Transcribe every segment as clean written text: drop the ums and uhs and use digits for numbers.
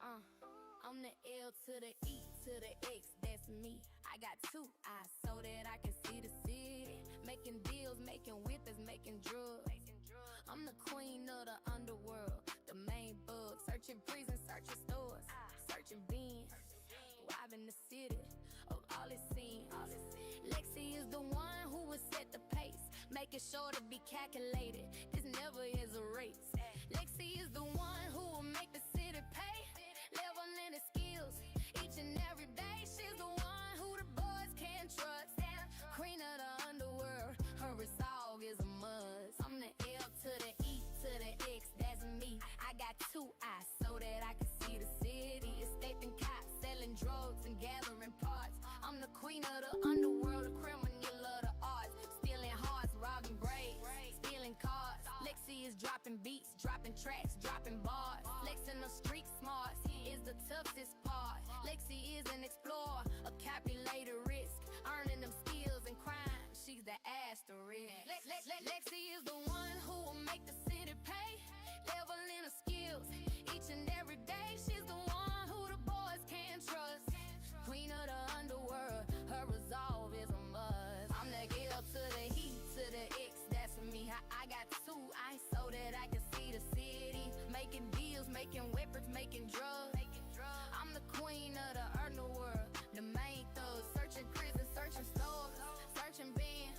I'm the L to the E to the X, that's me. I got 2 eyes so that I can see the city. Making deals, making whippers, making drugs. I'm the queen of the underworld, the main bug. Searching prisons, searching stores, searching bins. Robbing the city of all its sins. Lexii is the one who will set the pace, making sure to be calculated. This never is a race. Lexii is the one who will make the city pay, leveling the skills each and every day. She's the one who the boys can trust, queen of the underworld. Her resolve is a must. I'm the L to the E to the X, that's me. I got 2 eyes so that I can see the city. Escaping cops, selling drugs and gathering parts. I'm the queen of the underworld, the criminal of the arts. Stealing hearts, robbing braids, stealing cars. Lexii is dropping beats, dropping tracks, dropping bars. Flexing the street smarts is the toughest part. Lexii is an explorer, a calculated risk, earning them skills and crime. She's the asterisk. Lexii is the one who will make the city pay, leveling her skills each and every day. She's the one who the boys can trust, queen of the underworld. Her resolve is a must. I'm the L to the E to the X, that's me. I got 2 eyes so that I can see the city. Making deals, making weapons, making drugs. I'm the queen of the underworld, the main thug. Searching prisons, searching stores, searching bins,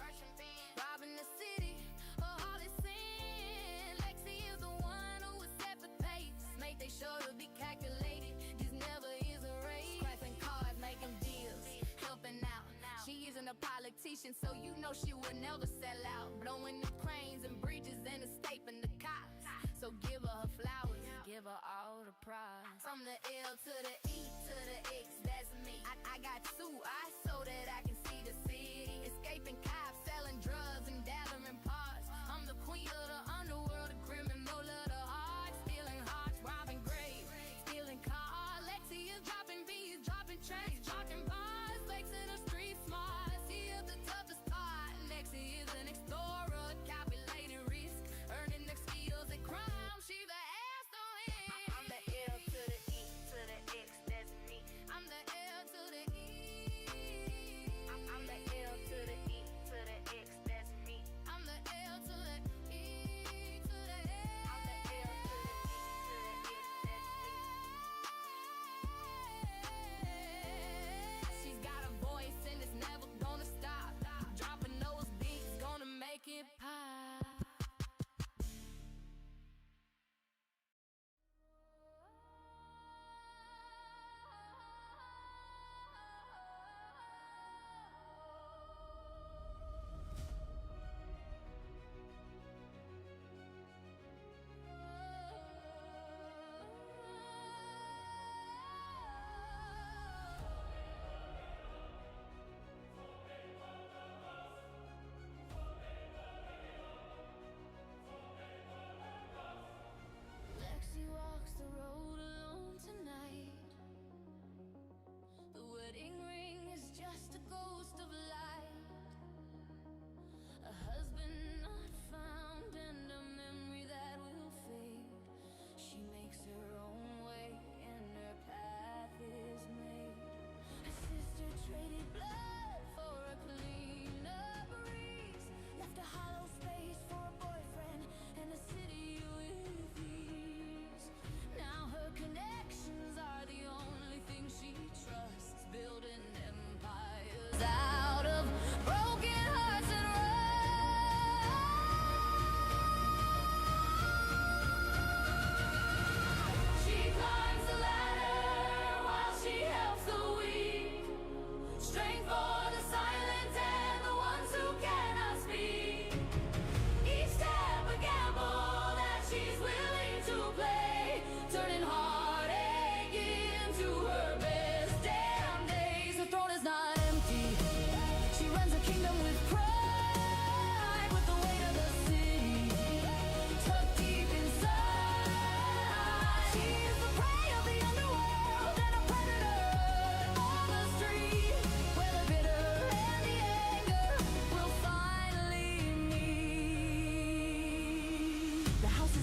robbing the city of all its sin. Lexii is the one who will set the pace, make they sure to be calculated. This never is a race. Scrapping cars, making deals, helping out. She isn't a politician, so you know she would never sell out. Blowing the cranes and bridges and escaping the cops. So give her flowers, give her all the props. From the L to the E to the X, that's me. I got 2 eyes so that I can see the city. Escaping cops, selling drugs and gathering parts. I'm the queen of the underworld, the criminal of the heart. Stealing hearts, robbing graves, stealing cars. Lexii is dropping beats, dropping tracks, dropping bars. Flexing the street smart, she is the toughest part. Lexii is an explorer, calculating risk, earning the skills and crime. She's the asterisk. I'm the L to the E to the X, that's me. I'm the L to the E. I'm the L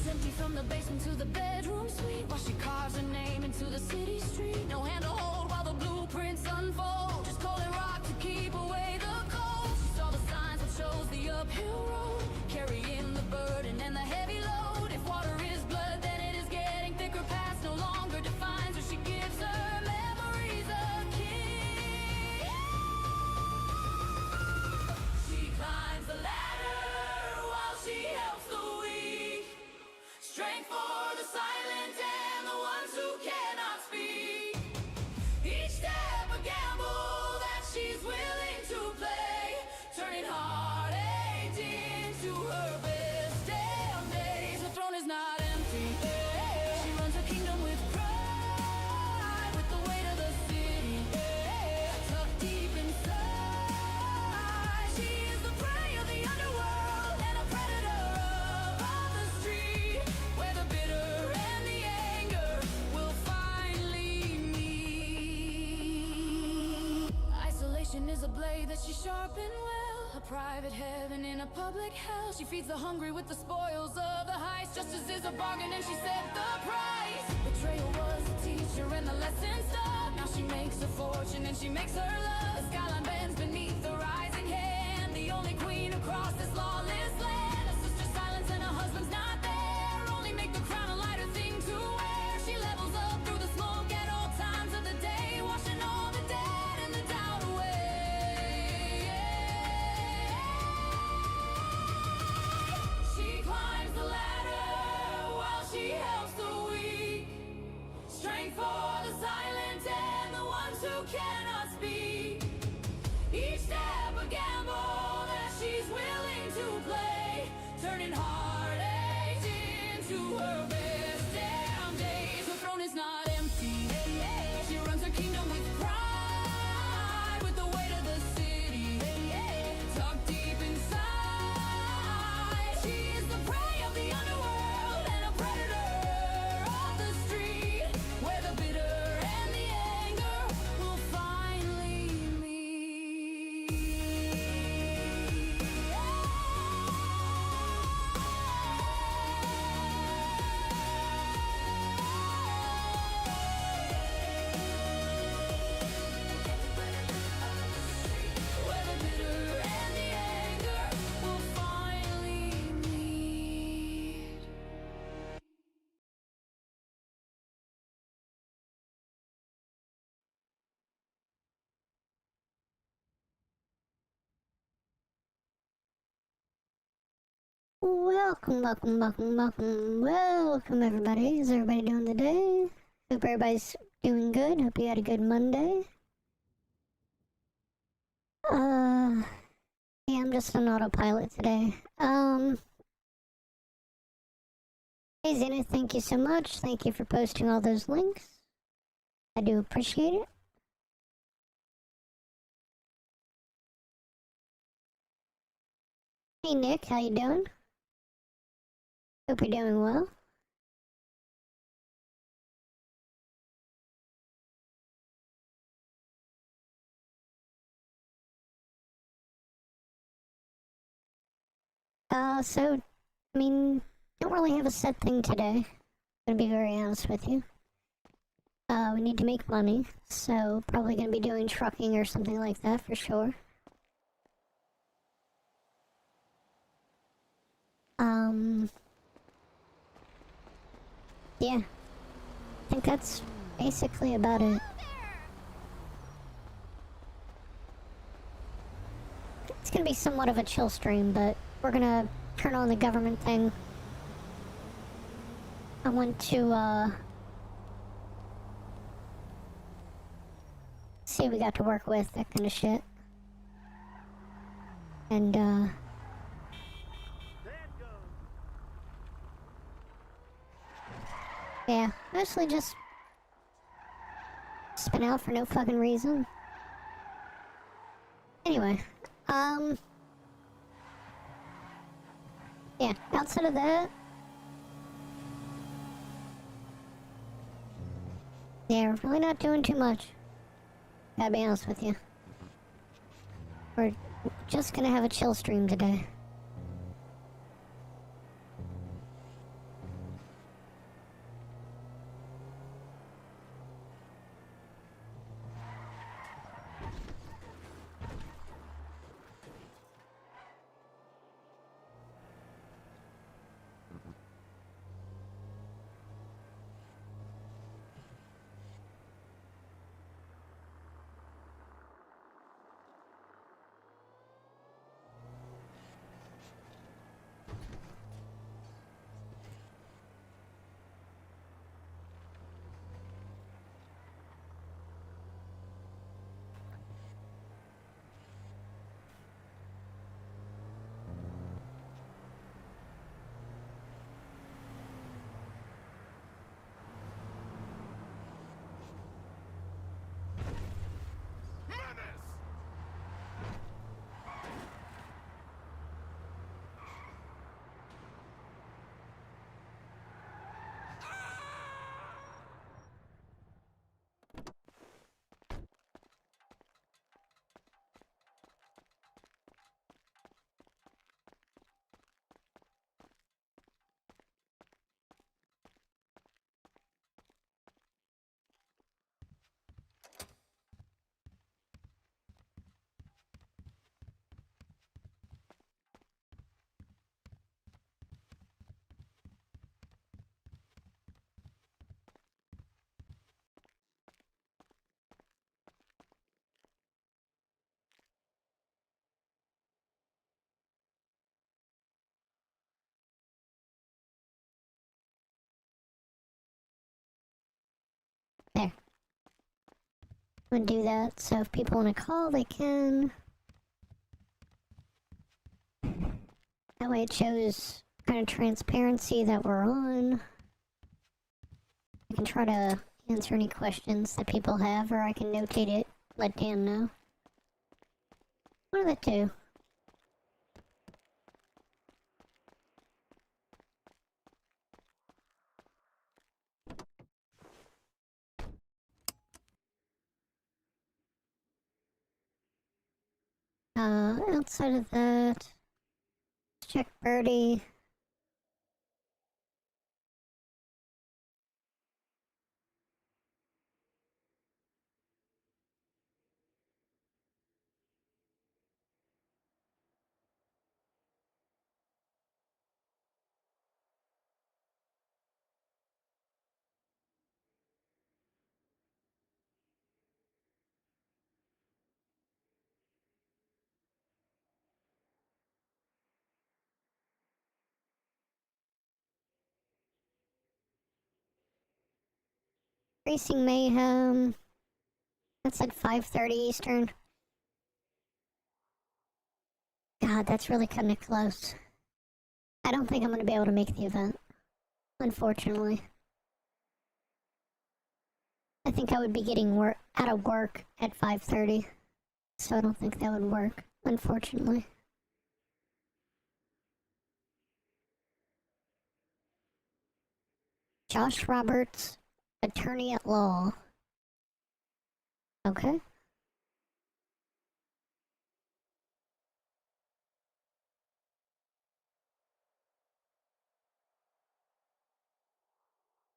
empty from the basement to the bedroom suite, while she carves her name into the city street. No hand to hold while the blueprints unfold. Just cold and rock to keep away the cold. She saw the signs that shows the uphill road, carrying the burden and the heavy load. If water is blood, then it is getting thicker. Past no longer defines her. She gives her memories a kiss. She climbs the ladder while she helps the weak. Strength for the silent and the ones who cannot speak. Each step a gamble that she's willing to play, turning heartache into her best damn days. Her throne is not empty. She runs her kingdom with pride, with the weight of the city tucked deep inside. She is the prey of the underworld and a predator of the street, where the bitter and the anger will finally meet. Isolation is a blade that she sharpened well, a private heaven in a public hell. She feeds the hungry with the spoils of the heist. Justice is a bargain and she set the price. Betrayal was a teacher and the lesson stuck. Now she makes a fortune and she makes her love. The skyline bends beneath the rising hand, the only queen across this lawless land. A sister's silence and a husband's not there only make the crown a lighter thing to wear. She levels up through the smoke at all times of the day, washing all the dead and the doubt away. She climbs the ladder while she helps the weak. Strength for the silent and the ones who cannot speak. Each step a gamble that she's willing to play, turning heartache into her best damn days. Her throne is not empty. She runs her kingdom with pride, with the weight of the city tucked deep inside. She is the prey of the underworld and a predator of the street, where the bitter and the anger will finally meet. Where the bitter and the anger will finally meet. Welcome everybody. How's everybody doing today? Hope everybody's doing good. Hope you had a good Monday. Yeah, I'm just on autopilot today. Hey Zena, thank you so much. Thank you for posting all those links. I do appreciate it. Hey Nick, how you doing? Hope you're doing well. So, I mean, don't really have a set thing today. I'm gonna be very honest with you. We need to make money, so probably gonna be doing trucking or something like that for sure. Yeah. I think that's basically about it. It's gonna be somewhat of a chill stream, but we're gonna turn on the government thing. I want to, see what we got to work with, that kind of shit. And, yeah, mostly just spin out for no fucking reason. Anyway, yeah, outside of that, yeah, we're really not doing too much. Gotta be honest with you. We're just gonna have a chill stream today. There. I'm gonna do that, so if people want to call, they can. That way it shows kind of transparency that we're on. I can try to answer any questions that people have, or I can notate it, let Dan know. One of the two. Outside of that, let's check Birdie. Racing Mayhem. That's at 5:30 Eastern. God, that's really cutting it close. I don't think I'm going to be able to make the event, unfortunately. I think I would be getting out of work at 5:30, so I don't think that would work, unfortunately. Josh Roberts, attorney at law. Okay.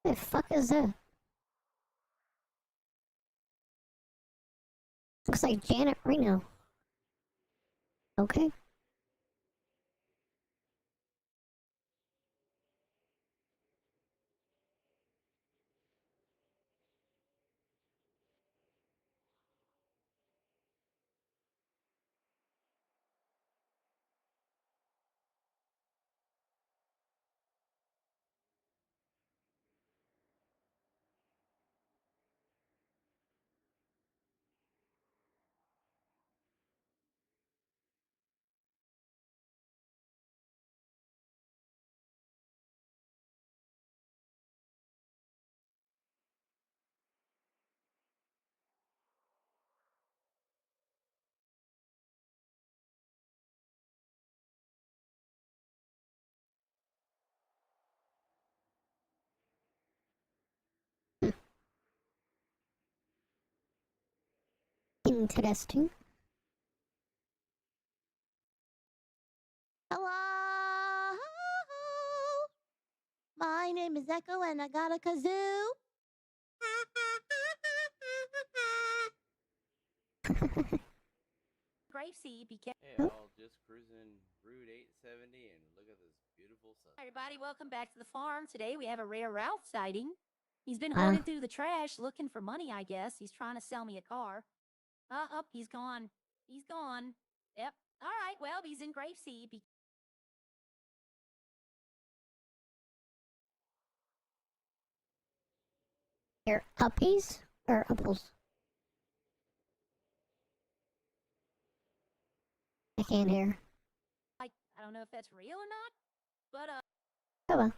The fuck is that? Looks like Janet Reno. Okay. Interesting. Hello! My name is Echo and I got a kazoo. Gravesy became. Hey, all just cruising Route 870 and look at this beautiful sun. Hi, everybody, welcome back to the farm. Today we have a rare Ralph sighting. He's been Wow. hoarding through the trash looking for money, I guess. He's trying to sell me a car. He's gone. He's gone. Yep. All right, well, he's in Gravesy. They're uppies or upples? I can't hear. I don't know if that's real or not, but Oh well.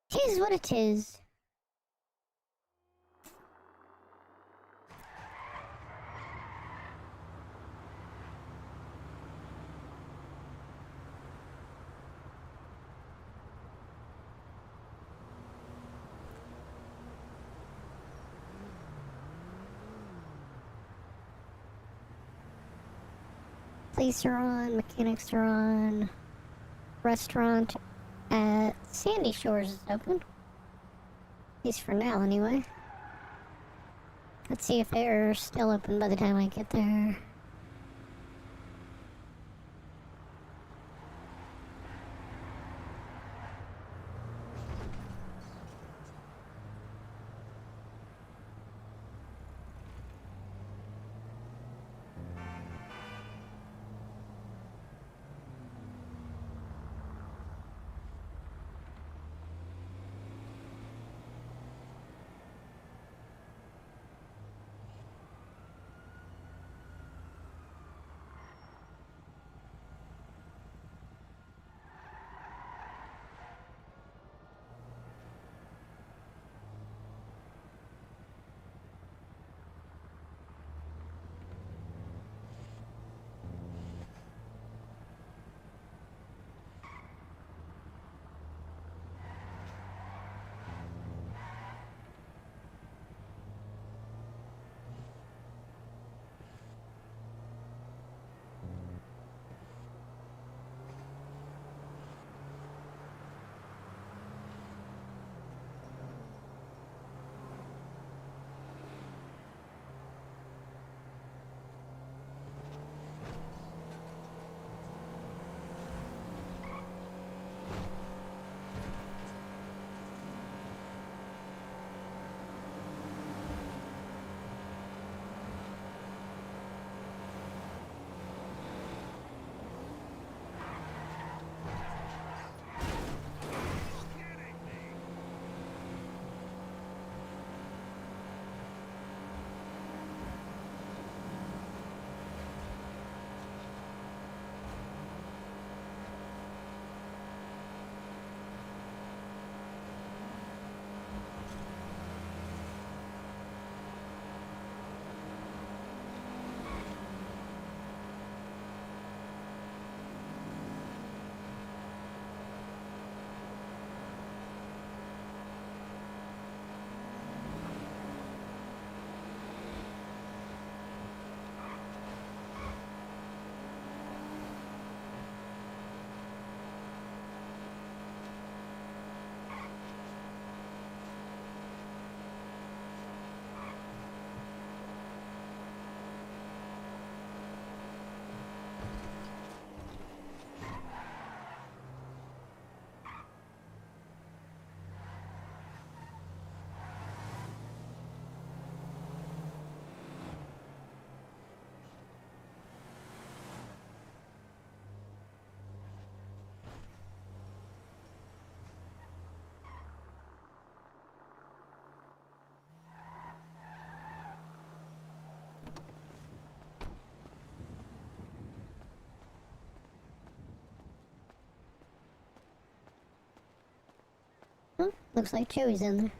Tis what it is. Police are on, mechanics are on, restaurant at Sandy Shores is open. At least for now, anyway. Let's see if they're still open by the time I get there. Oh, looks like Joey's in there.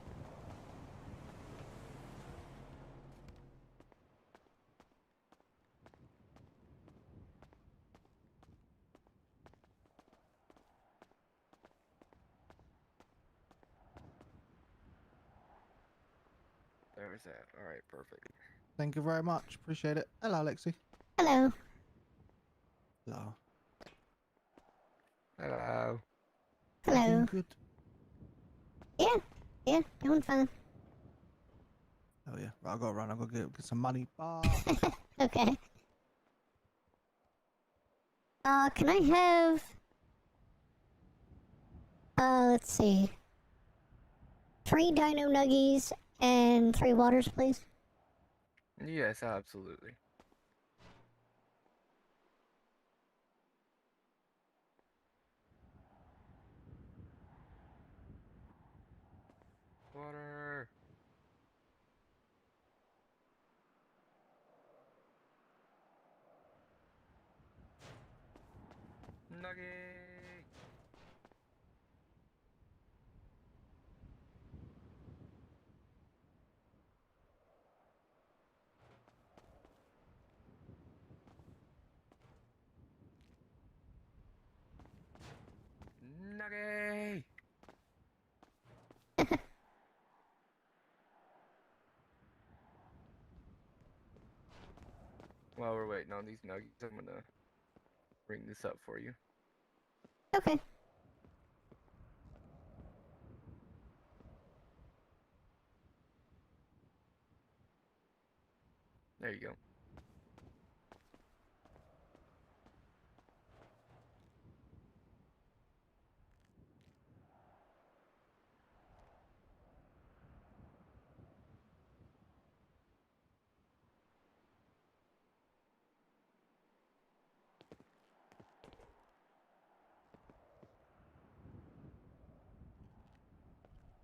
There's that. All right, perfect. Thank you very much. Appreciate it. Hello, Lexi. Hello. Hello. Hello. You doing Hello. good? Yeah, doing fine. Oh yeah. Right, I gotta run. I gotta get some money. Bye. Okay. Can I have... let's see. 3 dino nuggies and 3 waters, please. Yes, absolutely. Water. Nugget. Nugget. While we're waiting on these nuggets, I'm gonna bring this up for you. Okay. There you go.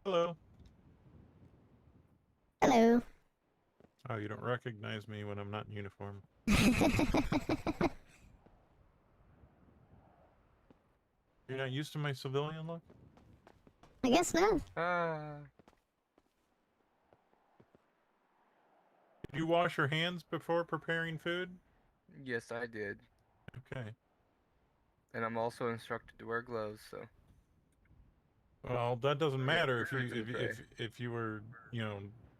Hello. Hello. Oh, you don't recognize me when I'm not in uniform. You're not used to my civilian look? I guess not. Did you wash your hands before preparing food? Yes, I did. Okay. And I'm also instructed to wear gloves, so. Well, that doesn't matter if Food's in you the tray. if you were,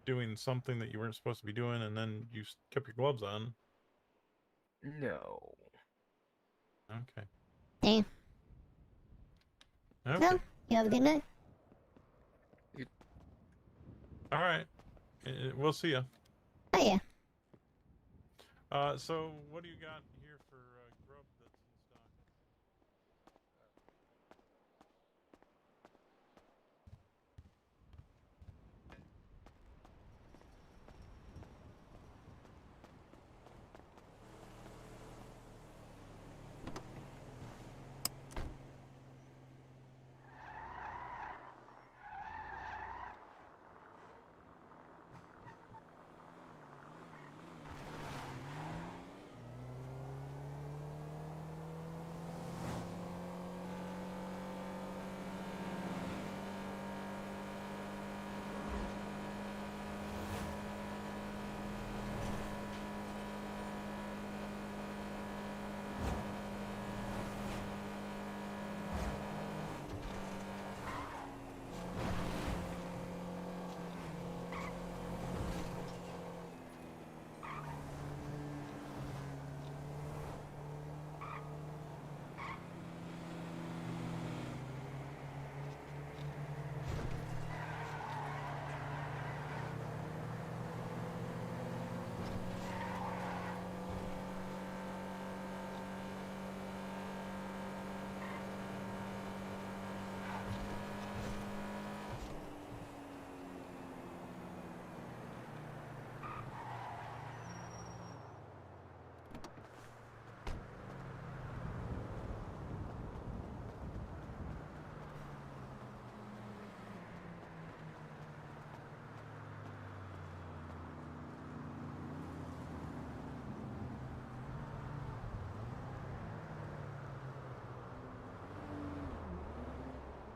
doing something that you weren't supposed to be doing and then you kept your gloves on. No. Okay. Damn. Okay. Well, you have a good night. All right. We'll see ya. Oh, yeah. So what do you got here for grub that's in stock?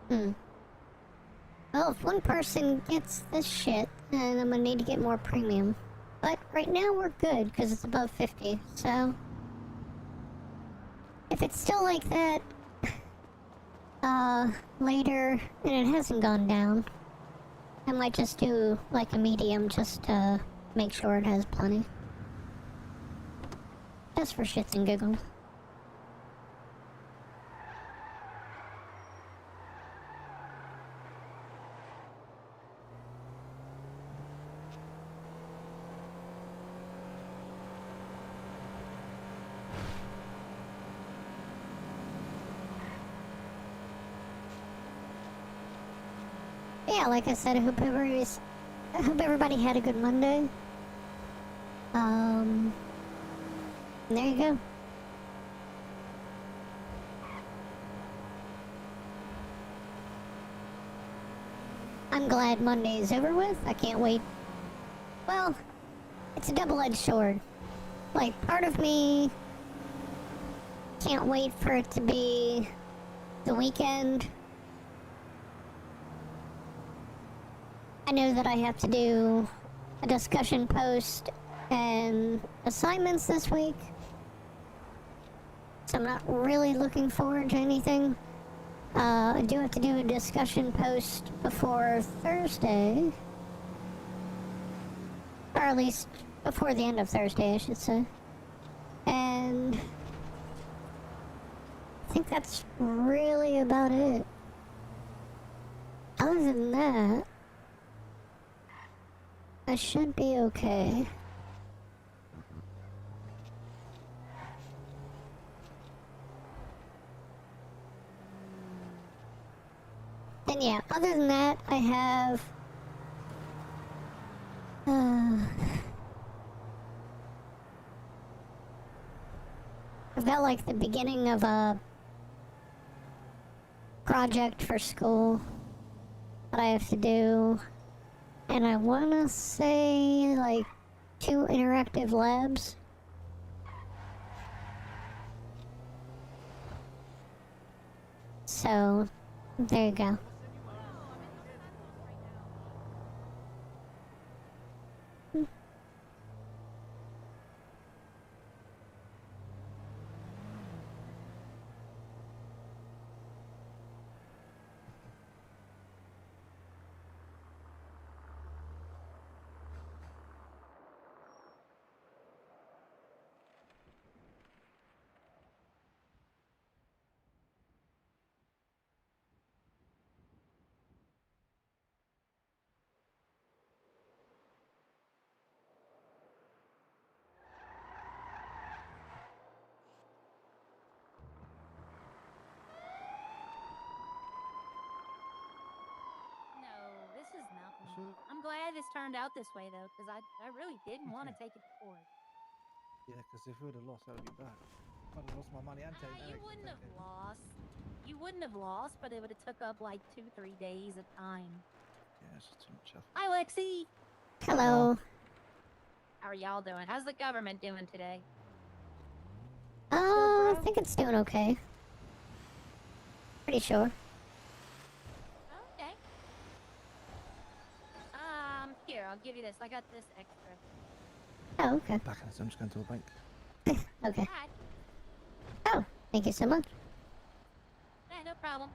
Hmm. well, if one person gets this shit, then I'm gonna need to get more premium. But right now we're good, because it's above 50, so... If it's still like that, later, and it hasn't gone down, I might just do, like, a medium just to make sure it has plenty. Just for shits and giggles. Yeah, like I said, I hope everybody had a good Monday. There you go. I'm glad Monday is over with. I can't wait. Well, it's a double-edged sword. Like, part of me can't wait for it to be the weekend. I know that I have to do a discussion post and assignments this week, so I'm not really looking forward to anything. I do have to do a discussion post before Thursday, or at least before the end of Thursday, I should say. And I think that's really about it. Other than that, I should be okay. And yeah, other than that, I have... I've got like the beginning of a project for school that I have to do. And I want to say, like, 2 interactive labs. So, there you go. No, this is nothing. I'm glad this turned out this way, though, because I really didn't want to take it to court. Yeah, because if we would have lost, that would be bad. I'd have lost my money and taken You Alex. wouldn't have lost. You wouldn't have lost, but it would have took up like 2-3 days of time. Yeah, it's just too much effort. Hi, Lexi. Hello. How are y'all doing? How's the government doing today? I think it's doing okay. Pretty sure. Okay. Here, I'll give you this. I got this extra. Oh, okay. Back in this, I'm just going to a bank. Okay. Alright. Oh, thank you so much. Yeah, no problem.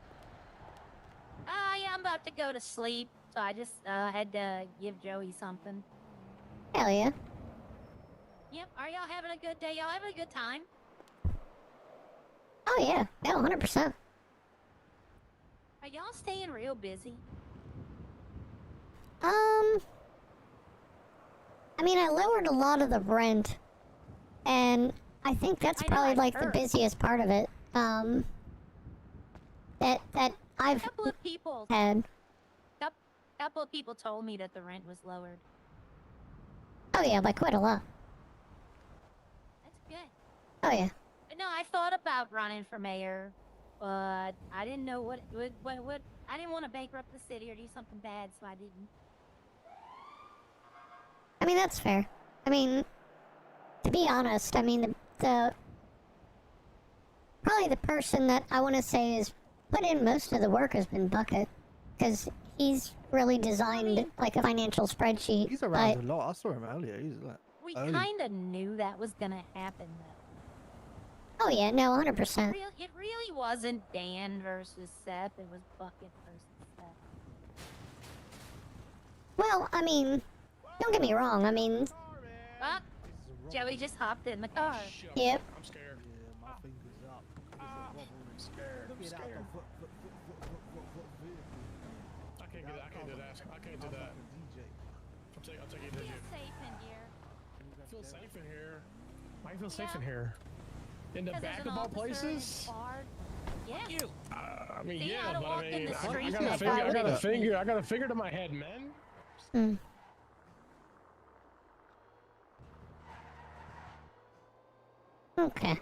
Yeah, I'm about to go to sleep, so I just had to give Joey something. Hell yeah. Yep. Are y'all having a good day? Y'all having a good time? Oh yeah, yeah, 100%. Are y'all staying real busy? I mean, I lowered a lot of the rent, and I think that's I know, probably I've like the heard. busiest part of it. That A I've couple of people, had. couple of people told me that the rent was lowered. Oh yeah, by quite a lot. That's good. Oh yeah. But no, I thought about running for mayor, but I didn't know what I didn't want to bankrupt the city or do something bad, so I didn't. I mean, that's fair. I mean, to be honest, I mean, the probably the person that I want to say has put in most of the work has been Bucket, because he's really designed like a financial spreadsheet. He's around but a lot. I saw him earlier. He's like We early. kind of knew that was gonna happen, though. oh yeah, no, 100%. It really wasn't Dan versus Seth. It was Bucket versus Seth. Well, I mean, don't get me wrong. I mean, Ah, Joey just hopped in the car. yep. I'm scared. Yeah, my fingers up. I'm scared. I'm Get out scared. the foot vehicle. I can't get. I can't do that. I can't do that. I'll take you to the Feel gym. safe in here. I feel safe in here. Why do you feel safe in here? In the 'Cause there's back an of all officer in places? guard. Yes. I mean, See, I yeah, don't but walk I in mean, the I streets got a like finger. I I got a would. finger. I got a finger to my head, man. Hmm. Okay.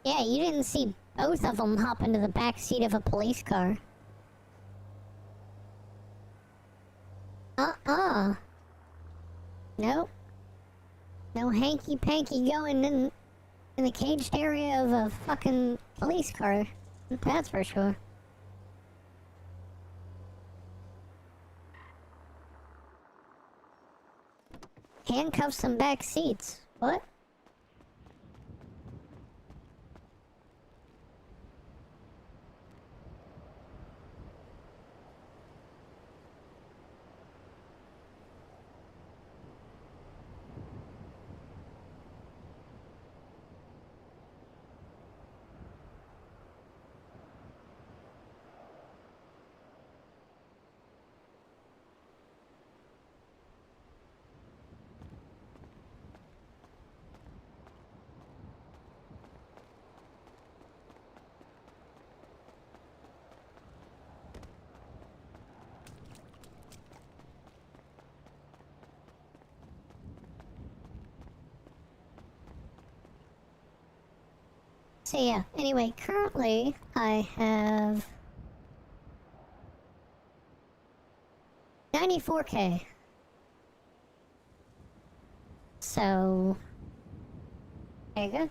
Yeah, you didn't see both of them hop into the back seat of a police car. Nope. No hanky-panky going in the caged area of a fucking police car. That's for sure. Handcuffs and back seats. What? So yeah, anyway, currently I have 94K. So, there you go.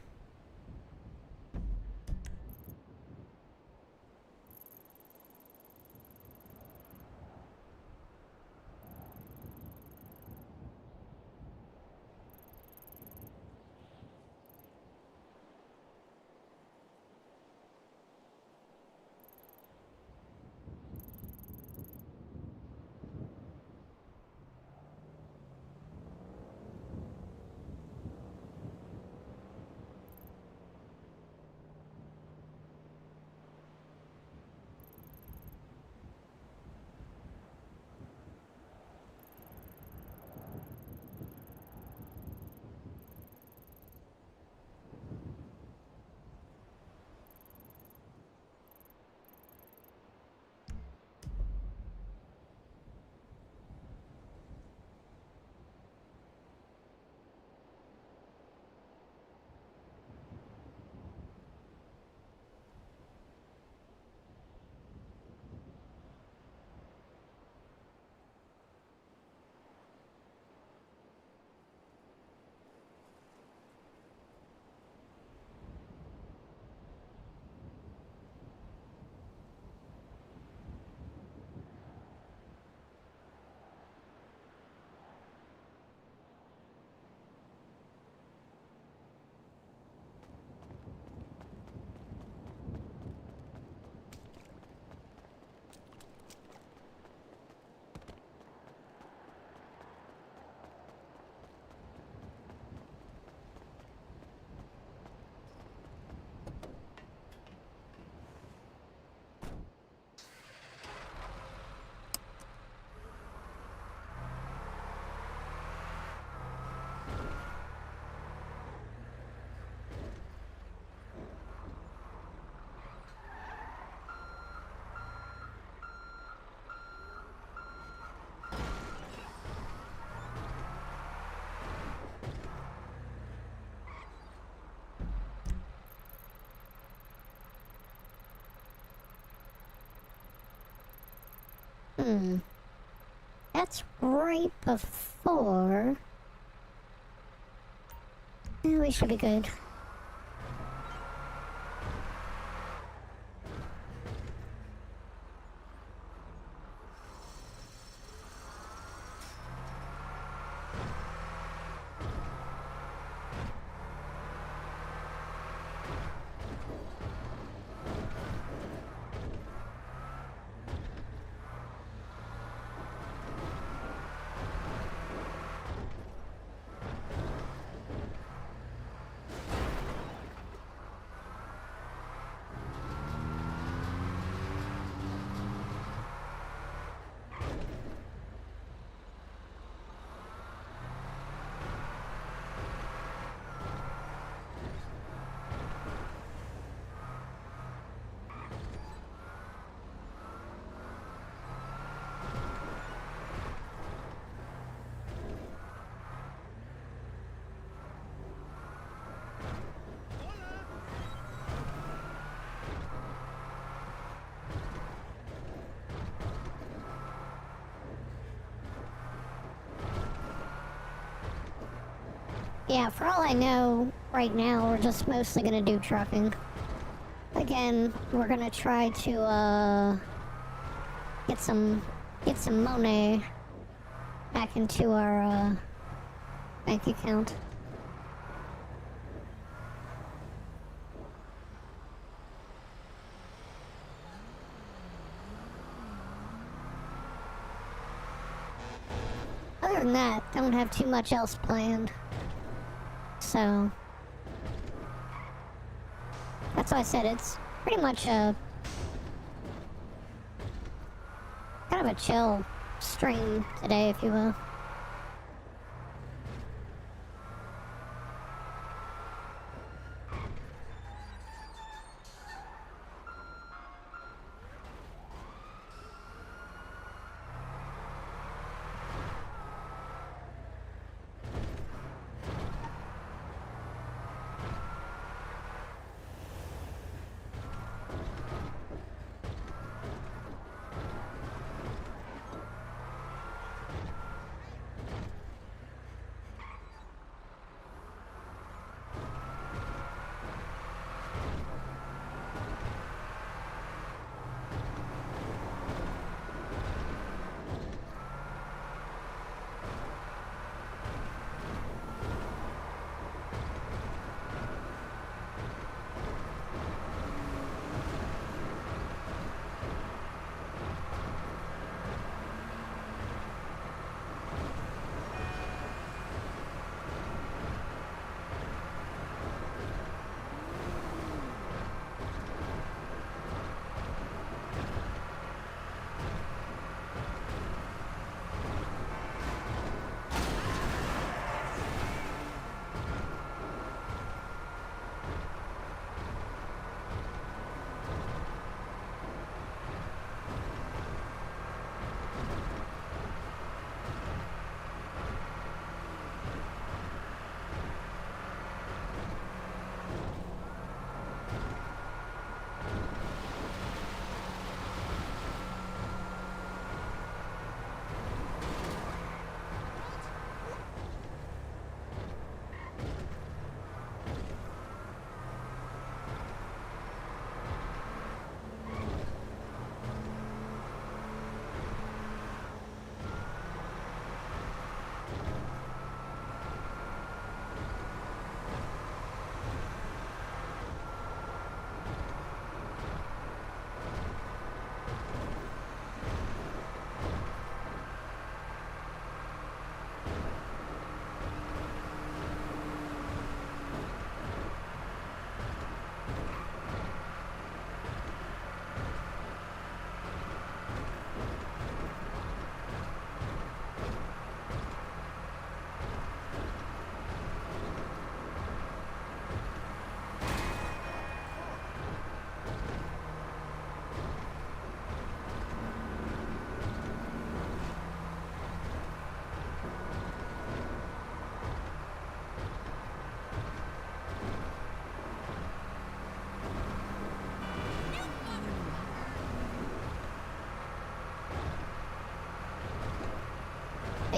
That's right before. Yeah, we should be good. Yeah, for all I know, right now we're just mostly gonna do trucking. Again, we're gonna try to get some money back into our bank account. Other than that, don't have too much else planned. So that's why I said it's pretty much a kind of a chill stream today, if you will.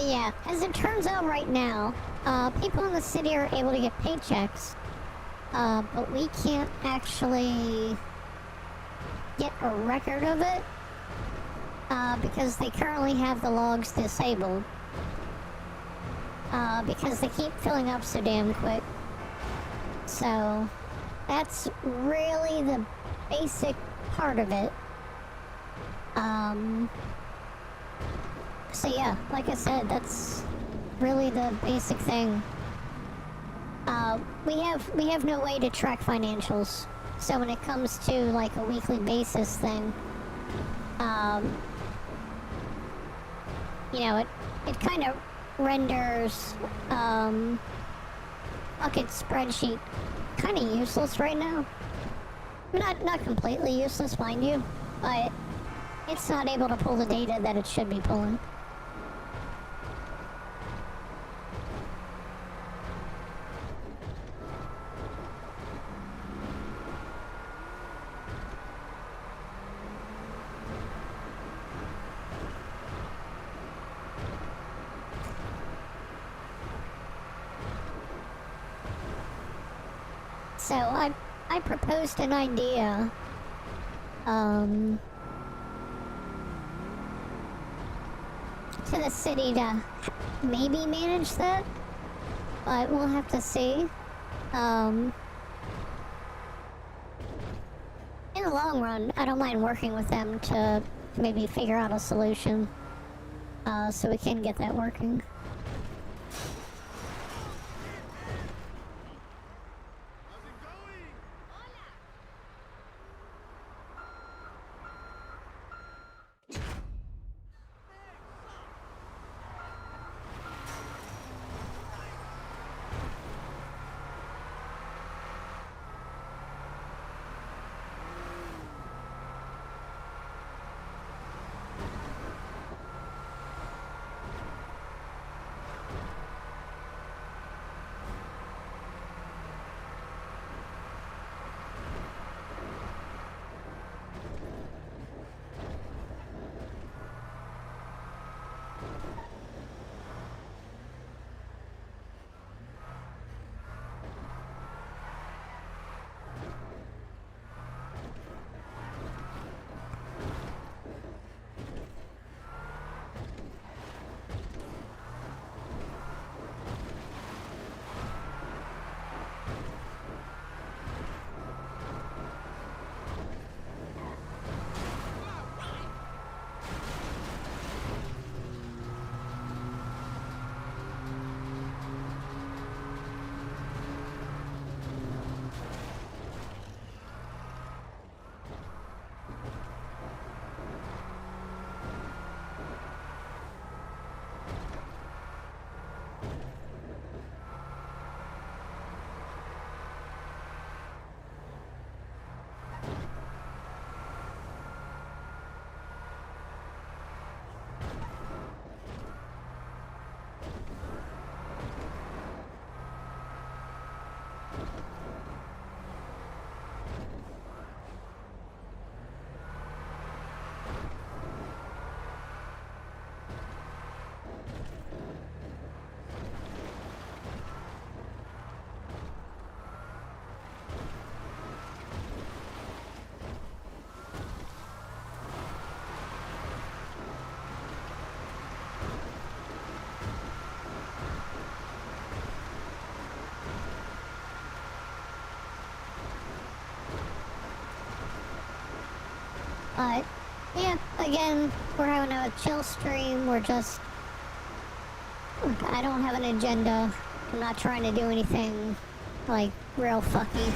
But yeah, as it turns out right now, people in the city are able to get paychecks, but we can't actually get a record of it, because they currently have the logs disabled, because they keep filling up so damn quick. So, that's really the basic part of it. So yeah, like I said, that's really the basic thing. We have no way to track financials. So when it comes to like a weekly basis thing, you know, it kind of renders bucket spreadsheet kind of useless right now. Not completely useless, mind you, but it's not able to pull the data that it should be pulling. So I proposed an idea, to the city to maybe manage that, but we'll have to see. In the long run, I don't mind working with them to maybe figure out a solution, so we can get that working. But, yeah, again, we're having a chill stream. We're just... Look, I don't have an agenda. I'm not trying to do anything, like, real fucky.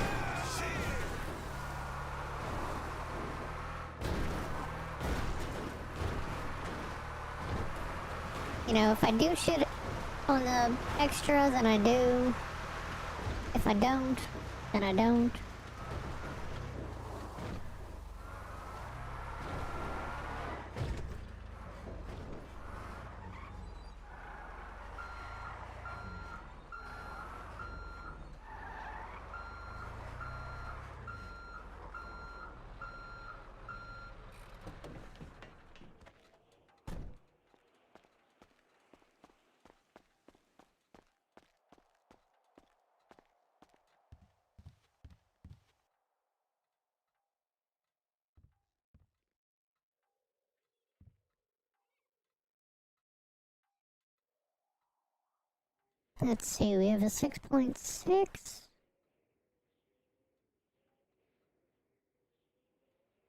You know, if I do shit on the extra, then I do. If I don't, then I don't. Let's see, we have a 6.6.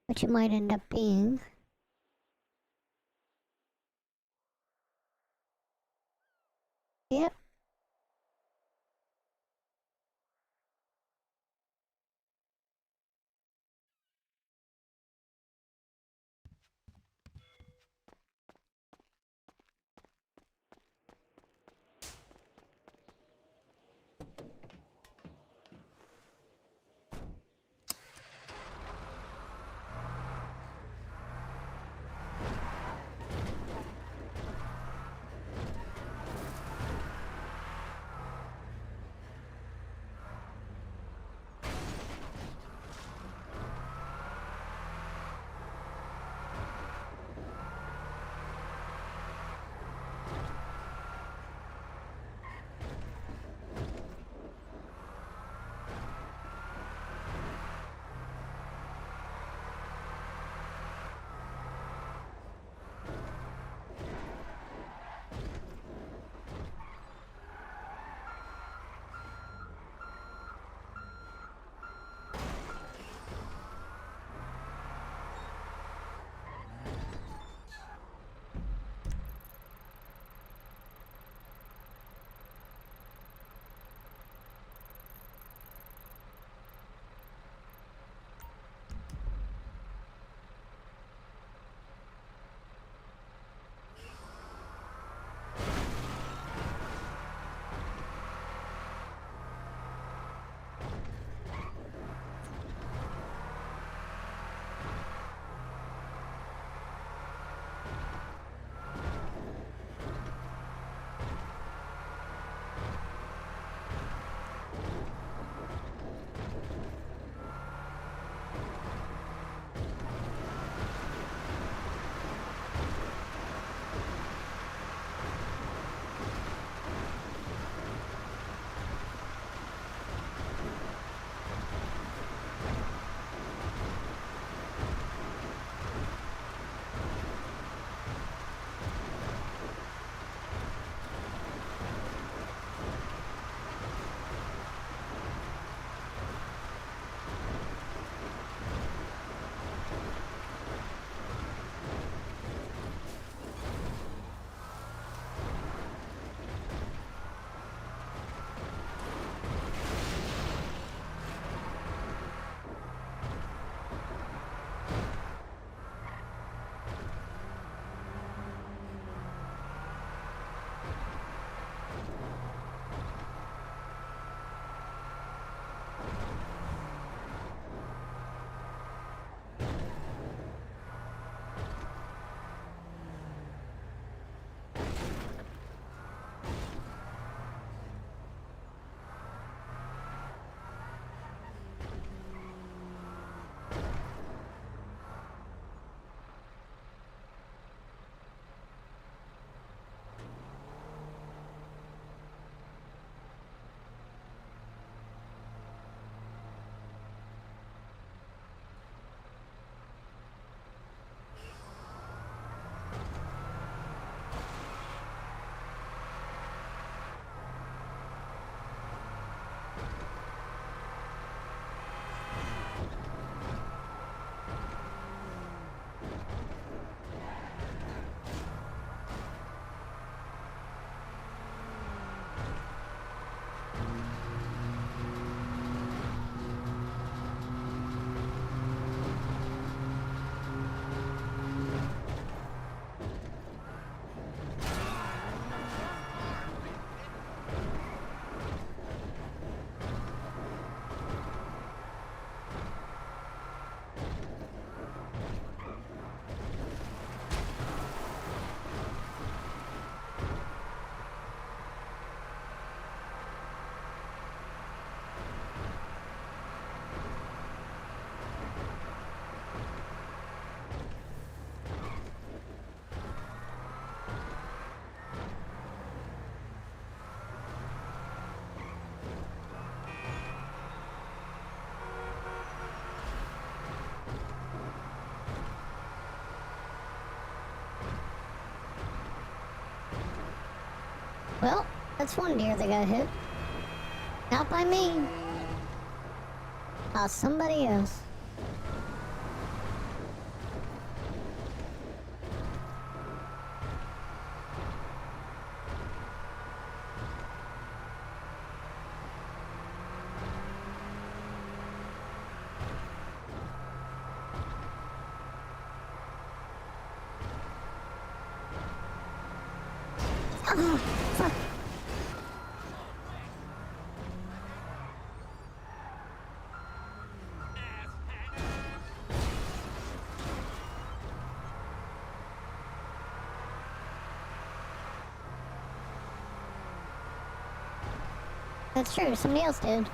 Which it might end up being. Yep. Well, That's one deer that got hit. Not by me. By somebody else. Oh, fuck. That's true, somebody else did.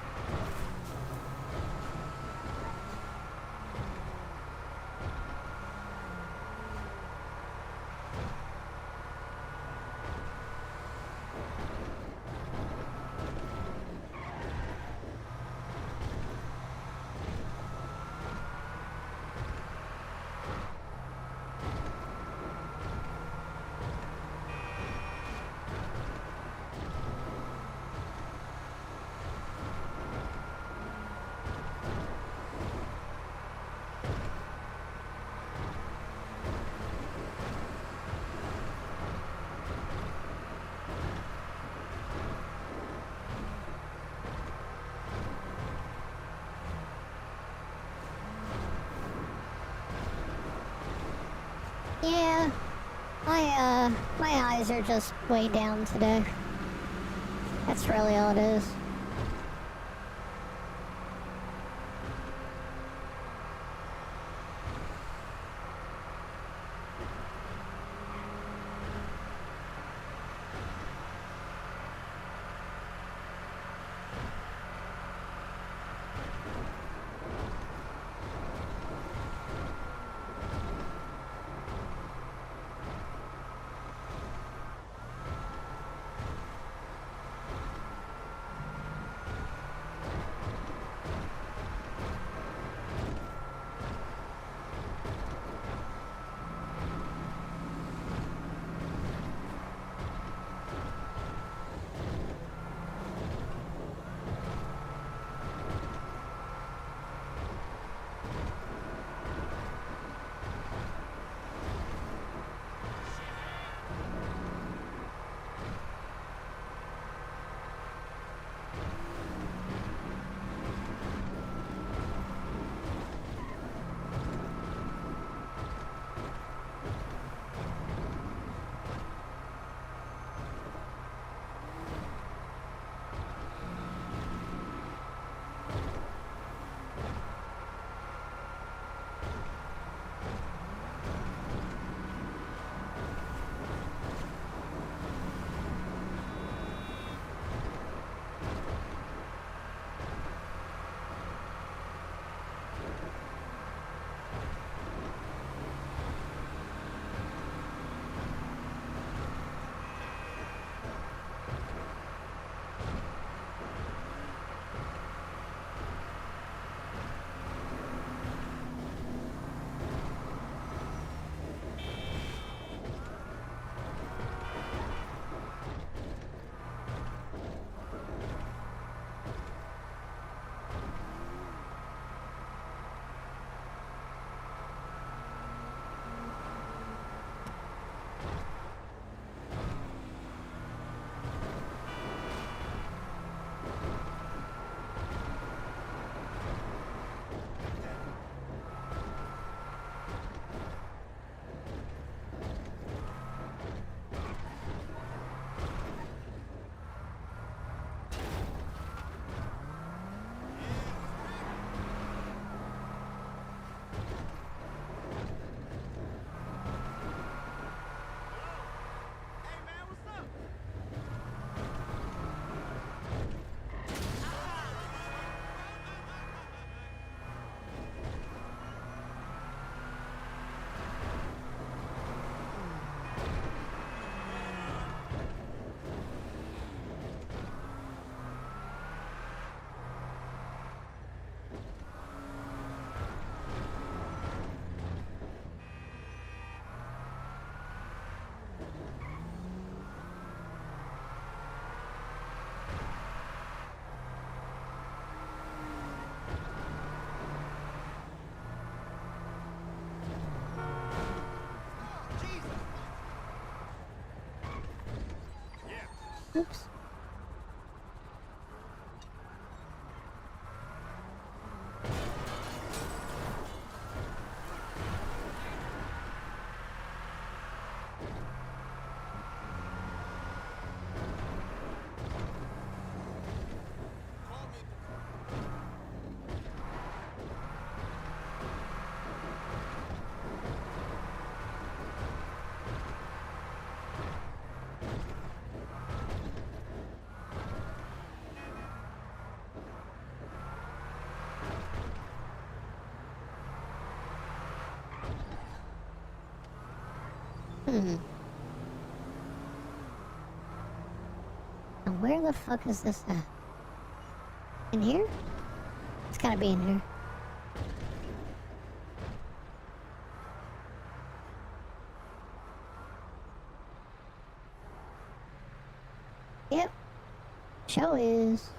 Yeah, my eyes are just way down today. That's really all it is. Oops. Now where the fuck is this at? In here? It's gotta be in here. Yep. Show is.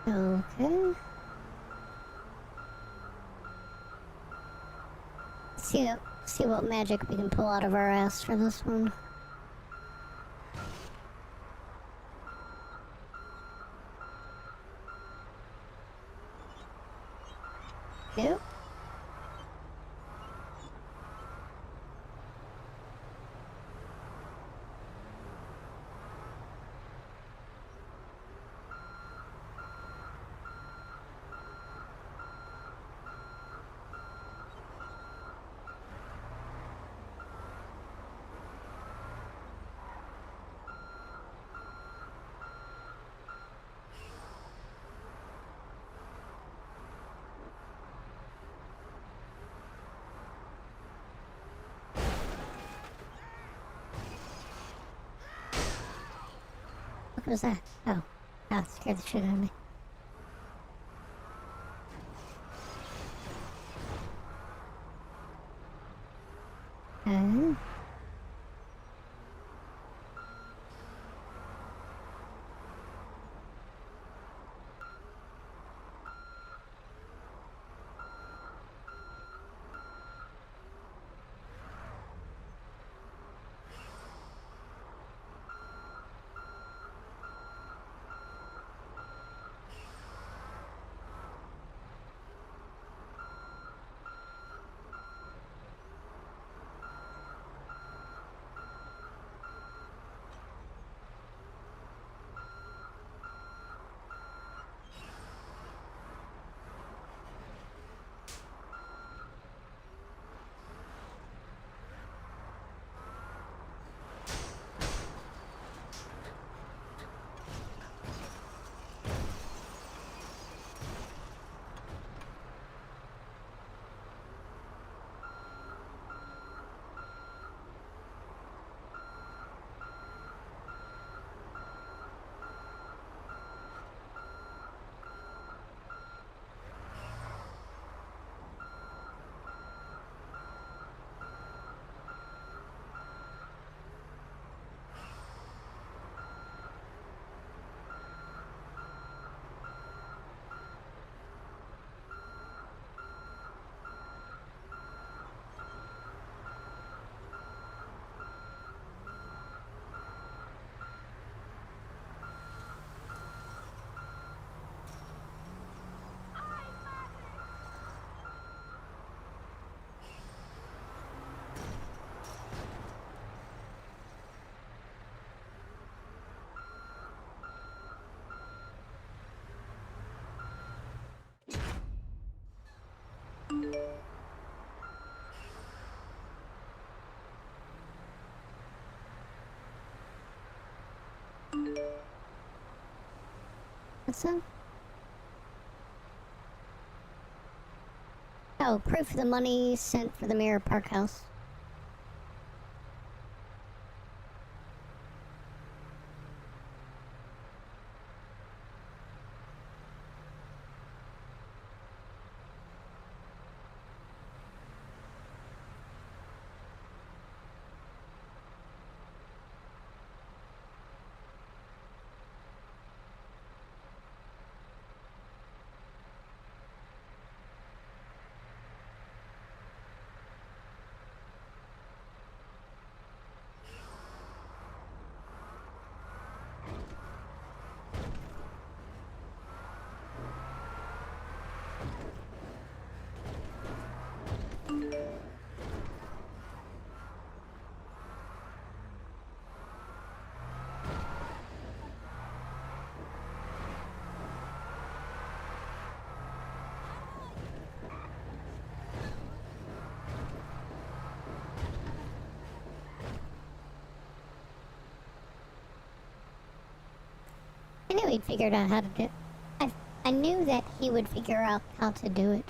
Okay. See what magic we can pull out of our ass for this one. Yep. What was that? Oh. Oh, it scared the shit out of me. Okay. What's that? Oh, proof of the money sent for the Mirror Park house. I knew he'd figured out how to do it. I knew that he would figure out how to do it.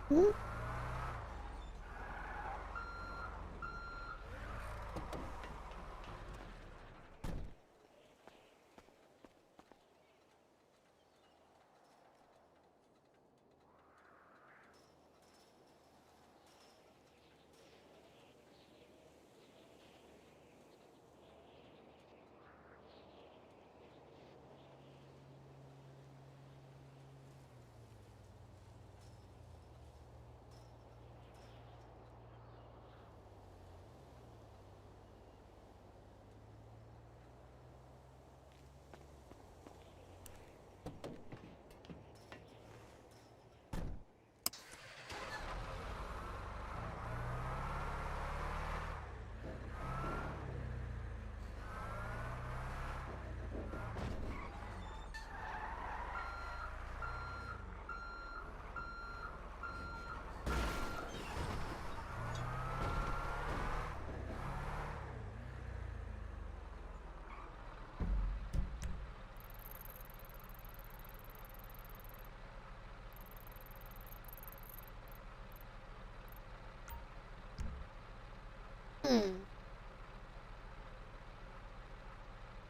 Hmm?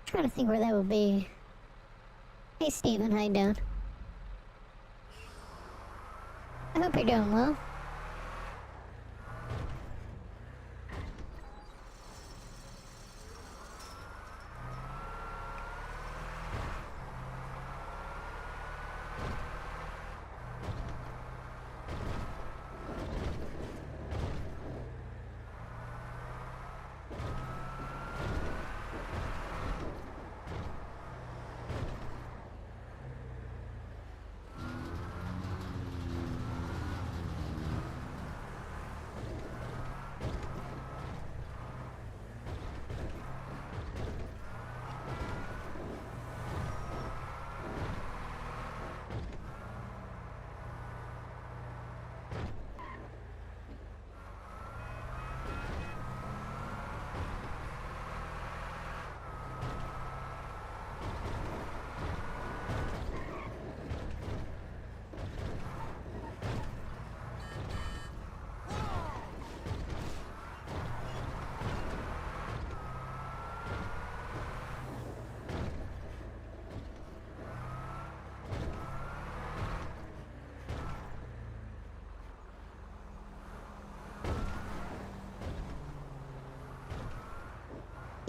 Trying to think where that would be. Hey Steven, how you doing? I hope you're doing well.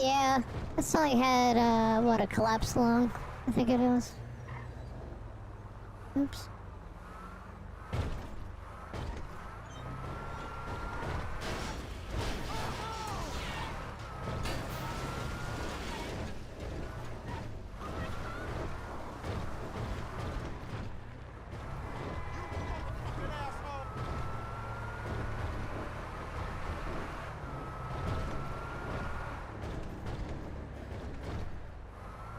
Yeah, I saw he had, what, a collapsed lung, I think it was. Oops.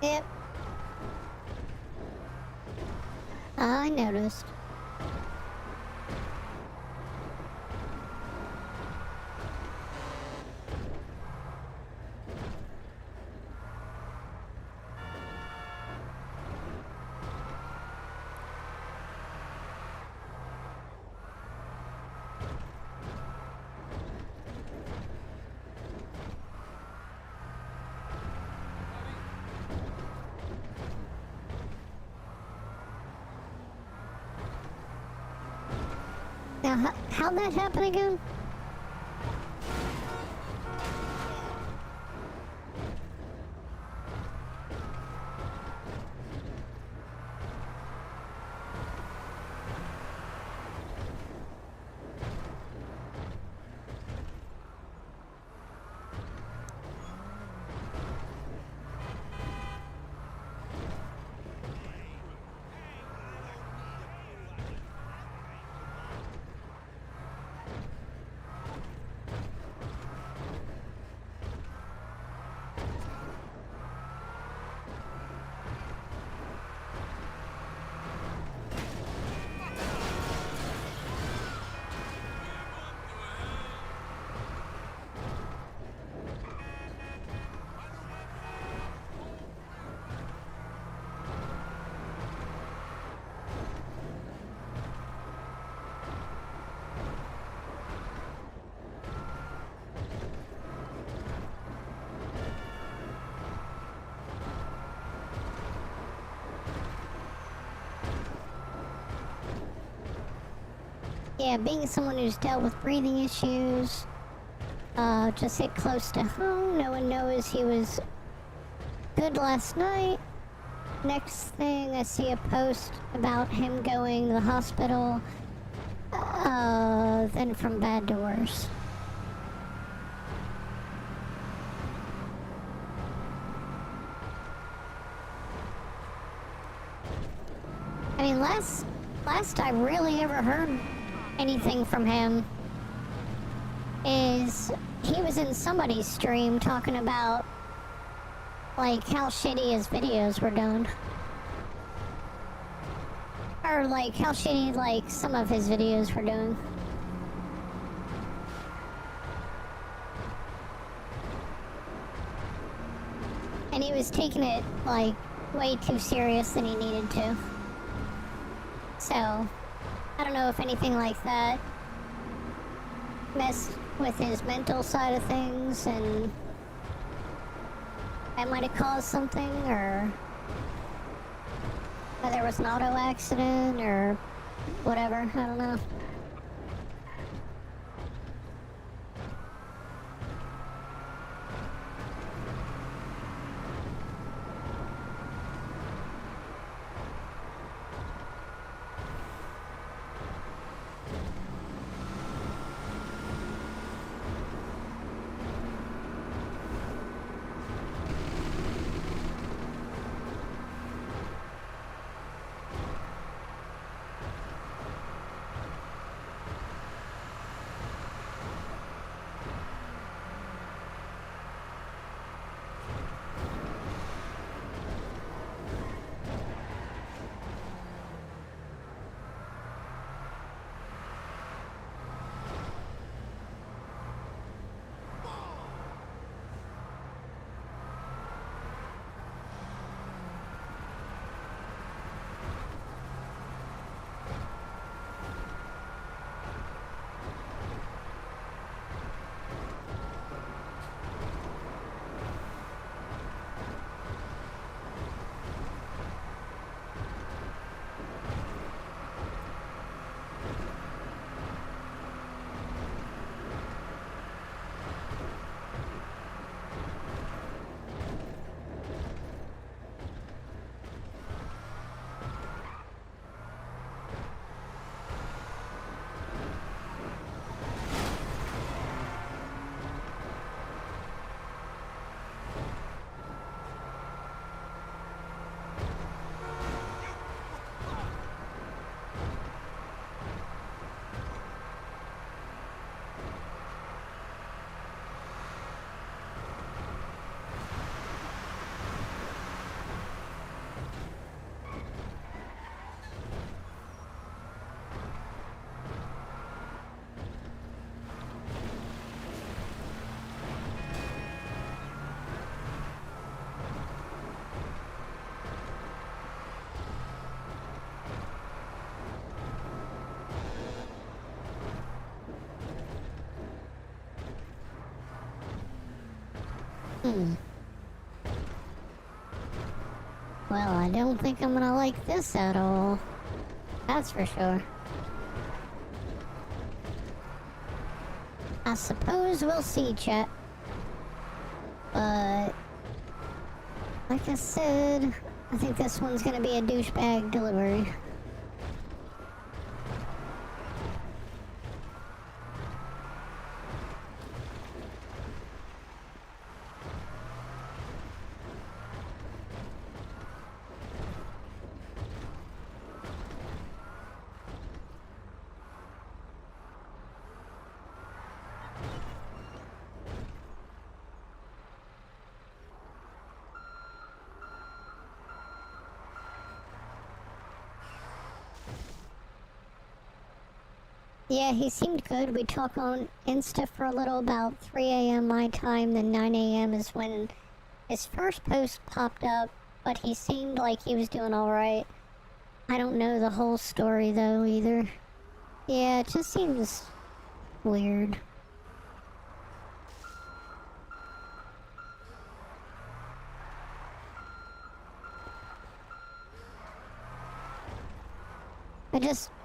Yep. I noticed. Now, how'd that happen again? Yeah, being someone who's dealt with breathing issues, just hit close to home. No one knows he was good last night. Next thing, I see a post about him going to the hospital, then from bad to worse. I mean, last I really ever heard anything from him is he was in somebody's stream talking about like how shitty his videos were done, or like how shitty like some of his videos were doing. And he was taking it like way too serious than he needed to. So I don't know if anything like that messed with his mental side of things and that might have caused something, or whether it was an auto accident or whatever, I don't know. Well, I don't think I'm gonna like this at all. That's for sure. I suppose we'll see, chat. But like I said, I think this one's gonna be a douchebag delivery. Yeah, he seemed good. We talked on Insta for a little, about 3 a.m. my time, then 9 a.m. is when his first post popped up, but he seemed like he was doing alright. I don't know the whole story though either. Yeah, it just seems weird.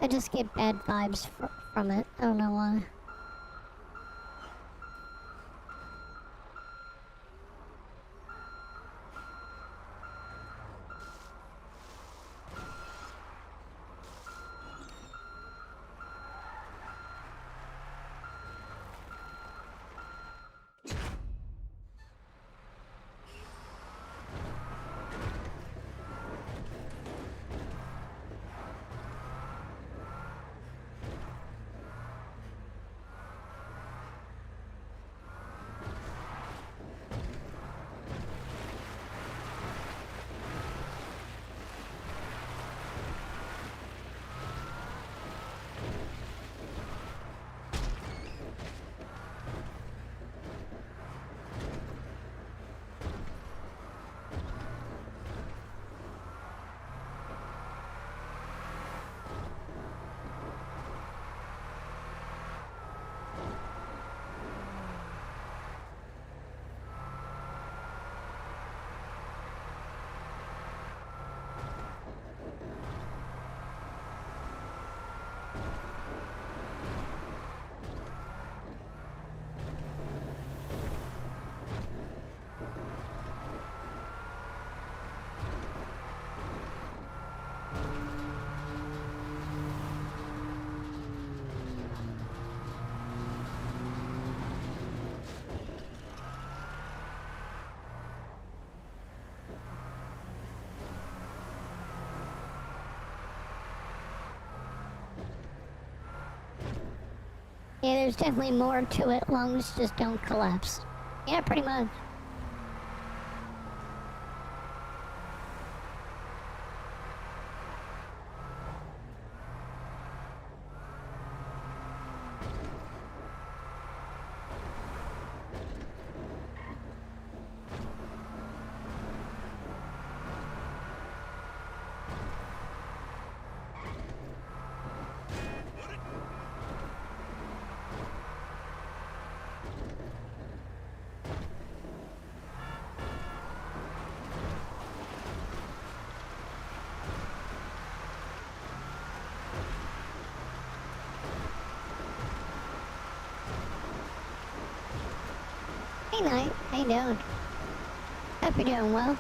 I just get bad vibes from it. I don't know why. Yeah, there's definitely more to it. Lungs just don't collapse. Yeah, pretty much. Hey, Knight. How you doing? Hope you're doing well.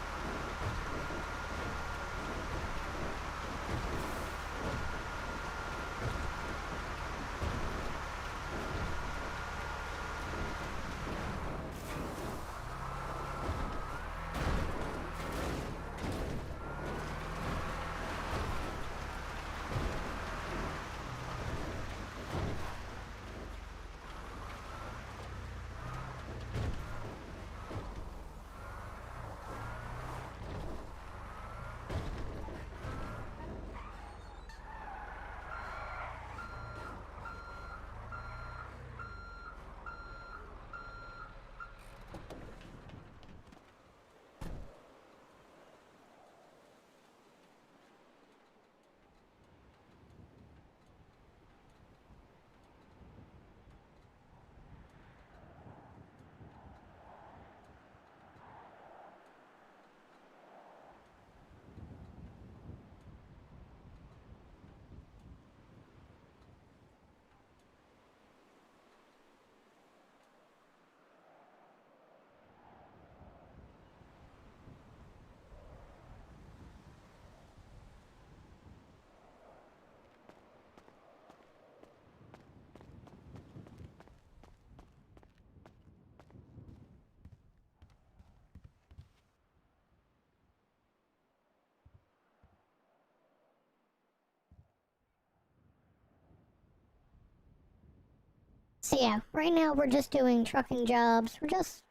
So yeah, right now we're just doing trucking jobs. We're just,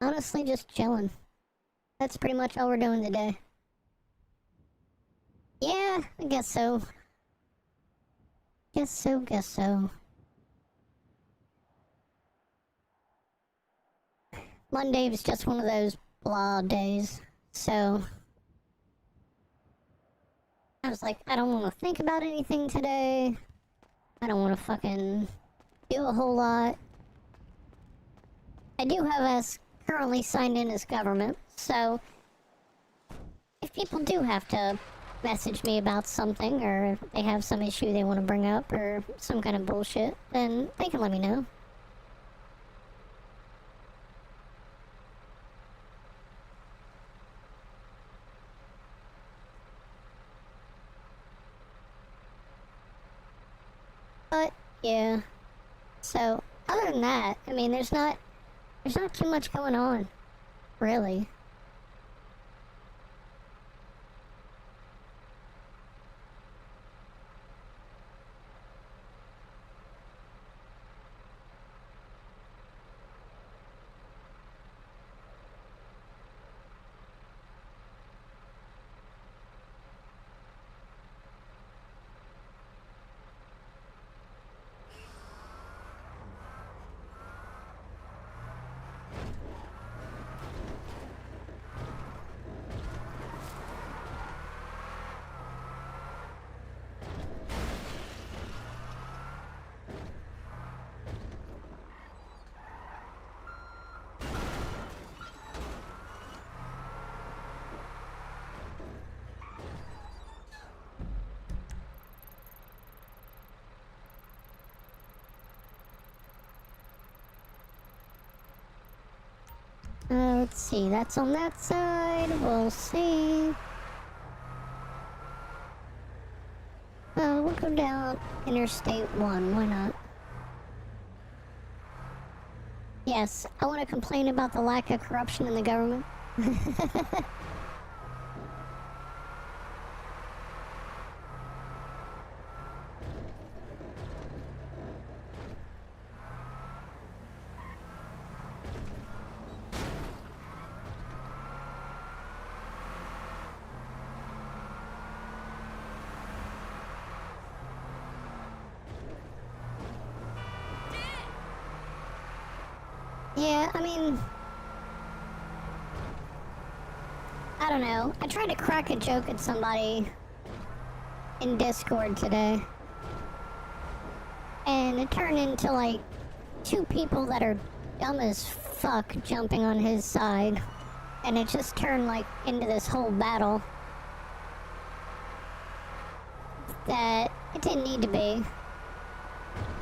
honestly, just chilling. That's pretty much all we're doing today. Yeah, I guess so. Guess so. Monday was just one of those blah days, so I was like, I don't want to think about anything today. I don't want to fucking do a whole lot. I do have us currently signed in as government, so if people do have to message me about something, or if they have some issue they want to bring up, or some kind of bullshit, then they can let me know. But yeah, so other than that, I mean, there's not too much going on, really. Let's see, that's on that side, we'll see. We'll go down Interstate 1, why not? Yes, I want to complain about the lack of corruption in the government. Yeah, I mean, I don't know. I tried to crack a joke at somebody in Discord today, and it turned into like two people that are dumb as fuck jumping on his side, and it just turned like into this whole battle that it didn't need to be.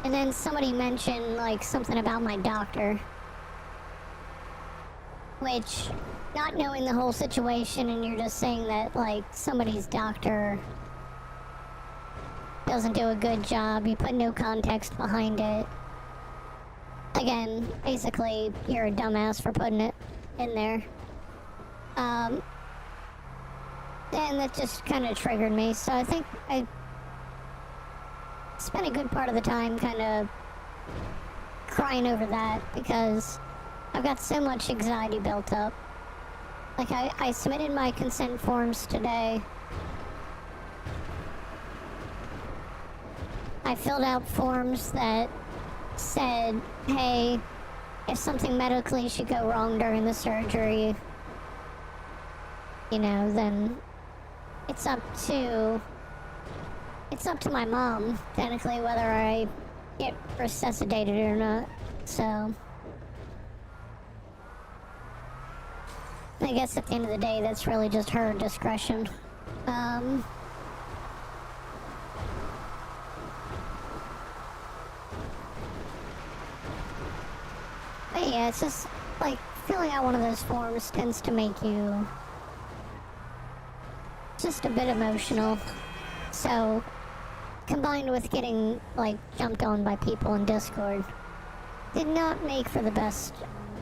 And then somebody mentioned like something about my doctor, which, not knowing the whole situation, and you're just saying that like somebody's doctor doesn't do a good job, you put no context behind it. Again, basically, you're a dumbass for putting it in there. And that just kind of triggered me, so I think I spent a good part of the time kind of crying over that, because I've got so much anxiety built up. Like, I submitted my consent forms today. I filled out forms that said, hey, if something medically should go wrong during the surgery, you know, then it's up to my mom, technically, whether I get resuscitated or not, so I guess at the end of the day, that's really just her discretion. But yeah, it's just, like, filling out one of those forms tends to make you just a bit emotional. So, combined with getting, like, jumped on by people in Discord, did not make for the best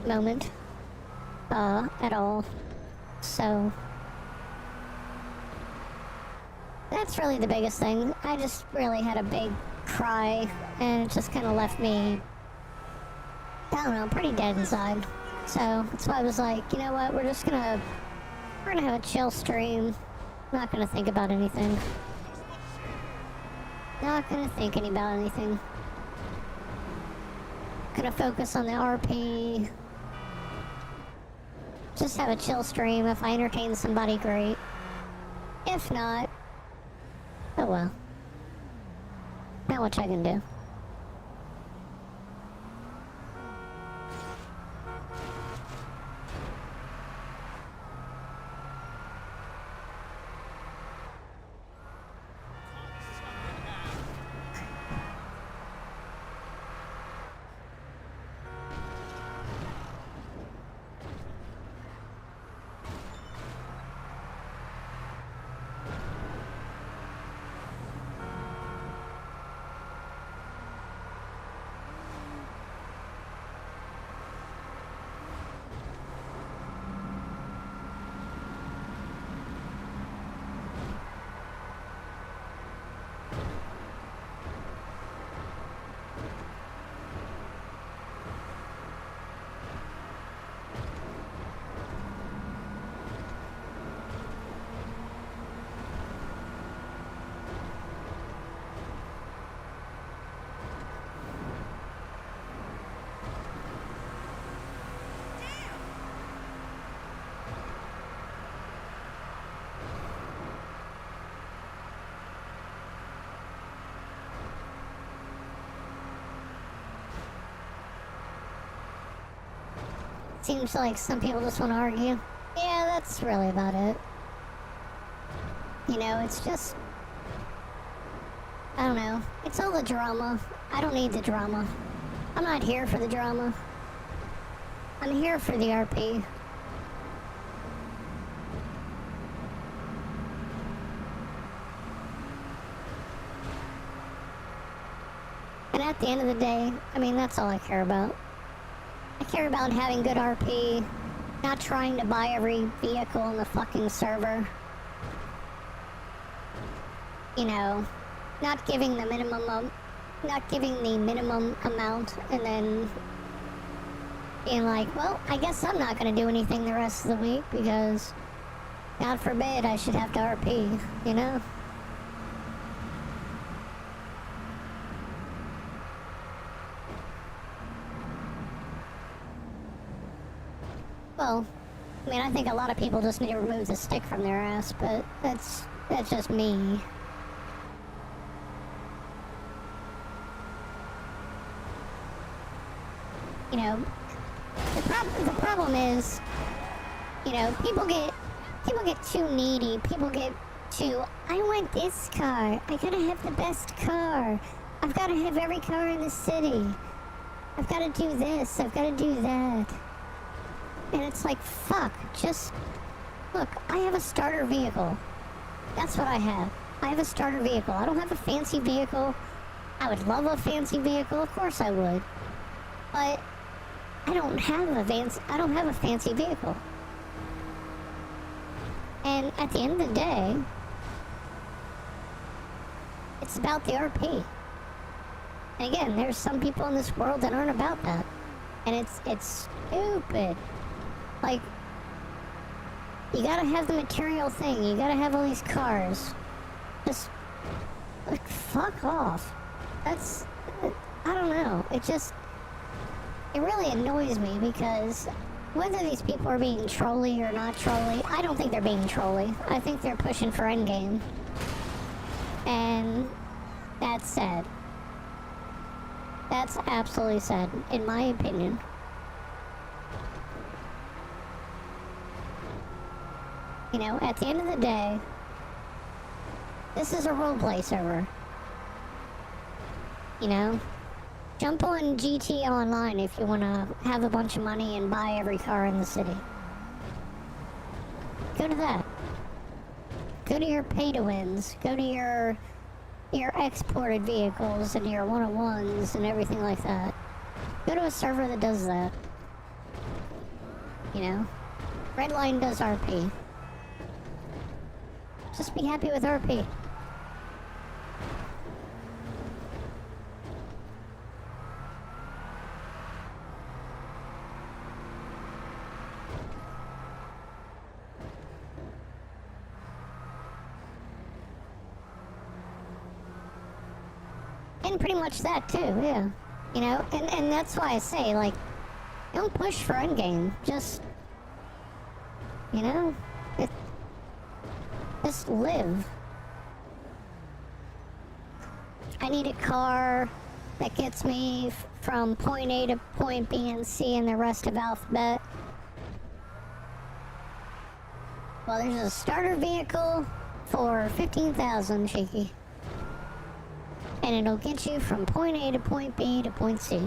moment. At all. So that's really the biggest thing. I just really had a big cry, and it just kind of left me, I don't know, pretty dead inside. So that's why I was like, you know what, we're gonna have a chill stream. Not gonna think about anything. Not gonna think about anything. Gonna focus on the RP. Just have a chill stream. If I entertain somebody, great. If not, oh well. Not much I can do. Seems like some people just want to argue. Yeah, that's really about it. You know, it's just... I don't know. It's all the drama. I don't need the drama. I'm not here for the drama. I'm here for the RP. And at the end of the day, I mean, that's all I care about. I care about having good RP, not trying to buy every vehicle in the fucking server. You know, not giving the minimum amount and then being like, well, I guess I'm not gonna do anything the rest of the week because, God forbid, I should have to RP, you know? Well, I mean, I think a lot of people just need to remove the stick from their ass, but that's just me. You know, the problem is, you know, people get too needy. People get too, I want this car. I gotta have the best car. I've gotta have every car in the city. I've gotta do this. I've gotta do that. And it's like, fuck, just, look, I have a starter vehicle. That's what I have. I have a starter vehicle. I don't have a fancy vehicle. I would love a fancy vehicle, of course I would. But I don't have a fancy vehicle. And at the end of the day, it's about the RP. And again, there's some people in this world that aren't about that. And it's stupid. Like, you gotta have the material thing. You gotta have all these cars. Just, like, fuck off. That's, I don't know. It really annoys me because whether these people are being trolly or not trolly, I don't think they're being trolly. I think they're pushing for endgame. And that's sad. That's absolutely sad, in my opinion. You know, at the end of the day, this is a roleplay server. You know? Jump on GT Online if you want to have a bunch of money and buy every car in the city. Go to that. Go to your pay-to-wins. Go to your exported vehicles and your 101s and everything like that. Go to a server that does that. You know? Redline does RP. Just be happy with RP. And pretty much that too, yeah. You know, and that's why I say, like, don't push for endgame. Just, you know, just live. I need a car that gets me from point A to point B and C and the rest of alphabet. Well, there's a starter vehicle for 15,000, Cheeky. And it'll get you from point A to point B to point C.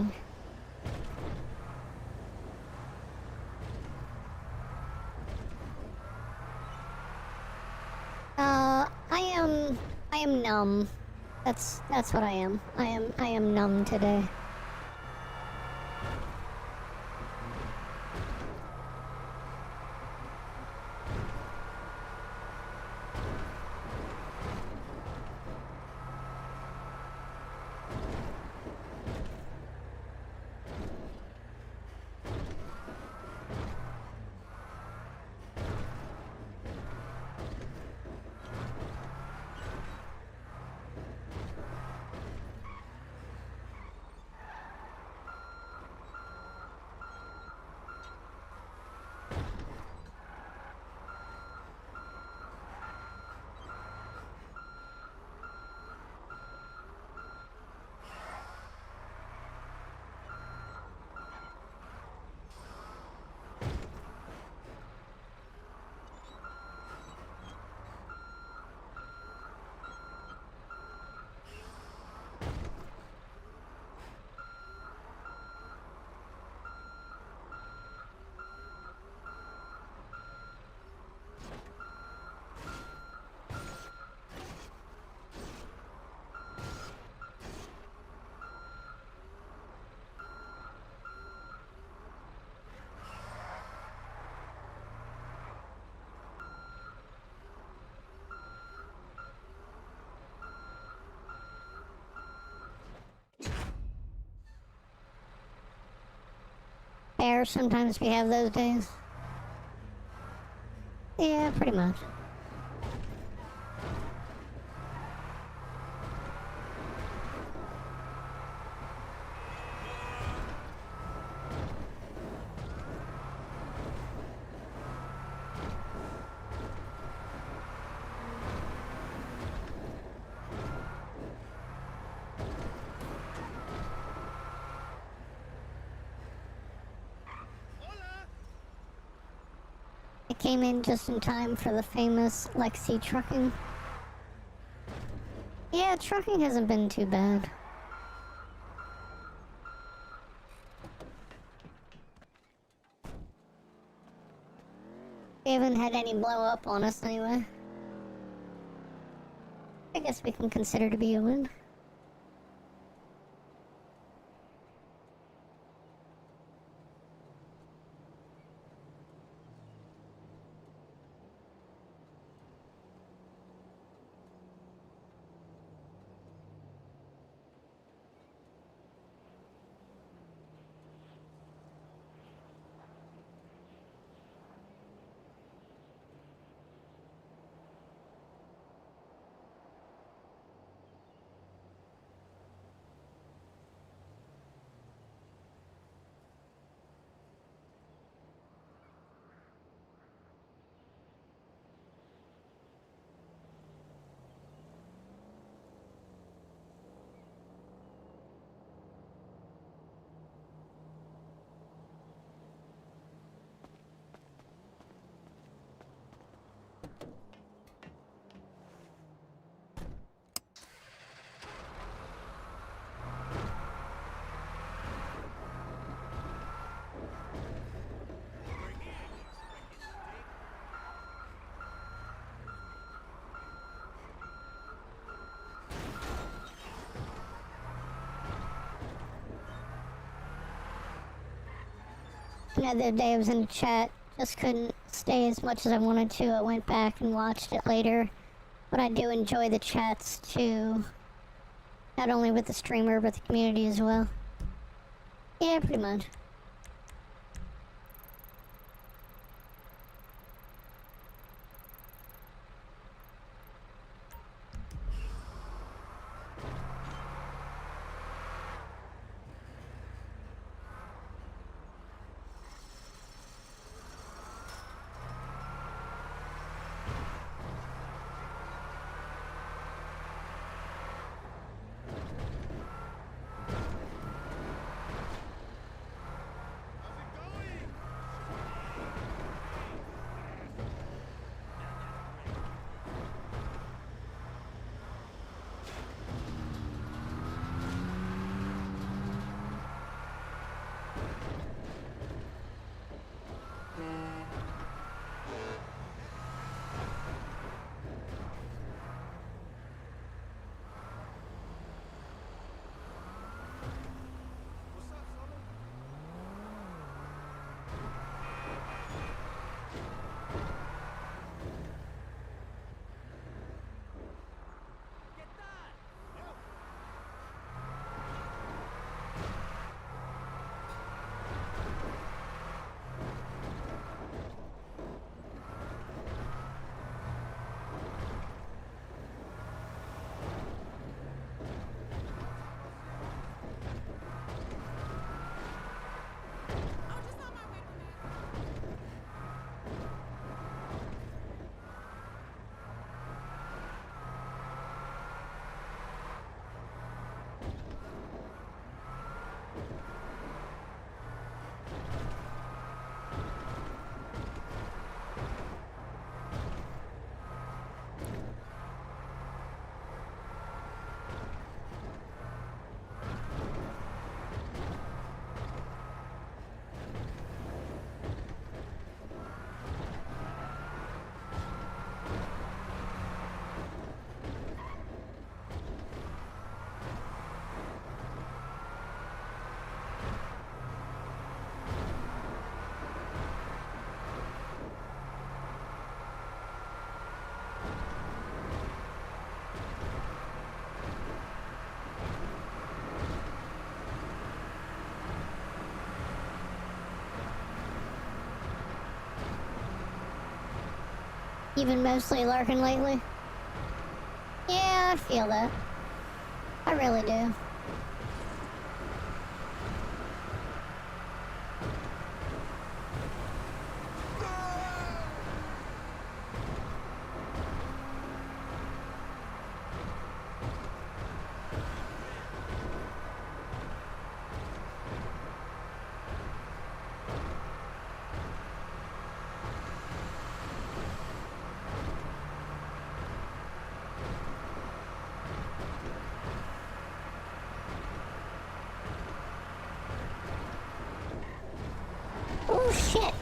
I am numb. That's what I am. I am numb today. Fair, sometimes we have those days. Yeah, pretty much. I came in just in time for the famous Lexii trucking. Yeah, trucking hasn't been too bad. We haven't had any blow up on us anyway. I guess we can consider to be a win. The other day I was in the chat, just couldn't stay as much as I wanted to. I went back and watched it later. But I do enjoy the chats too. Not only with the streamer, but the community as well. Yeah, pretty much. you've been mostly lurking lately? Yeah, I feel that. I really do. Oh shit!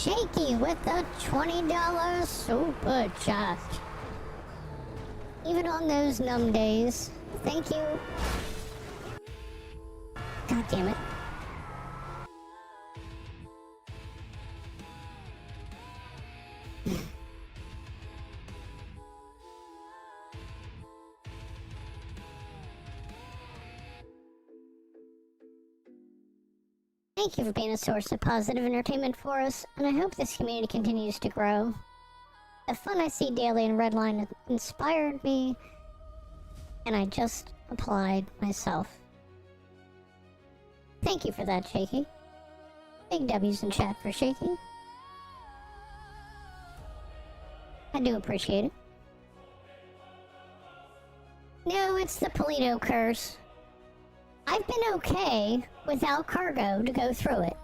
Shaky with the $20 super chat. Even on those numb days. Thank you. God damn it. Thank you for being a source of positive entertainment for us, and I hope this community continues to grow. The fun I see daily in Redline inspired me, and I just applied myself. Thank you for that, Shaky. Big W's in chat for Shaky. I do appreciate it. No, it's the Polito curse. I've been okay without cargo to go through it.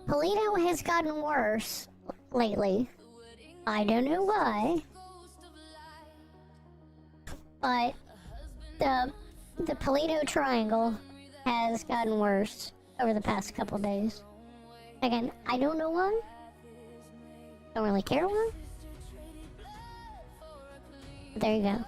Polito has gotten worse lately. I don't know why. But the Polito Triangle has gotten worse over the past couple days. Again, I don't know why. Don't really care why. But there you go.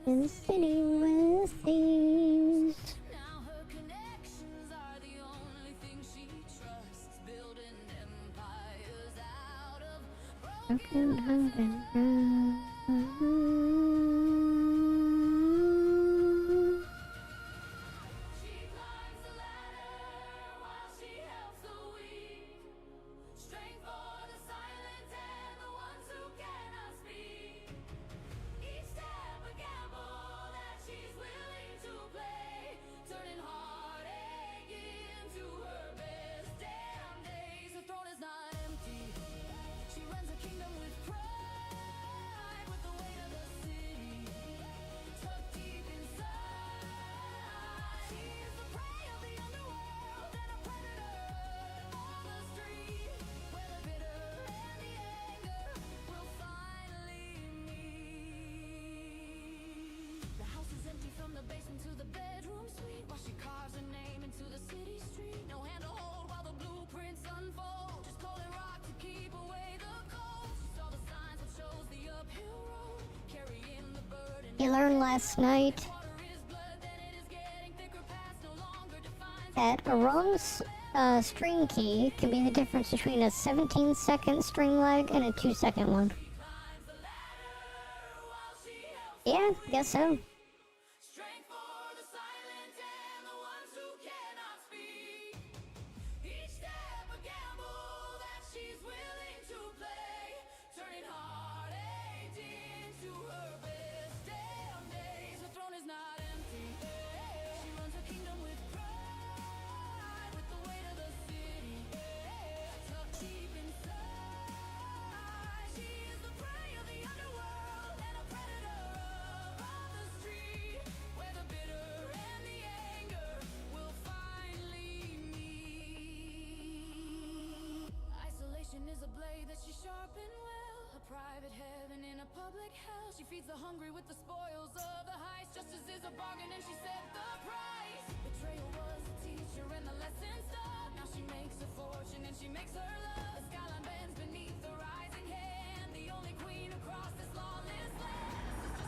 In the city with thieves. Now her connections are the only thing she trusts. Building empires out of Broken heart and She climbs the ladder while she helps the weak. Strength for the silent and the ones who cannot speak. Each step a gamble that she's willing to play, turning heartache into her best damn days. Her throne is not empty. She runs a kingdom with pride, with the weight of the city tucked deep inside. She is the prey of the underworld and a predator on the street, where the bitter and the anger will finally meet. The house is empty from the basement to the bedroom suite, while she carves her name into the city street. No hand to hold while the blueprints unfold. Just cold and rock to keep away the cold. She saw the signs that shows the uphill road, carrying the burden. You learned last night Water is blood, then it is getting thicker past no longer defines. that a wrong string key can be the difference between a 17-second string lag and a 2-second one. Climbs the ladder while she helps. Yeah, guess so. Strength for the silent and the ones who cannot speak. Each step a gamble that she's willing to play, turning heartache into her best damn days. Her throne is not empty. She runs her kingdom with pride, with the weight of the city tucked deep inside. She is the prey of the underworld and a predator on the street, where the bitter and the anger will finally meet. Isolation is a blade that she sharpened well, a private heaven in a public hell. She feeds the hungry with the spoils of the heist. Justice is a bargain and she set the price. Betrayal was a teacher and the lesson stuck. Now she makes a fortune and she makes her love. The skyline bends beneath the rising hand, the only queen across this lawless land.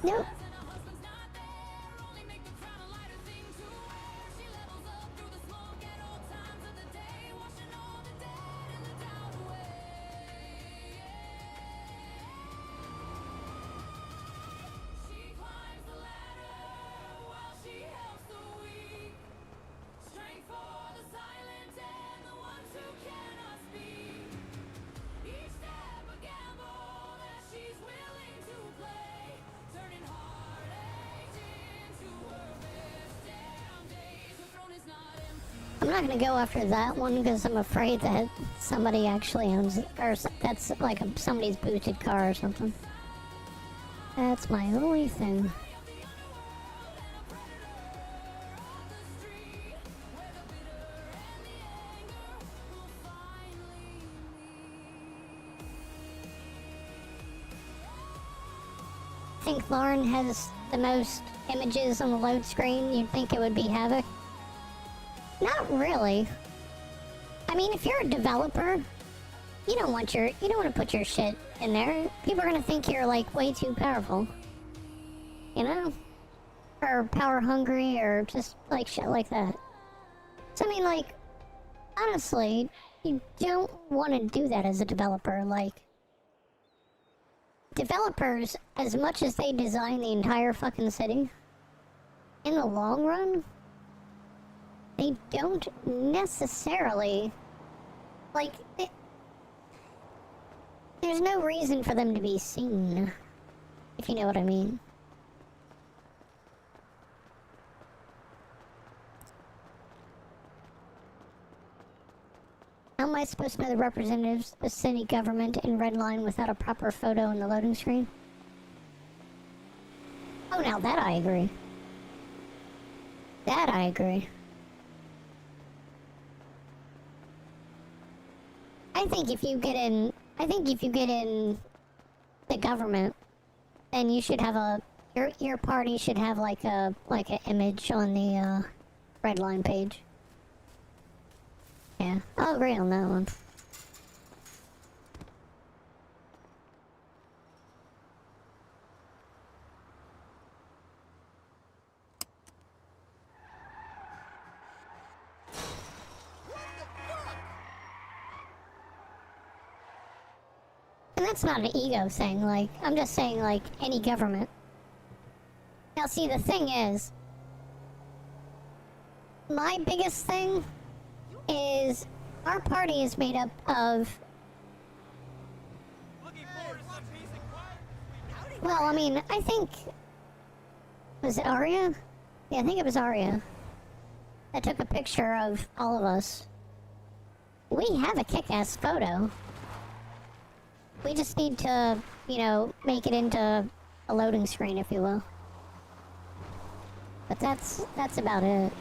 Nope. And her husband's not there, only make the crown a lighter thing to wear. She levels up through the smoke at all times of the day, washing all the dead and the doubt away. She climbs the ladder while she helps the weak. Strength for the silent and the ones who cannot speak. Each step a gamble that she's willing to play, turning heartache into her best damn days. Her throne is not empty. I'm not gonna go after that one because I'm afraid that somebody actually owns it, or that's like somebody's boosted car or something. That's my only thing. I think Lauren has the most images on the load screen. You'd think it would be Havoc. Not really. I mean, if you're a developer, you don't want to put your shit in there. People are gonna think you're like way too powerful. You know? Or power hungry or just like shit like that. So I mean, like, honestly, you don't want to do that as a developer. Like, developers, as much as they design the entire fucking city, in the long run, they don't necessarily, like, there's no reason for them to be seen, if you know what I mean. How am I supposed to know the representatives of city government in Redline without a proper photo in the loading screen? Oh, now that I agree. That I agree. I think if you get in the government, then you should have your party should have like an image on the Redline page. Yeah, I'll agree on that one. And that's not an ego thing, like, I'm just saying, like, any government. Now, see, the thing is, my biggest thing is our party is made up of, well, I mean, I think, was it Arya? Yeah, I think it was Arya that took a picture of all of us. We have a kick-ass photo. We just need to, you know, make it into a loading screen, if you will. But that's about it.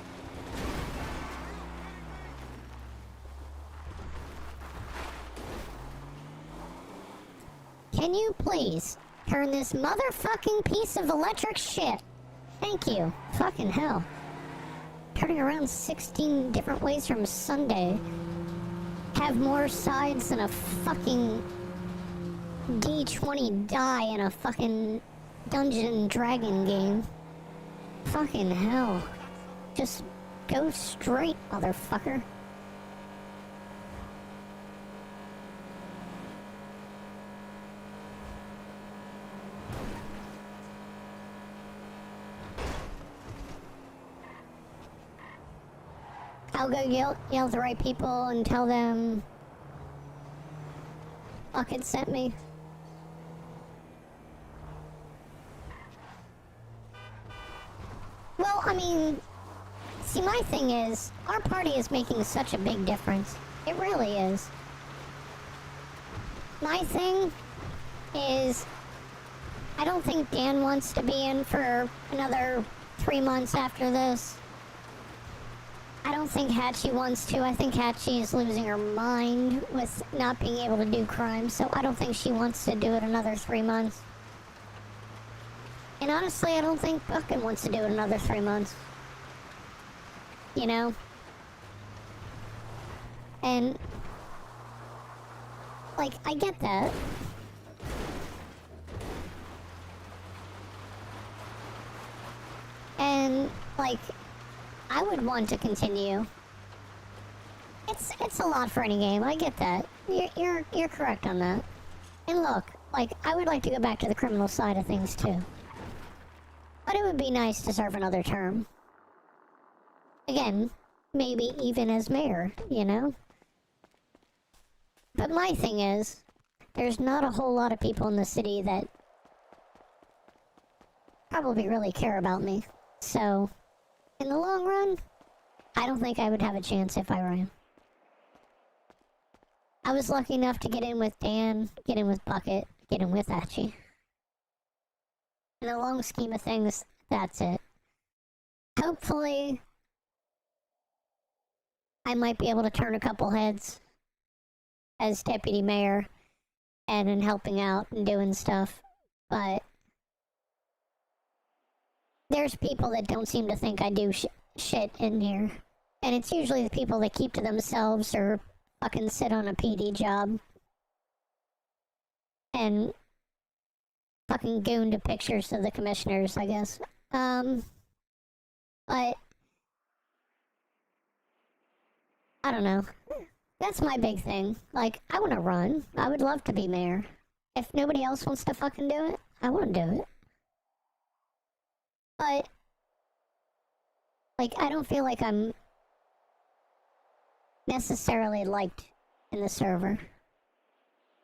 Can you please turn this motherfucking piece of electric shit? Thank you. Fucking hell. Turning around 16 different ways from Sunday. Have more sides than a fucking D20 die in a fucking Dungeon Dragon game. Fucking hell. Just go straight, motherfucker. I'll go yell at the right people and tell them Bucket sent me. Well, I mean, see, my thing is, our party is making such a big difference. It really is. My thing is, I don't think Dan wants to be in for another 3 months after this. I don't think Hatchie wants to. I think Hatchie is losing her mind with not being able to do crime, so I don't think she wants to do it another 3 months. And honestly, I don't think Bucket wants to do it another 3 months. You know? And, like, I get that. And, like, I would want to continue. It's a lot for any game. I get that. You're correct on that. And look, like, I would like to go back to the criminal side of things too. But it would be nice to serve another term. Again, maybe even as mayor, you know? But my thing is, there's not a whole lot of people in the city that probably really care about me. So, in the long run, I don't think I would have a chance if I ran. I was lucky enough to get in with Dan, get in with Bucket, get in with Hatchie. In the long scheme of things, that's it. Hopefully, I might be able to turn a couple heads as deputy mayor and in helping out and doing stuff, but there's people that don't seem to think I do shit in here. And it's usually the people that keep to themselves or fucking sit on a PD job and fucking goon to pictures of the commissioners, I guess. But I don't know. That's my big thing. Like, I want to run. I would love to be mayor. If nobody else wants to fucking do it, I want to do it. But, like, I don't feel like I'm necessarily liked in the server.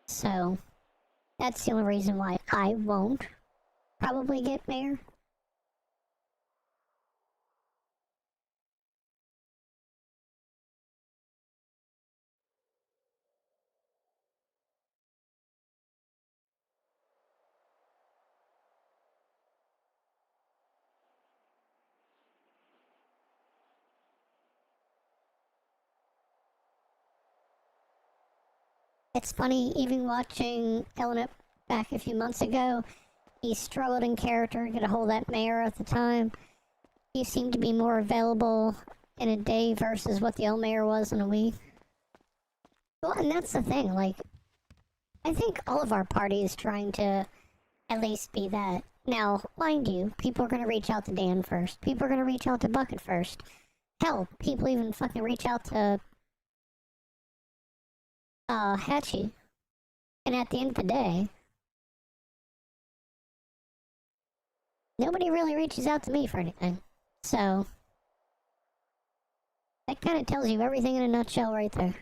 So, that's the only reason why I won't probably get mayor. It's funny, even watching Ellen back a few months ago, he struggled in character to get a hold of that mayor at the time. He seemed to be more available in a day versus what the old mayor was in a week. Well, and that's the thing, like, I think all of our party is trying to at least be that. Now, mind you, people are going to reach out to Dan first. People are going to reach out to Bucket first. Hell, people even fucking reach out to Hatchie. And at the end of the day, nobody really reaches out to me for anything. So, that kind of tells you everything in a nutshell right there.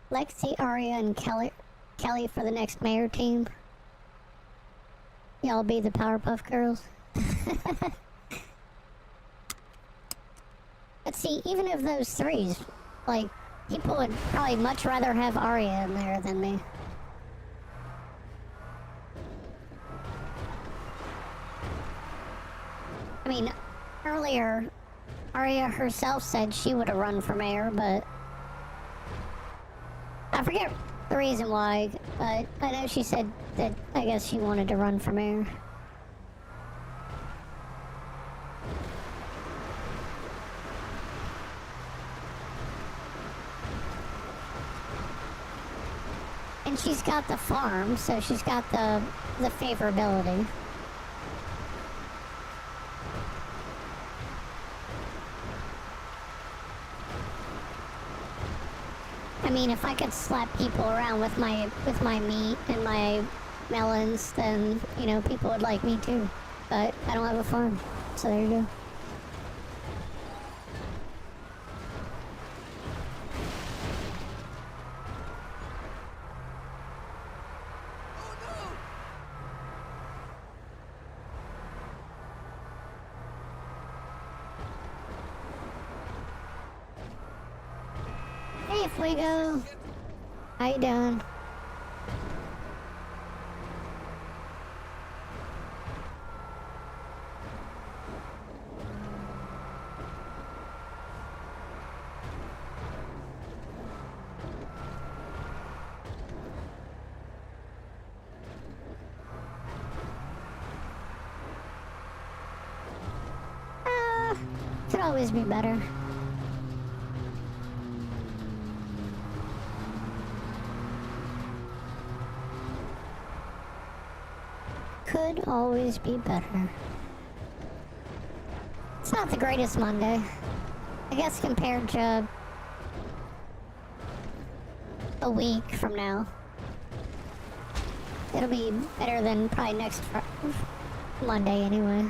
Lexi, Aria, and Kelly for the next mayor team. Y'all be the Powerpuff Girls. But see, even of those threes, like, people would probably much rather have Aria in there than me. I mean, earlier, Aria herself said she would have run for mayor, but I forget the reason why, but I know she said that I guess she wanted to run for mayor. And she's got the farm, so she's got the favorability. I mean, if I could slap people around with my meat and my melons, then, you know, people would like me too. But I don't have a farm, so there you go. Hey, Fuego! How you doing? Could always be better. Could always be better. It's not the greatest Monday. I guess compared to a week from now. It'll be better than probably next Monday anyway.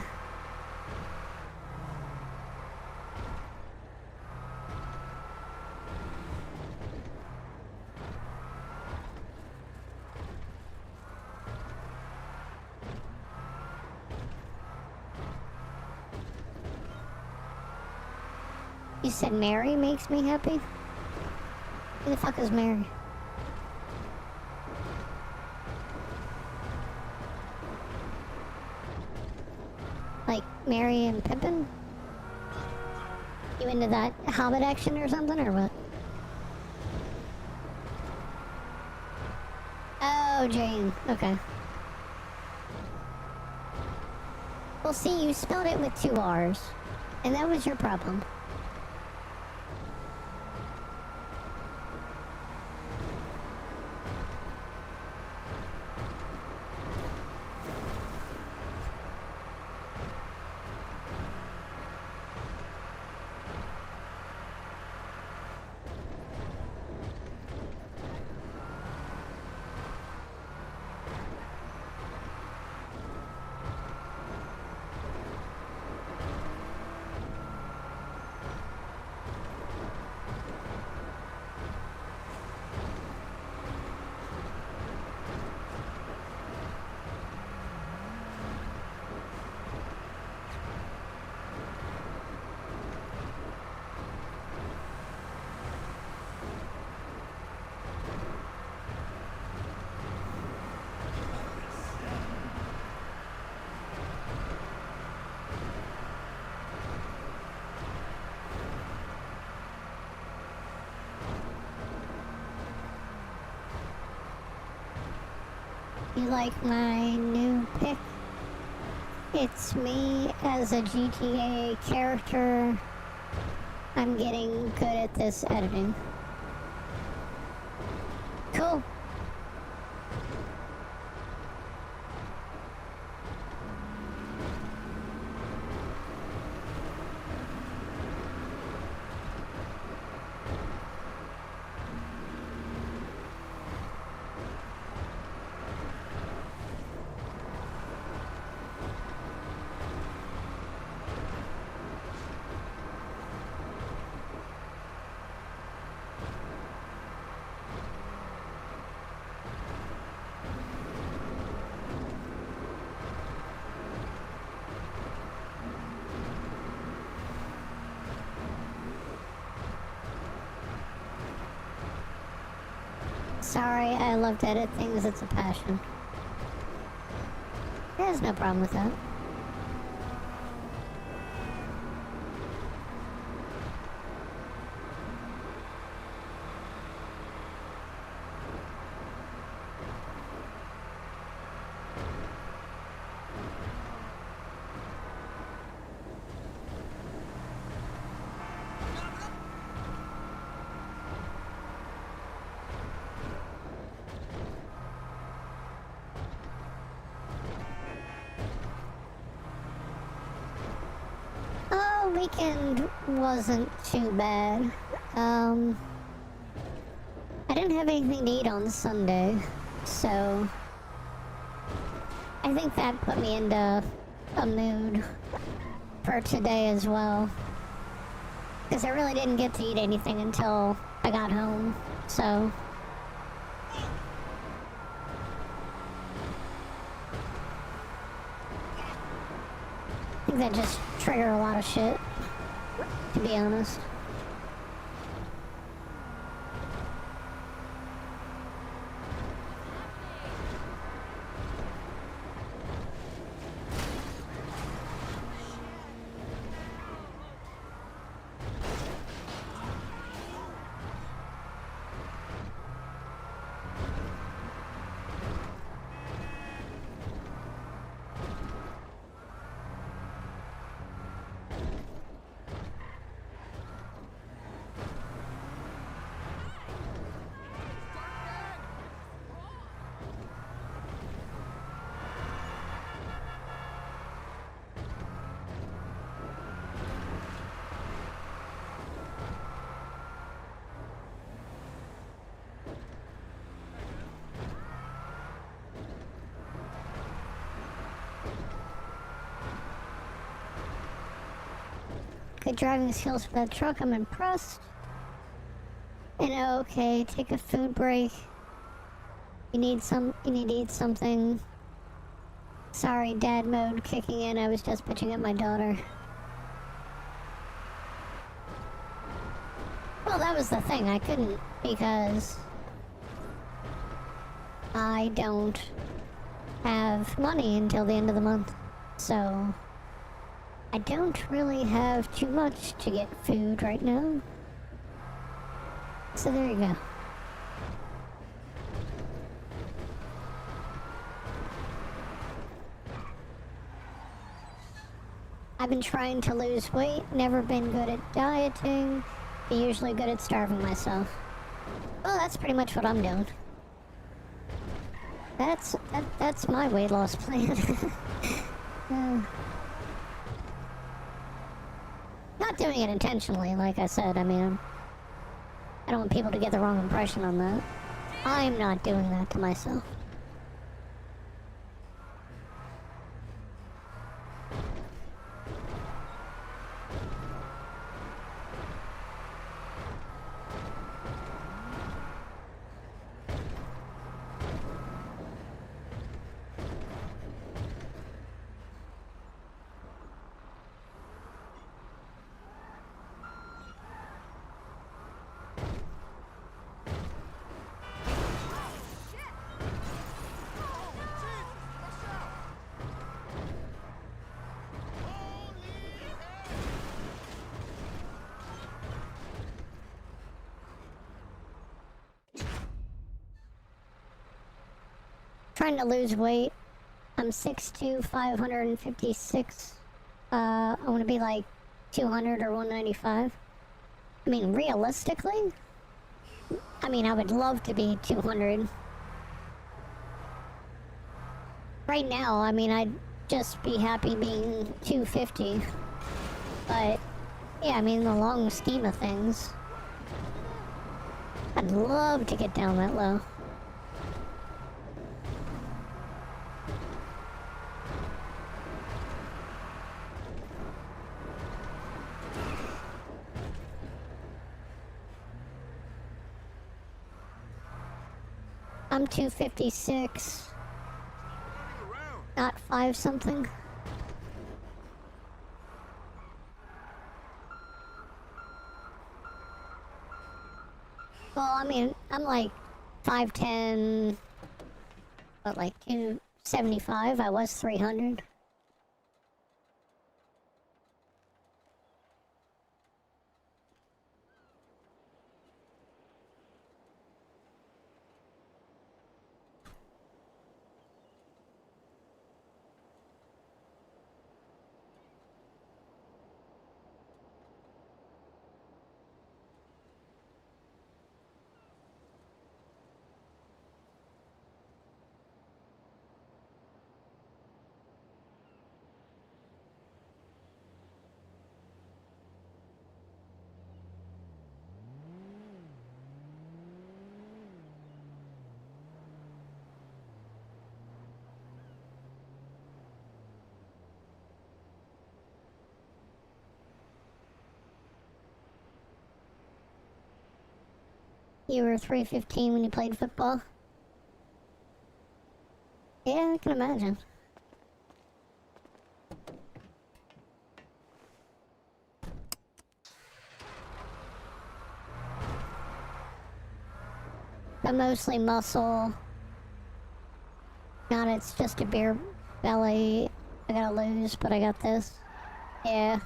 You said Mary makes me happy? Who the fuck is Mary? Like Mary and Pippin? You into that Hobbit action or something, or what? Oh, Jane. Okay. Well, see, you spelled it with 2 R's, and that was your problem. You like my new pick? It's me as a GTA character. I'm getting good at this editing. Cool. Sorry, I love to edit things, it's a passion. There's no problem with that. Weekend wasn't too bad. I didn't have anything to eat on Sunday, so I think that put me into a mood for today as well. Because I really didn't get to eat anything until I got home, so... I think that just triggered a lot of shit, to be honest. Good driving skills for that truck, I'm impressed. And okay, take a food break. You need to eat something. Sorry, dad mode kicking in. I was just bitching at my daughter. Well, that was the thing. I couldn't because I don't have money until the end of the month. So I don't really have too much to get food right now. So there you go. I've been trying to lose weight, never been good at dieting, but usually good at starving myself. Well, that's pretty much what I'm doing. That's my weight loss plan. Not doing it intentionally, like I said. I mean, I don't want people to get the wrong impression on that. I'm not doing that to myself. Trying to lose weight. I'm 6'2", 556. I want to be like 200 or 195. I mean, realistically, I would love to be 200. Right now, I'd just be happy being 250. But, yeah, in the long scheme of things, I'd love to get down that low. I'm 256. Not 5 something. Well, I'm like 5'10", but like 275. I was 300. You were 315 when you played football? Yeah, I can imagine. I'm mostly muscle. Not it's just a beer belly. I gotta lose, but I got this. Yeah.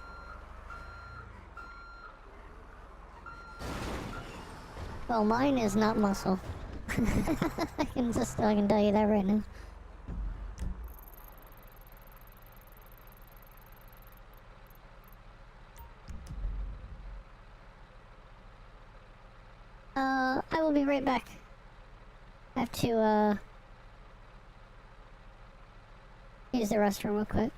Well, mine is not muscle. I can tell you that right now. I will be right back. I have to, use the restroom real quick.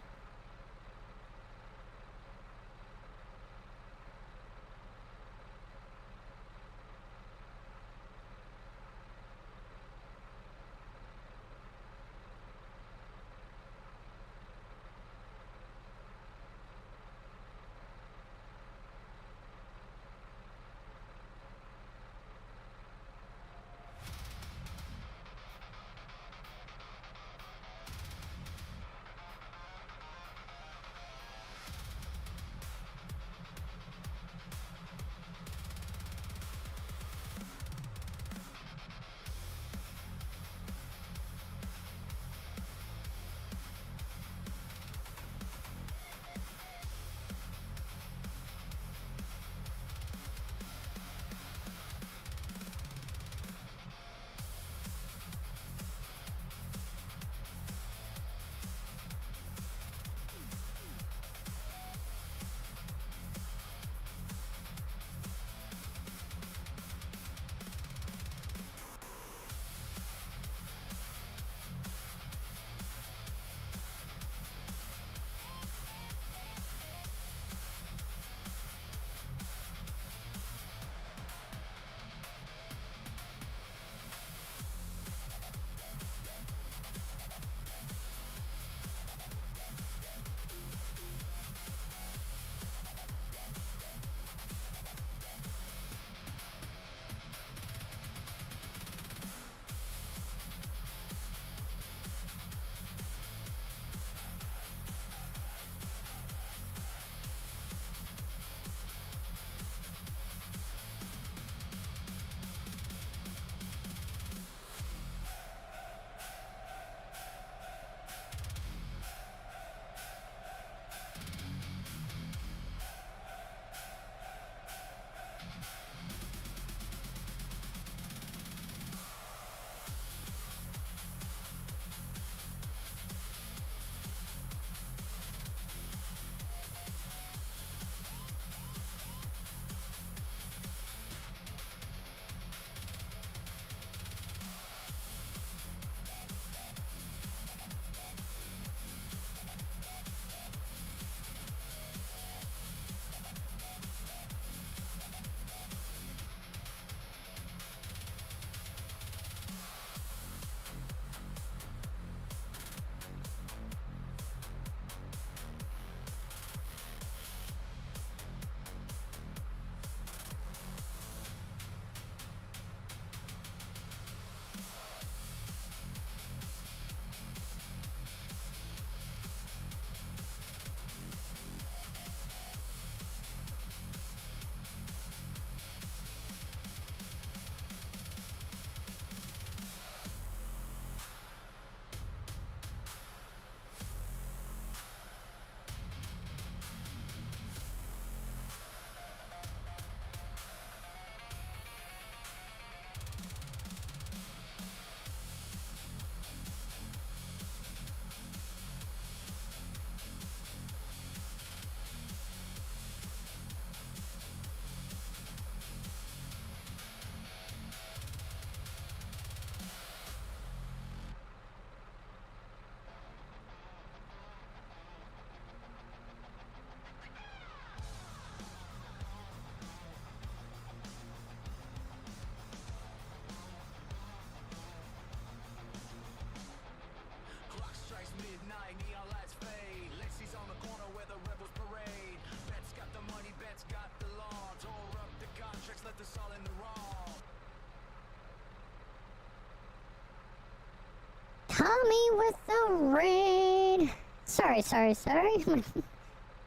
Tommy with the raid. Sorry.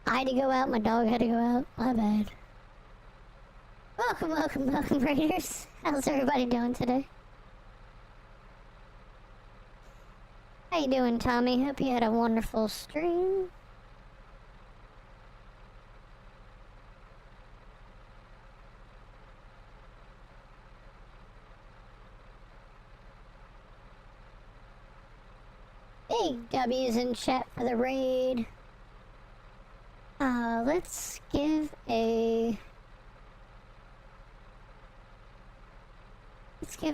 I had to go out, my dog had to go out. My bad. Welcome, Raiders. How's everybody doing today? How you doing, Tommy? Hope you had a wonderful stream. Big W's in chat for the raid. Let's give a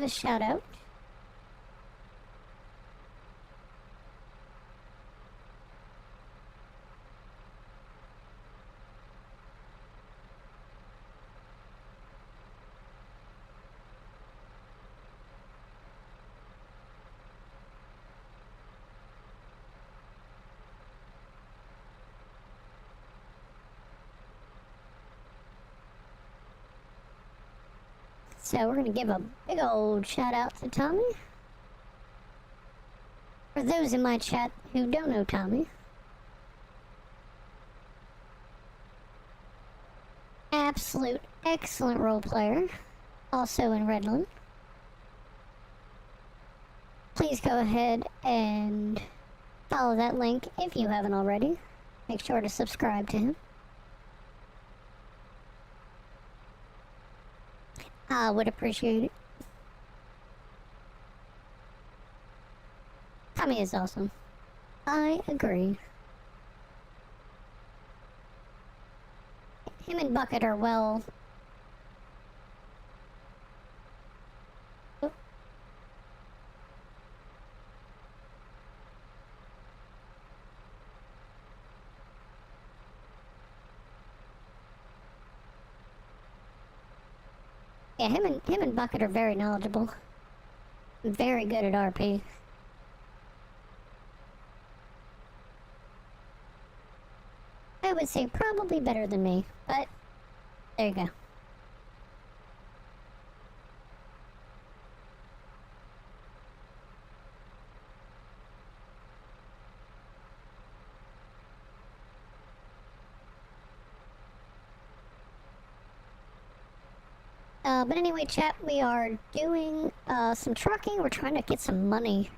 shout out. So we're gonna give a big old shout out to Tommy. For those in my chat who don't know Tommy, absolute excellent role player, also in Redline. Please go ahead and follow that link if you haven't already. Make sure to subscribe to him. I would appreciate it. Tommy is awesome. I agree. Him and Bucket are well. Yeah, him and Bucket are very knowledgeable. Very good at RP. I would say probably better than me, but there you go. But anyway, chat, we are doing some trucking. We're trying to get some money.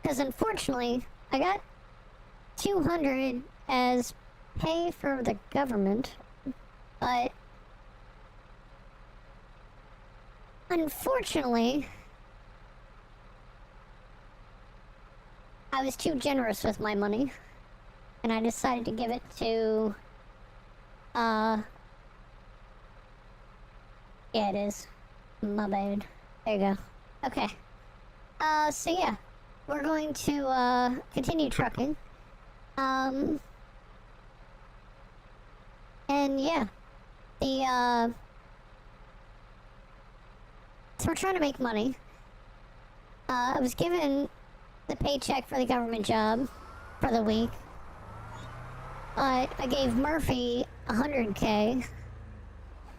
Because unfortunately, I got 200 as pay for the government, but unfortunately, I was too generous with my money, and I decided to give it to, yeah, it is. My bad. There you go. Okay. So yeah, we're going to, continue trucking. And yeah, so we're trying to make money. I was given the paycheck for the government job for the week, but I gave Murphy 100K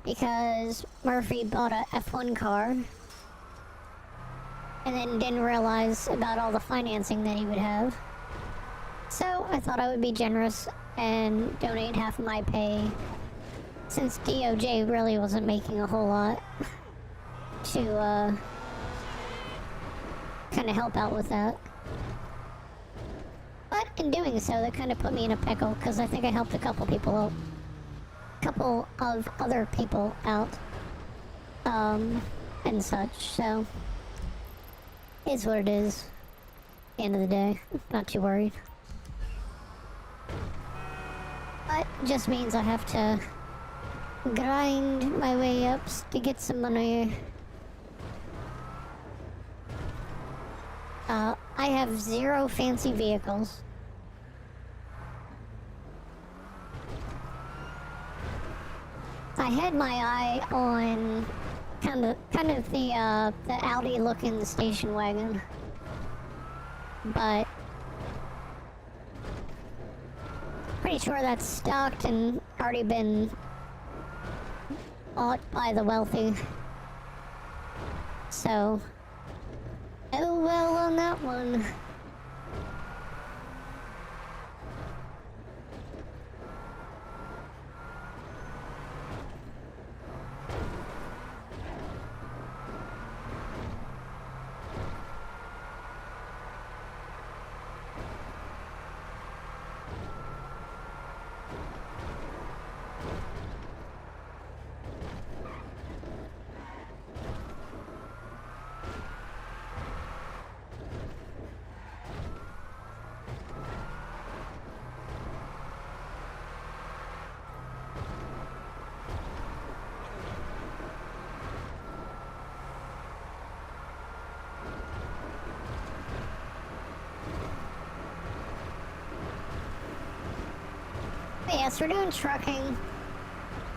because Murphy bought a F1 car and then didn't realize about all the financing that he would have. So I thought I would be generous and donate half of my pay, since DOJ really wasn't making a whole lot, to kind of help out with that. But in doing so, that kind of put me in a pickle, because I think I helped a couple people out. Couple of other people out, and such, so it's what it is. At the end of the day, not too worried. But it just means I have to grind my way up to get some money. I have 0 fancy vehicles. I had my eye on kind of the Audi-looking station wagon, but pretty sure that's stocked and already been bought by the wealthy. So, oh well on that one. But yes, we're doing trucking.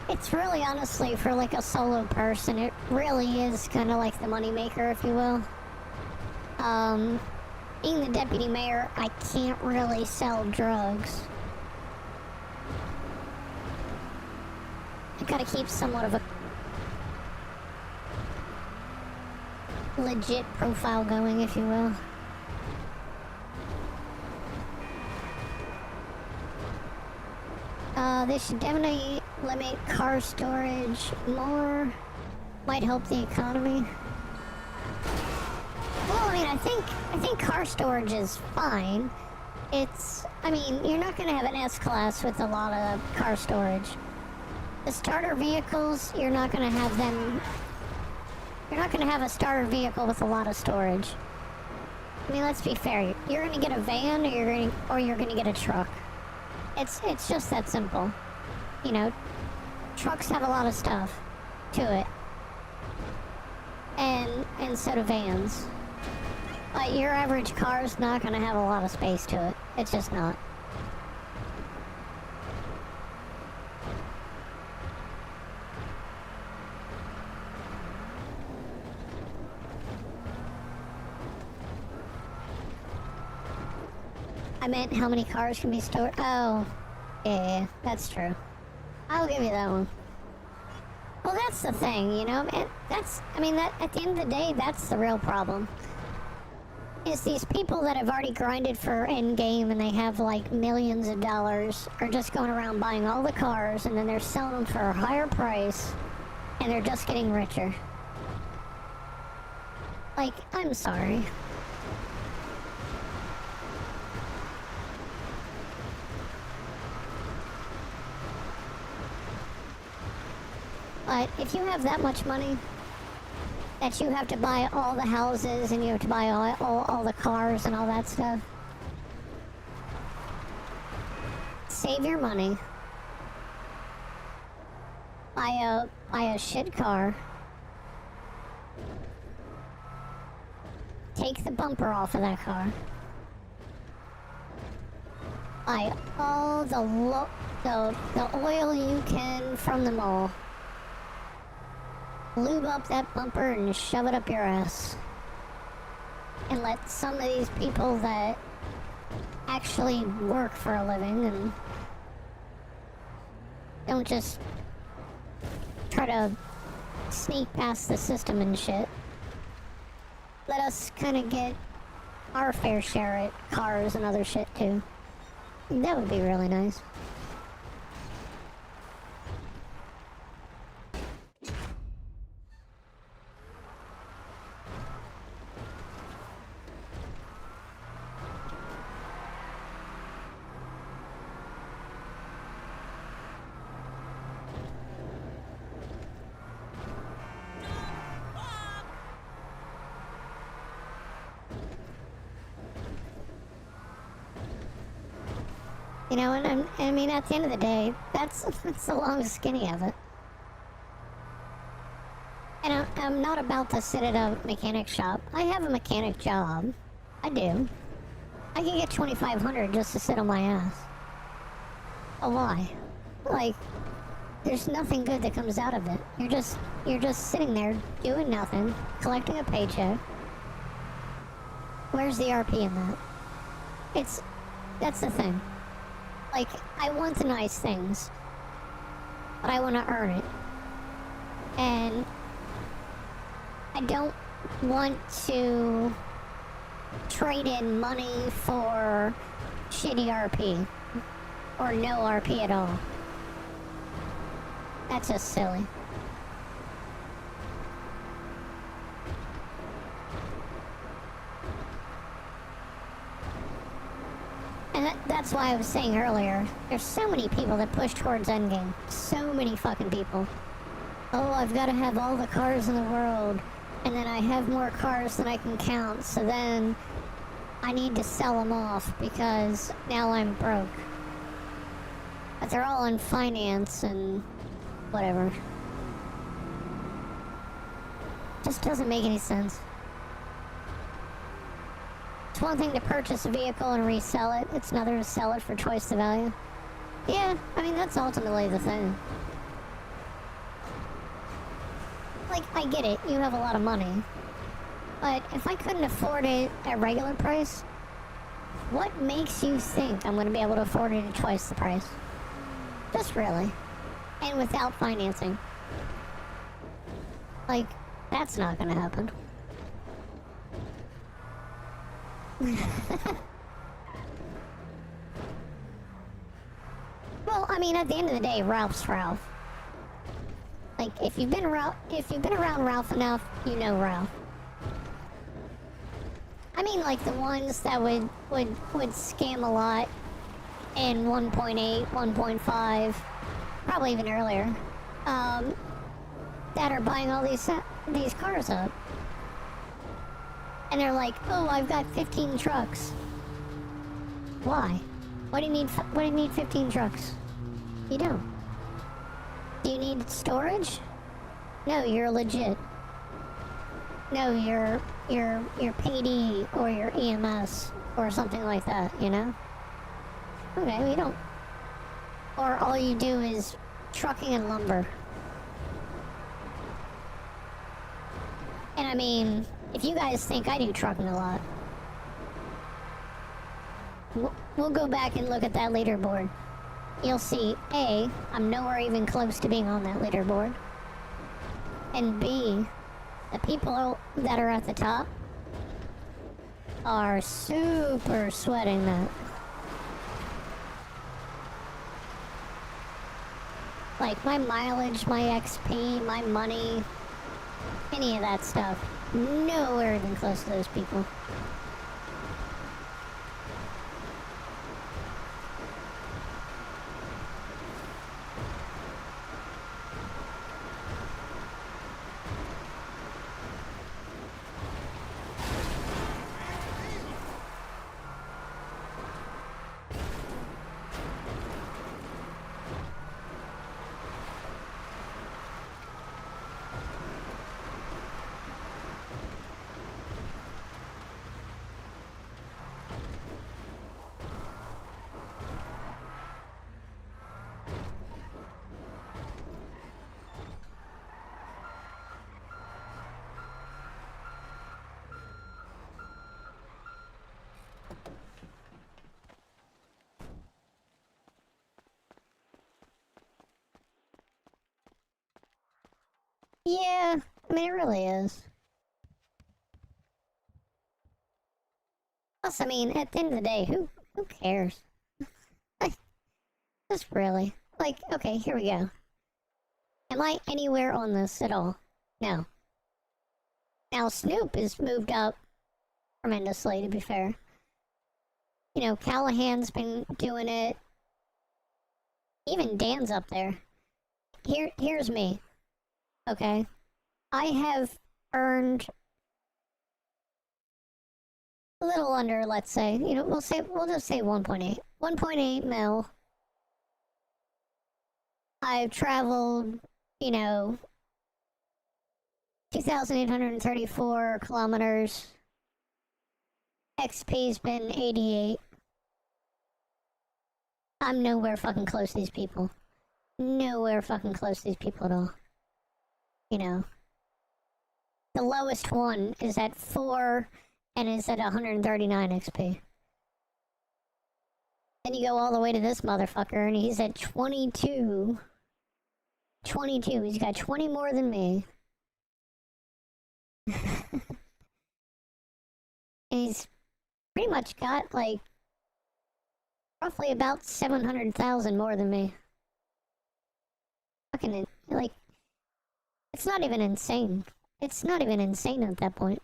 It's really honestly for like a solo person, it really is kind of like the moneymaker, if you will. Being the deputy mayor, I can't really sell drugs. I gotta keep somewhat of a legit profile going, if you will. They should definitely limit car storage more. Might help the economy. Well, I mean, I think car storage is fine. I mean, you're not gonna have an S-Class with a lot of car storage. The starter vehicles, you're not gonna have a starter vehicle with a lot of storage. I mean, let's be fair. You're gonna get a van, or you're gonna get a truck. It's just that simple. You know, trucks have a lot of stuff to it. And so do vans. But your average car's not gonna have a lot of space to it. It's just not. I meant how many cars can be stored. Oh, yeah, that's true. I'll give you that one. Well, that's the thing, you know? That at the end of the day, that's the real problem. Is these people that have already grinded for endgame and they have like millions of dollars are just going around buying all the cars and then they're selling them for a higher price and they're just getting richer. Like, I'm sorry. But if you have that much money that you have to buy all the houses and you have to buy all the cars and all that stuff, save your money. Buy a shit car. Take the bumper off of that car. Buy all the oil you can from the mall. Lube up that bumper and shove it up your ass. And let some of these people that actually work for a living and don't just try to sneak past the system and shit. Let us kind of get our fair share at cars and other shit too. That would be really nice. You know, and I mean, at the end of the day, that's the long and skinny of it. And I'm not about to sit at a mechanic shop. I have a mechanic job. I do. I can get $2,500 just to sit on my ass. Oh, why? Like, there's nothing good that comes out of it. You're just sitting there doing nothing, collecting a paycheck. Where's the RP in that? That's the thing. Like, I want the nice things, but I want to earn it. And I don't want to trade in money for shitty RP. Or no RP at all. That's just silly. And that's why I was saying earlier, there's so many people that push towards endgame. So many fucking people. Oh, I've got to have all the cars in the world, and then I have more cars than I can count, so then I need to sell them off because now I'm broke. But they're all on finance and whatever. Just doesn't make any sense. It's one thing to purchase a vehicle and resell it, it's another to sell it for twice the value. Yeah, I mean, that's ultimately the thing. Like, I get it, you have a lot of money. But if I couldn't afford it at regular price, what makes you think I'm going to be able to afford it at twice the price? Just really. And without financing. Like, that's not going to happen. Well, I mean, at the end of the day, Ralph's Ralph. Like, if you've been around Ralph enough, you know Ralph. I mean, like the ones that would scam a lot in 1.8, 1.5, probably even earlier, that are buying all these cars up. And they're like, oh, I've got 15 trucks. Why? Why do you need 15 trucks? You don't. Do you need storage? No, you're legit. No, you're PD or your EMS or something like that, you know? Okay, we don't. Or all you do is trucking and lumber. And I mean, if you guys think I do trucking a lot, we'll go back and look at that leaderboard. You'll see, A, I'm nowhere even close to being on that leaderboard. And B, the people that are at the top are super sweating that. Like, my mileage, my XP, my money, any of that stuff, nowhere even close to those people. Yeah, I mean, it really is. Plus, I mean, at the end of the day, who cares? Like, just really. Like, okay, here we go. Am I anywhere on this at all? No. Now, Snoop has moved up tremendously, to be fair. You know, Callahan's been doing it. Even Dan's up there. Here's me. Okay. I have earned a little under, let's say, you know, we'll just say 1.8. 1.8 mil. I've traveled, you know, 2,834 kilometers. XP's been 88. I'm nowhere fucking close to these people. Nowhere fucking close to these people at all. You know. The lowest one is at 4 and is at 139 XP. Then you go all the way to this motherfucker and he's at 22 22. He's got 20 more than me. And he's pretty much got, like, roughly about 700,000 more than me. Fucking, like, it's not even insane. It's not even insane at that point.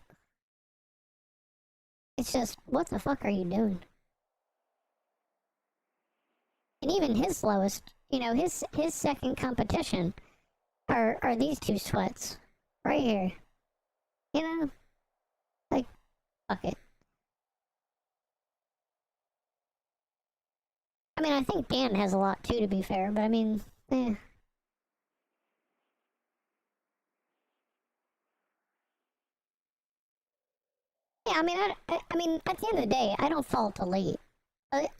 It's just, what the fuck are you doing? And even his lowest, you know, his second competition are these two sweats. Right here. You know? Like, fuck it. I mean, I think Dan has a lot too, to be fair, but I mean, eh. Yeah, I mean, at the end of the day, I don't fault Elite.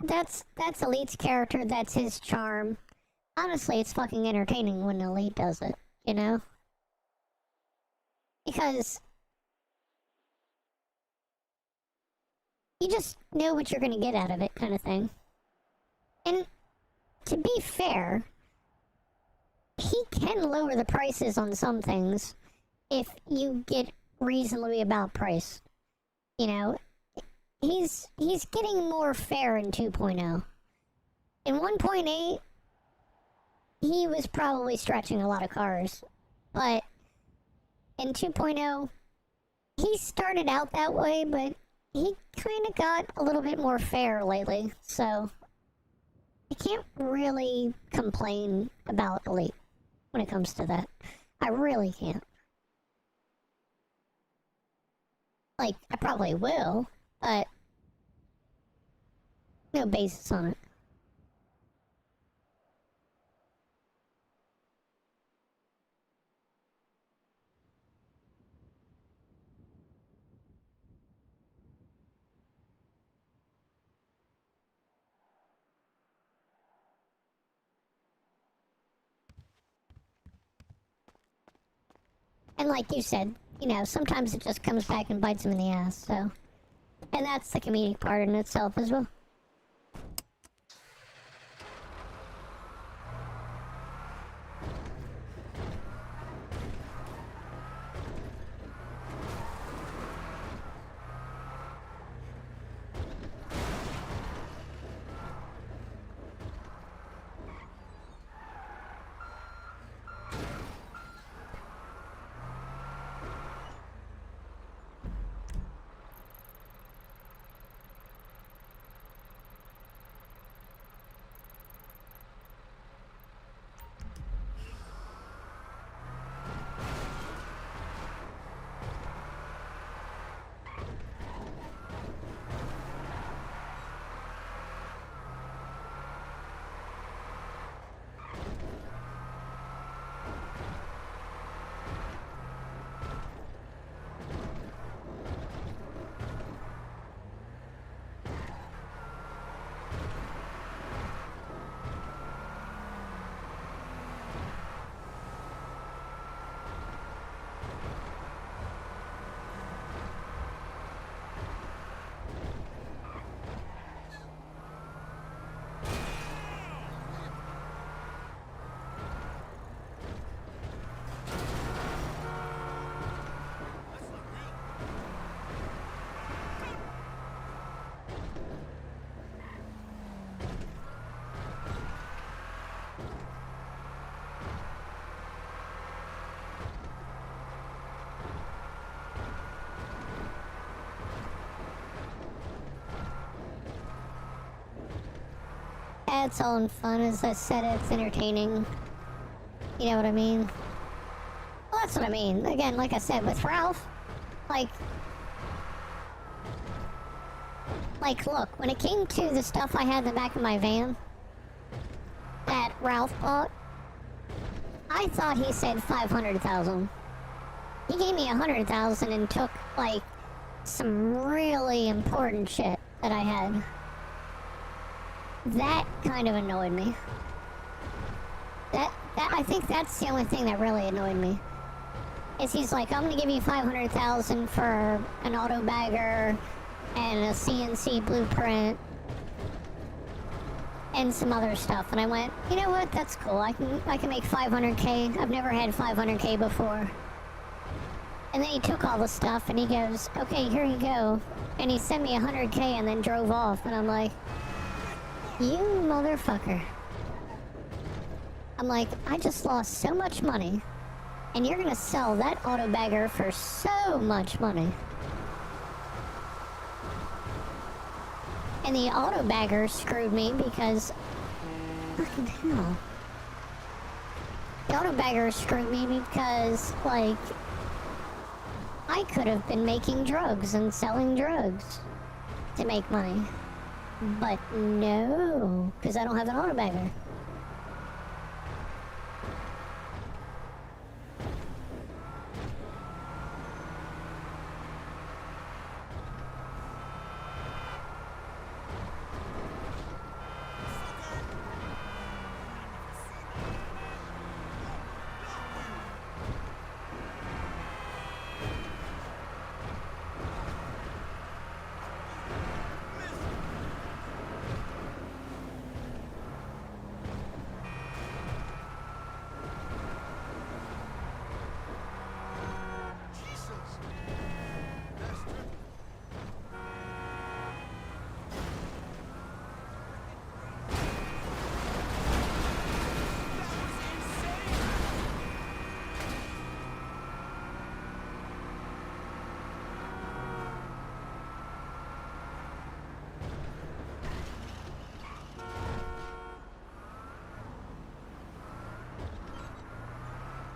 That's Elite's character, that's his charm. Honestly, it's fucking entertaining when Elite does it, you know? Because you just know what you're gonna get out of it, kind of thing. And to be fair, he can lower the prices on some things if you get reasonably about price. You know, he's getting more fair in 2.0. In 1.8, he was probably stretching a lot of cars, but in 2.0, he started out that way, but he kind of got a little bit more fair lately, so I can't really complain about Elite when it comes to that. I really can't. Like, I probably will, but no basis on it. And like you said, you know, sometimes it just comes back and bites him in the ass, so. And that's the comedic part in itself as well. It's all in fun, as I said, it's entertaining. You know what I mean? Well, that's what I mean. Again, like I said, with Ralph, like, look, when it came to the stuff I had in the back of my van that Ralph bought, I thought he said 500,000. He gave me 100,000 and took, like, some really important shit that I had. That kind of annoyed me. I think that's the only thing that really annoyed me. Is he's like, I'm gonna give you 500,000 for an auto bagger and a CNC blueprint. and some other stuff. And I went, you know what? That's cool. I can make 500K. I've never had 500K before. And then he took all the stuff and he goes, okay, here you go. And he sent me 100K and then drove off. And I'm like, you motherfucker. I'm like, I just lost so much money. And you're gonna sell that auto bagger for so much money. And the auto bagger screwed me because... Fucking hell. The auto bagger screwed me because, like... I could have been making drugs and selling drugs to make money. But no, because I don't have an auto bagger.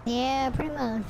Yeah, pretty much.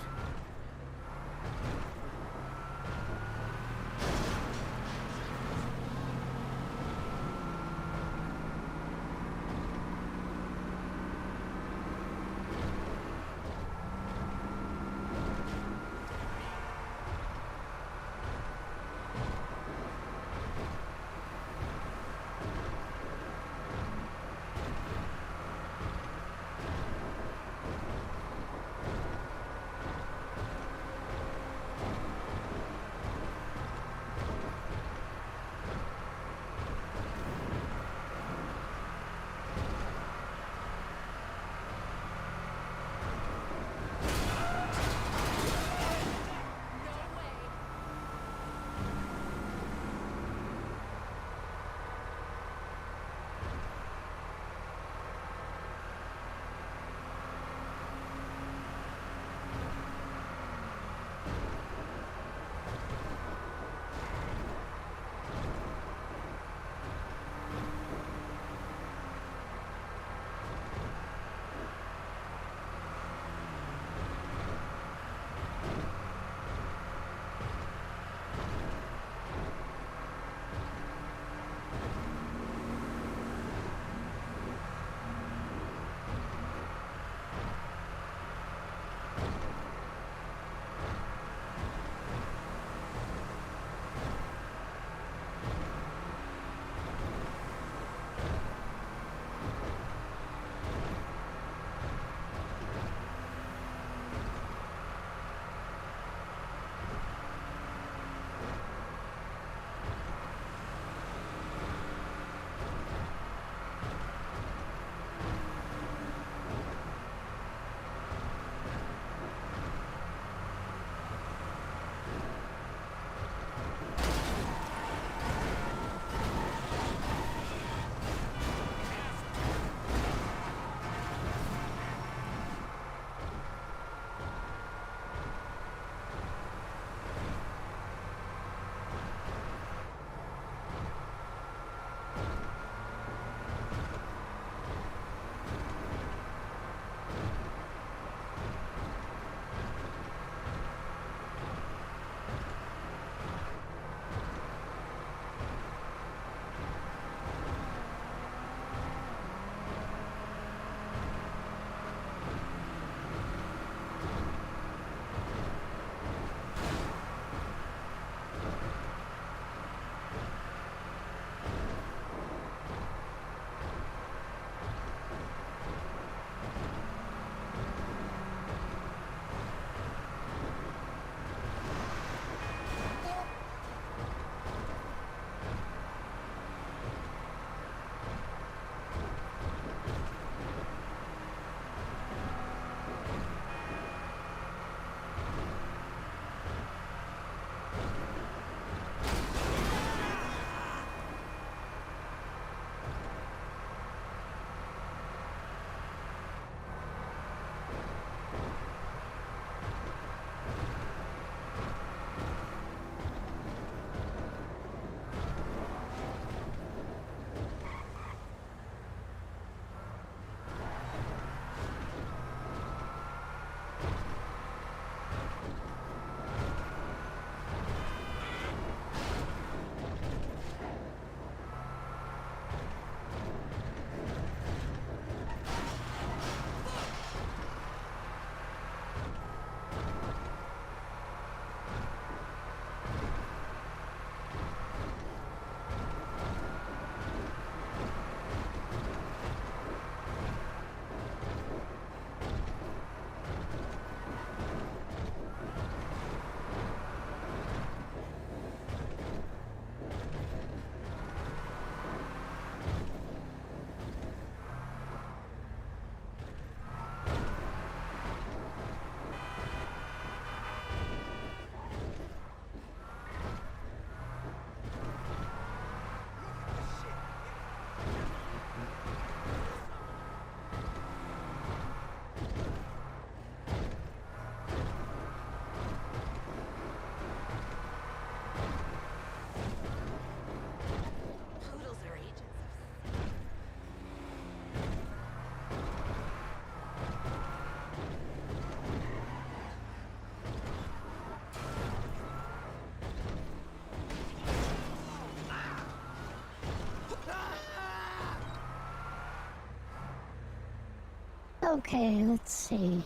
Okay, let's see.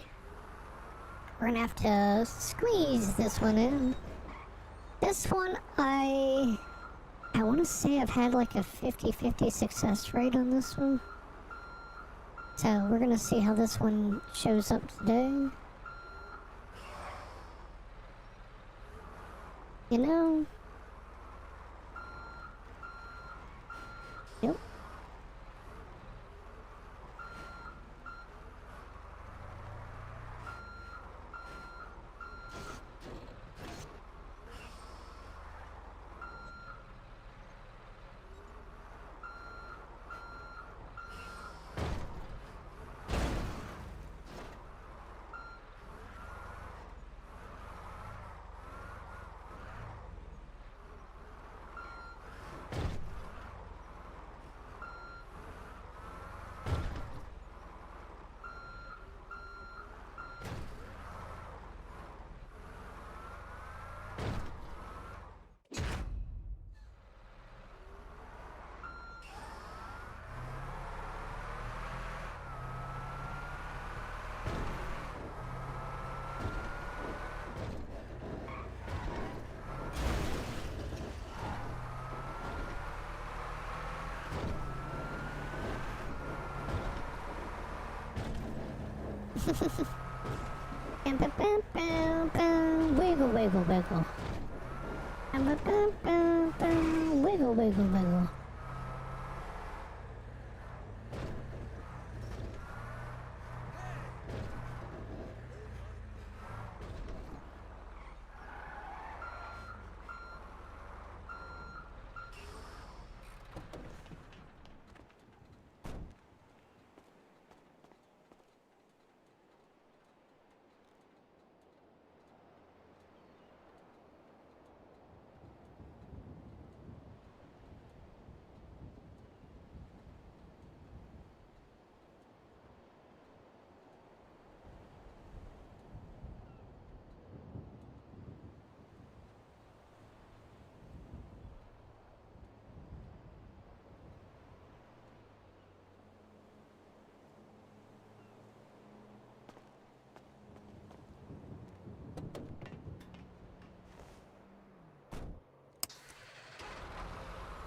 We're gonna have to squeeze this one in. This one, I want to say I've had like a 50-50 success rate on this one. So we're gonna see how this one shows up today. You know? Yep. Wiggle, wiggle, wiggle. Wiggle, wiggle, wiggle.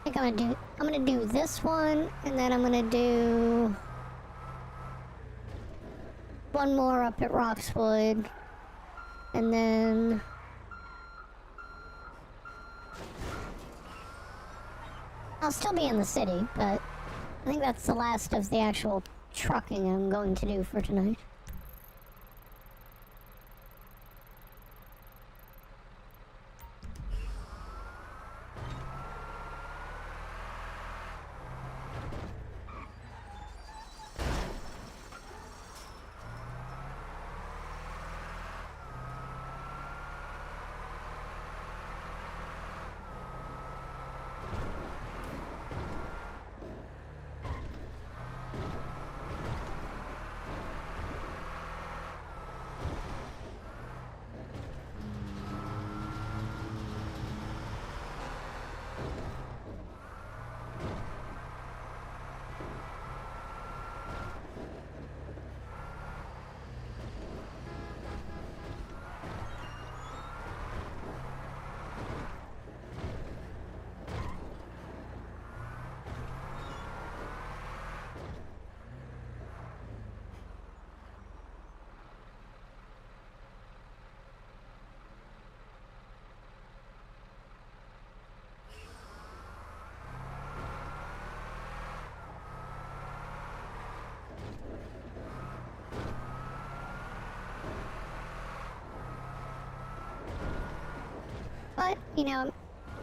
I think I'm gonna do this one, and then I'm gonna do one more up at Roxwood, and then I'll still be in the city, but I think that's the last of the actual trucking I'm going to do for tonight. But, you know,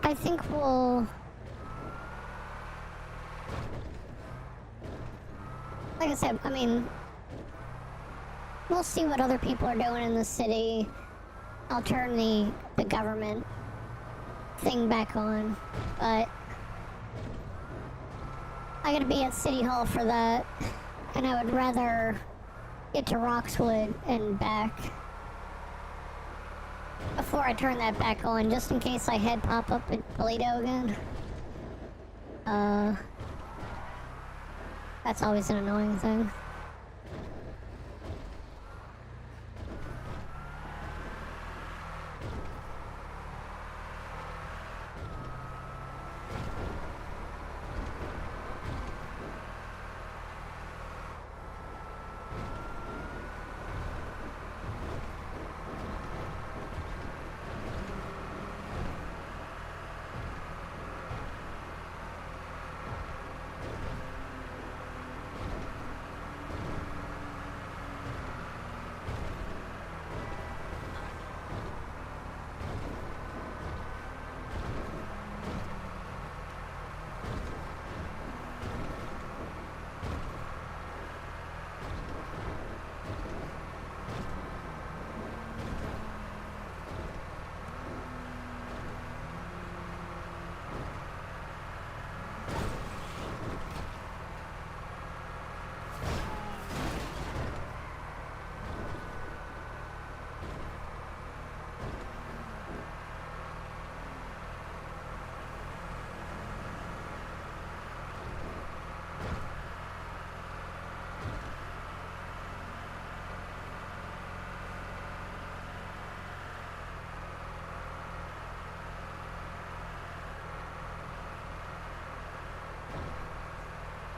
I think we'll... Like I said, I mean, we'll see what other people are doing in the city. I'll turn the government thing back on, but I gotta be at City Hall for that, and I would rather get to Roxwood and back before I turn that back on, just in case I head pop up at Toledo again. That's always an annoying thing.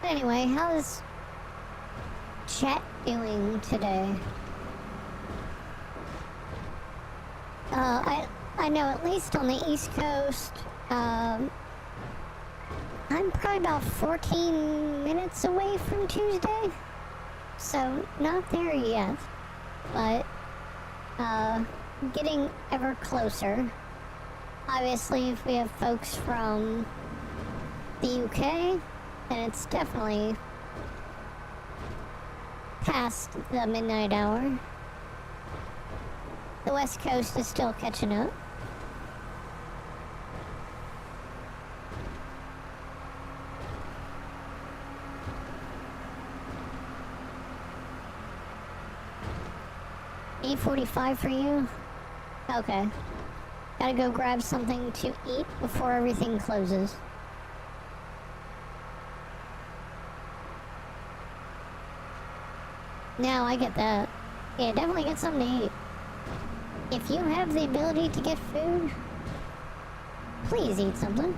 Anyway, how's chat doing today? I know at least on the East Coast, I'm probably about 14 minutes away from Tuesday, so not there yet, but getting ever closer. Obviously, if we have folks from the UK, then it's definitely past the midnight hour. The West Coast is still catching up. E45 for you? Okay. Gotta go grab something to eat before everything closes. No, I get that. Yeah, definitely get something to eat. If you have the ability to get food, please eat something.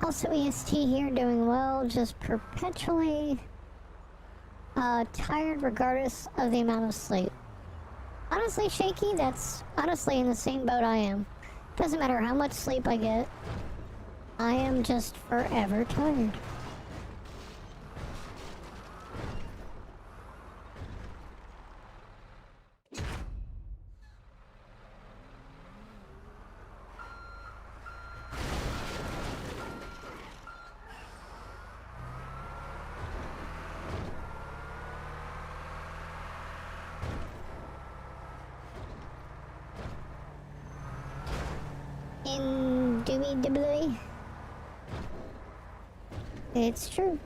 Also EST here, doing well, just perpetually tired regardless of the amount of sleep. Honestly, Shaky, that's honestly in the same boat I am. Doesn't matter how much sleep I get, I am just forever tired. Indubitably. It's true.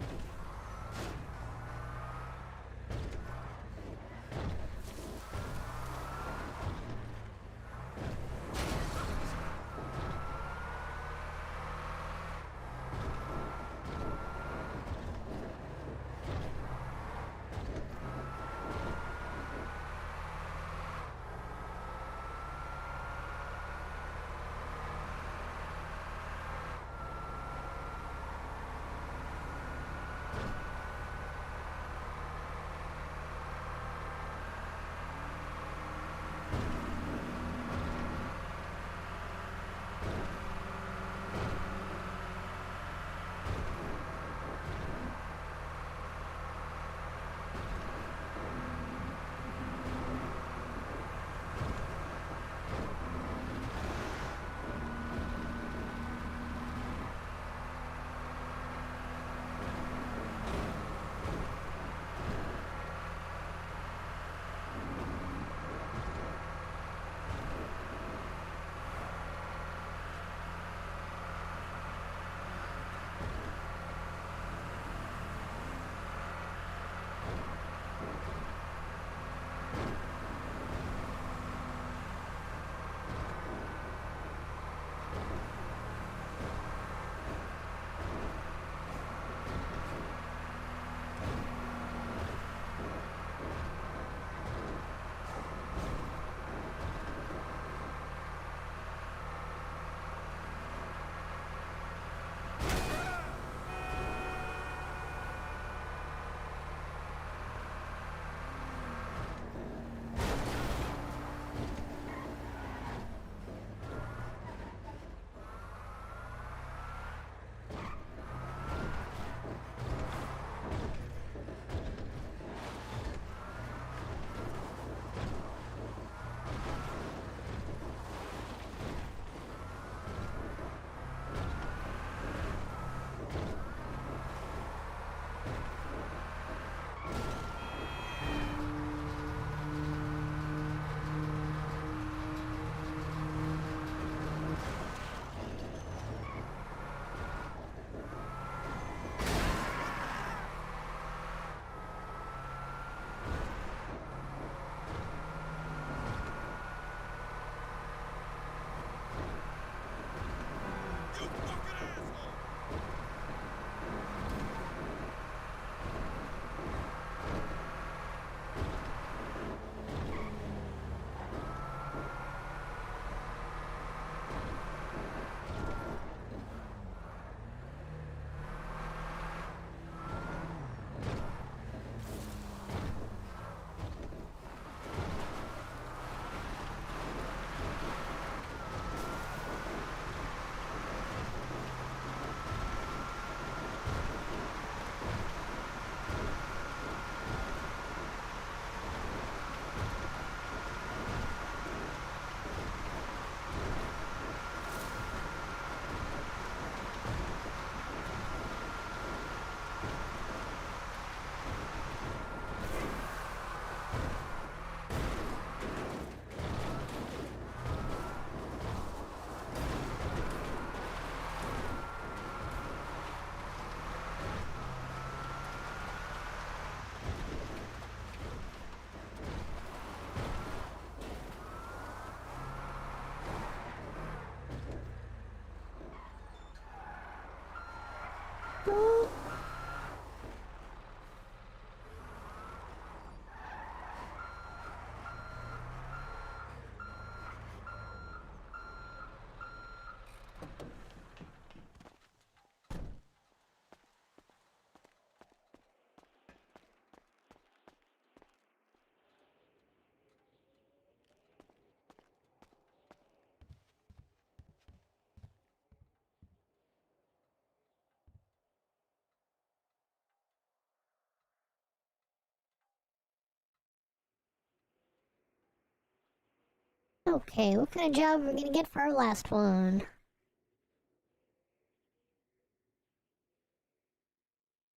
Okay, what kind of job are we gonna get for our last one?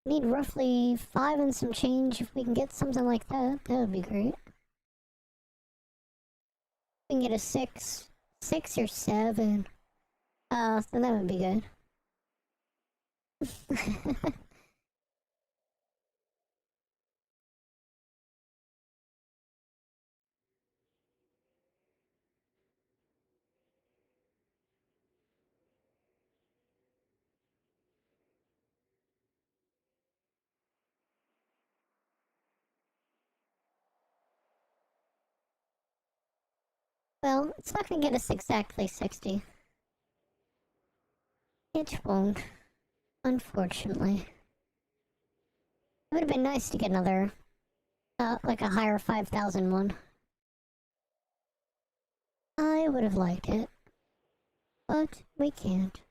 Need roughly 5 and some change. If we can get something like that, that would be great. We can get a 6 or 7. Then that would be good. Well, it's not gonna get us exactly 60. It won't, unfortunately. It would have been nice to get another, like a higher 5,000 one. I would have liked it, but we can't.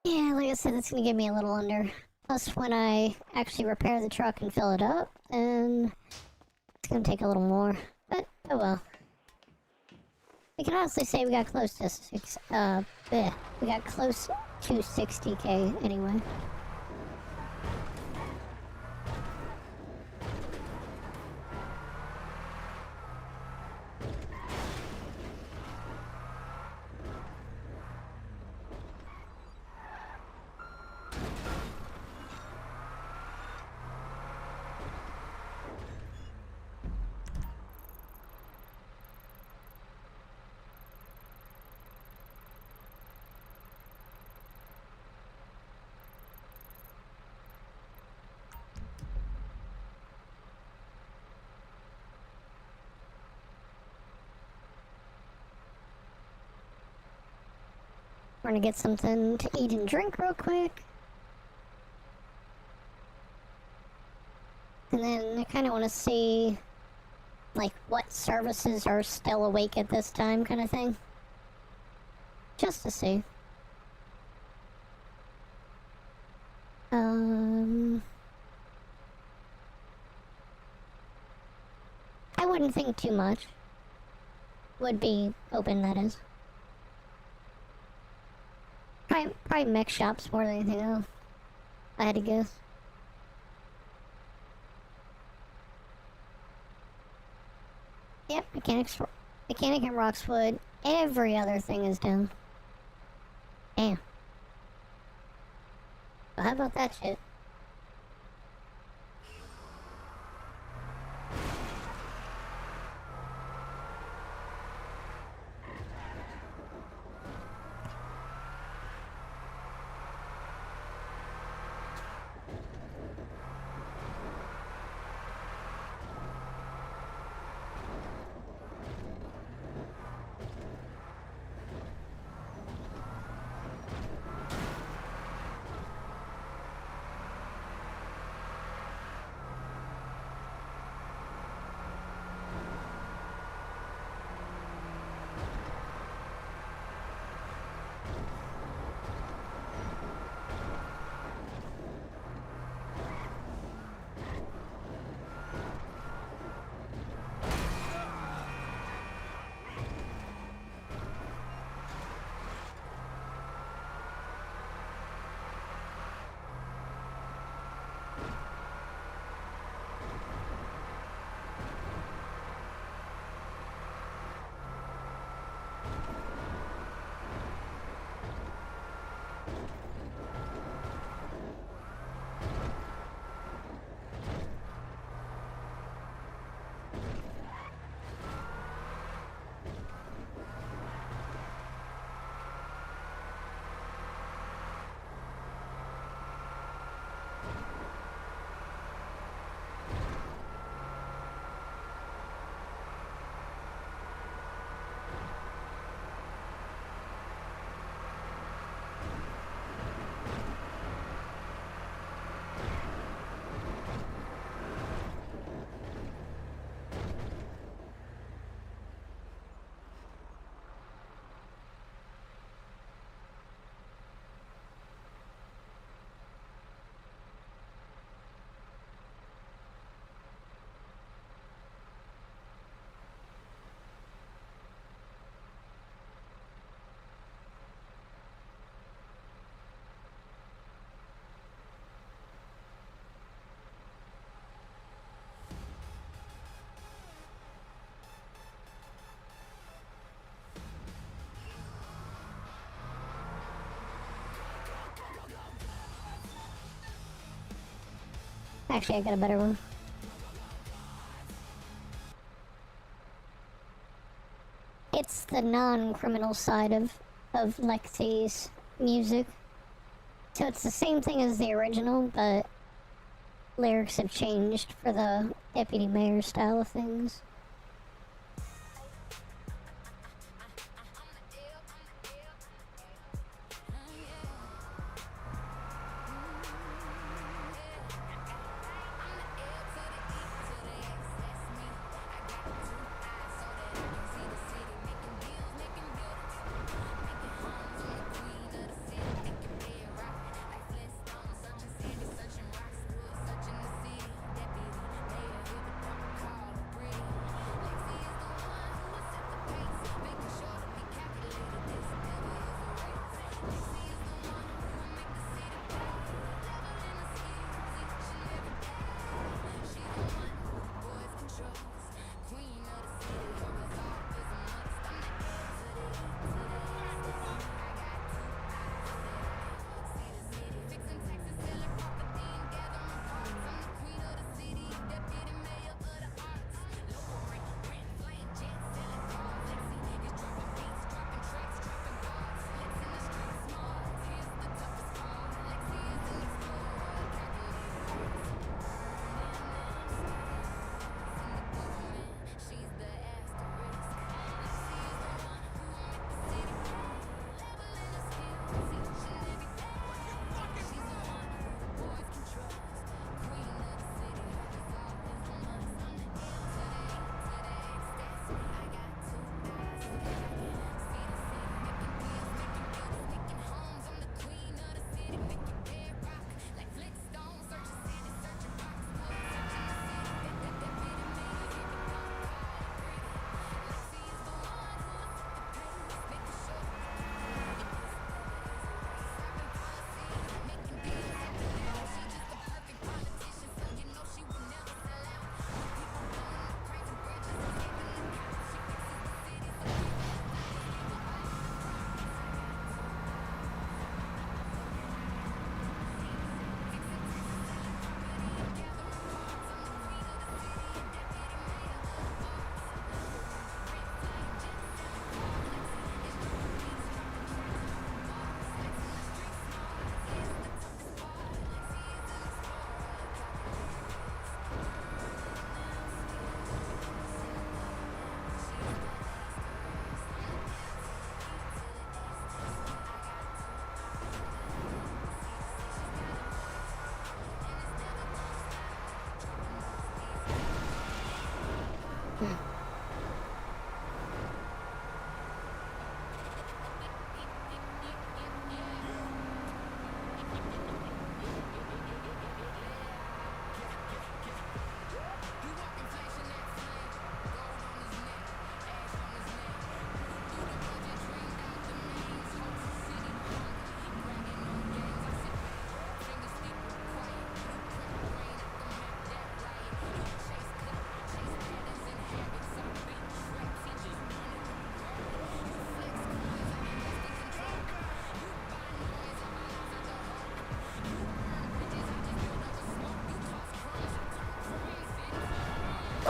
Yeah, like I said, it's gonna give me a little under. Plus, when I actually repair the truck and fill it up, then it's gonna take a little more. But, oh well. We can honestly say we got close to we got close to 60k anyway. We're gonna get something to eat and drink real quick. And then I kind of want to see, like, what services are still awake at this time, kind of thing. Just to see. I wouldn't think too much. Would be open, that is. Probably mech shops more than anything else. I had to guess. Yep, mechanic and Roxwood. Every other thing is down. Damn. Well, how about that shit? Actually, I got a better one. It's the non-criminal side of Lexi's music. So it's the same thing as the original, but lyrics have changed for the deputy mayor style of things.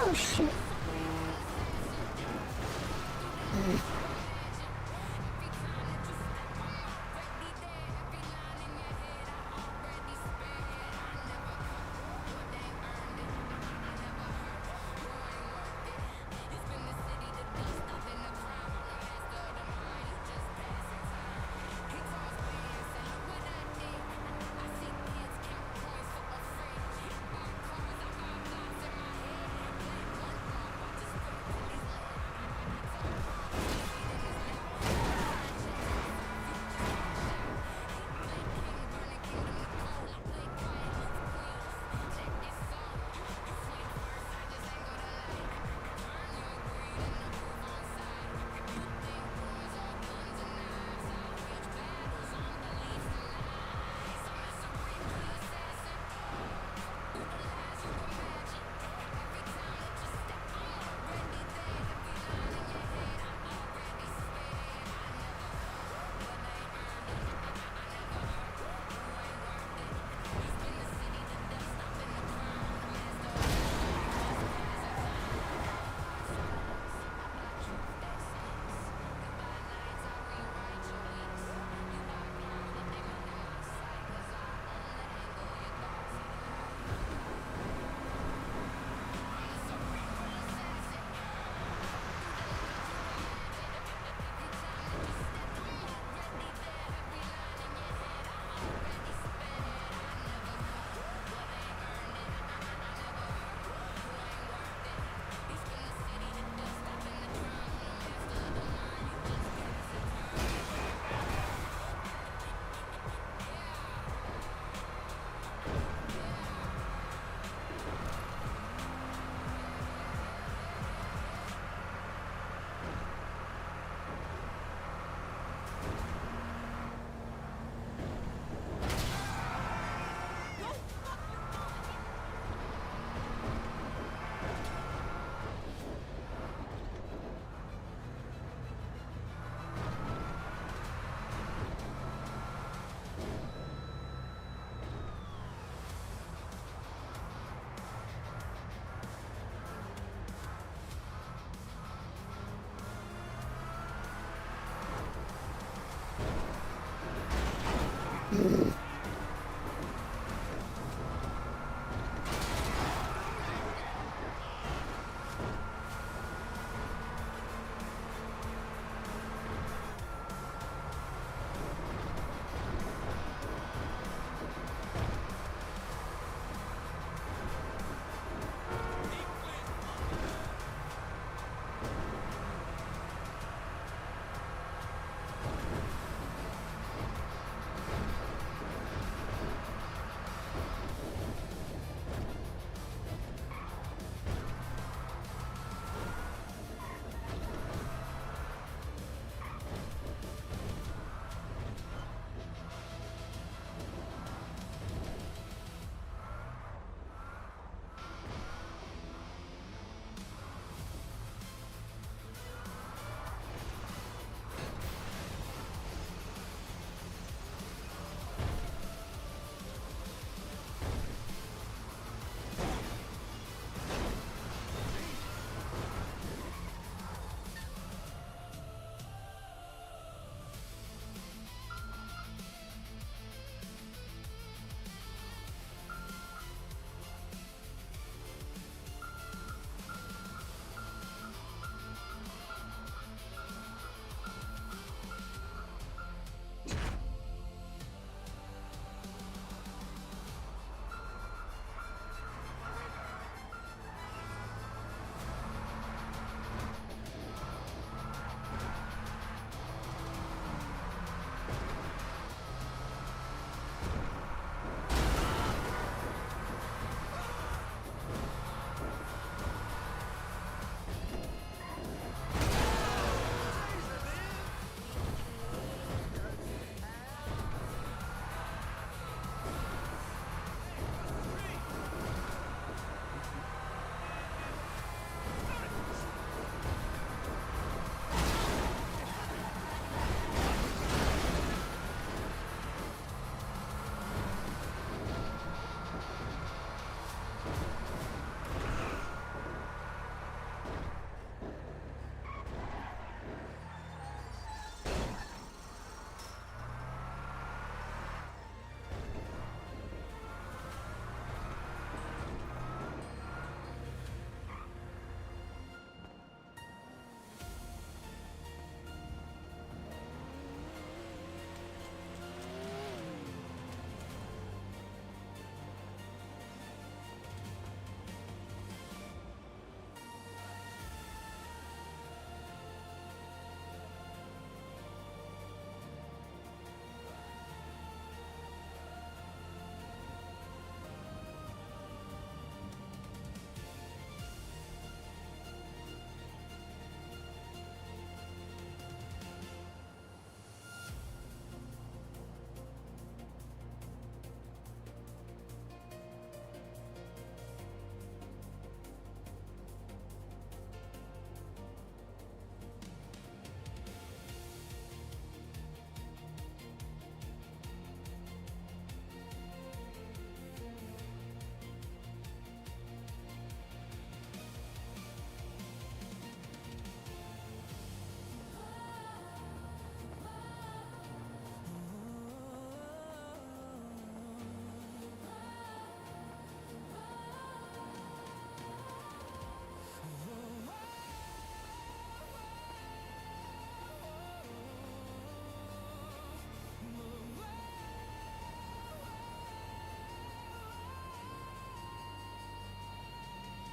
Oh shit.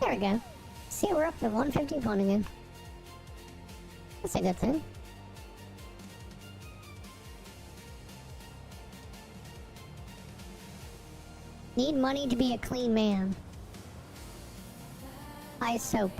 There we go. See, we're up to 151 again. That's a good thing. Need money to be a clean man. Buy soap.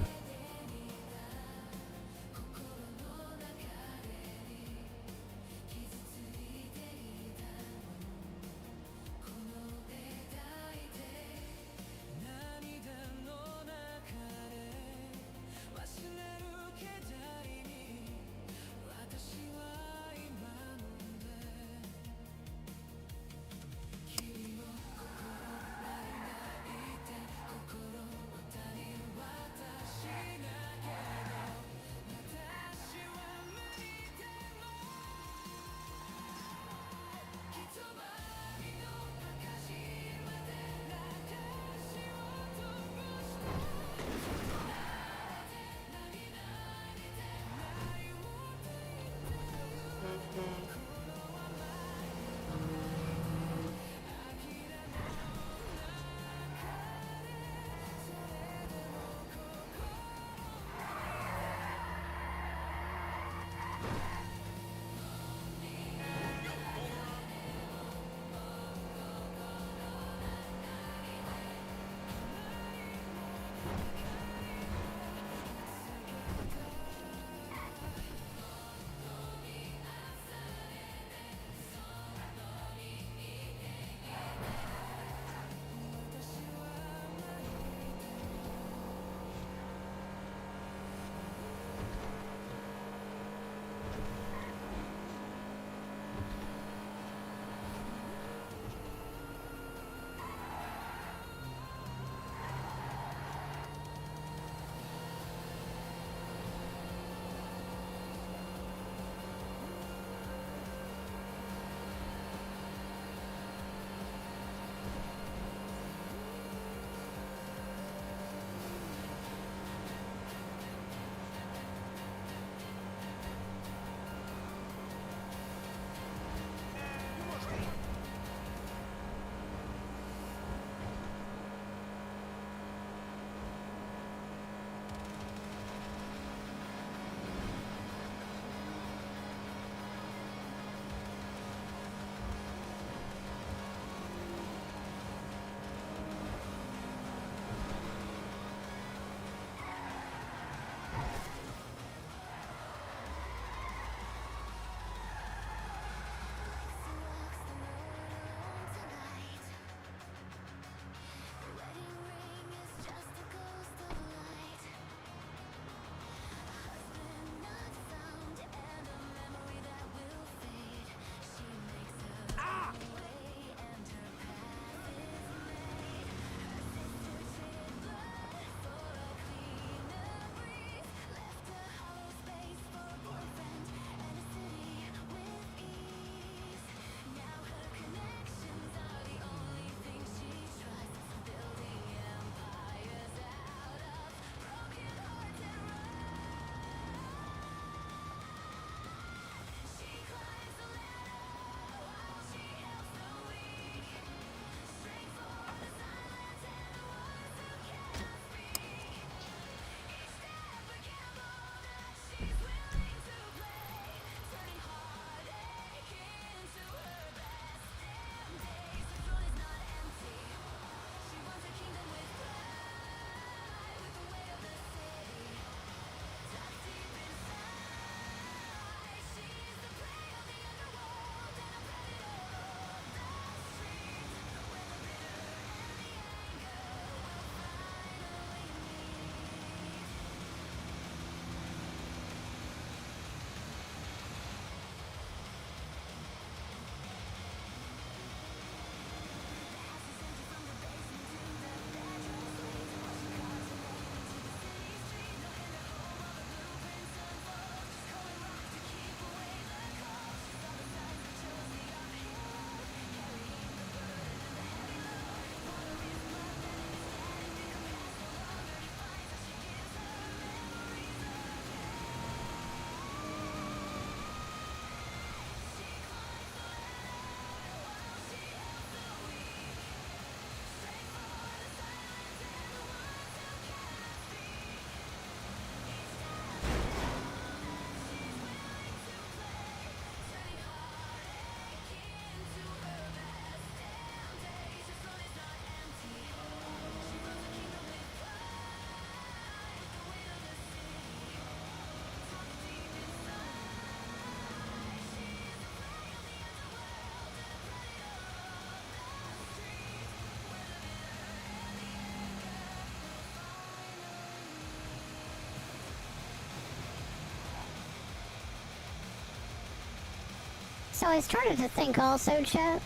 So I started to think also, chat.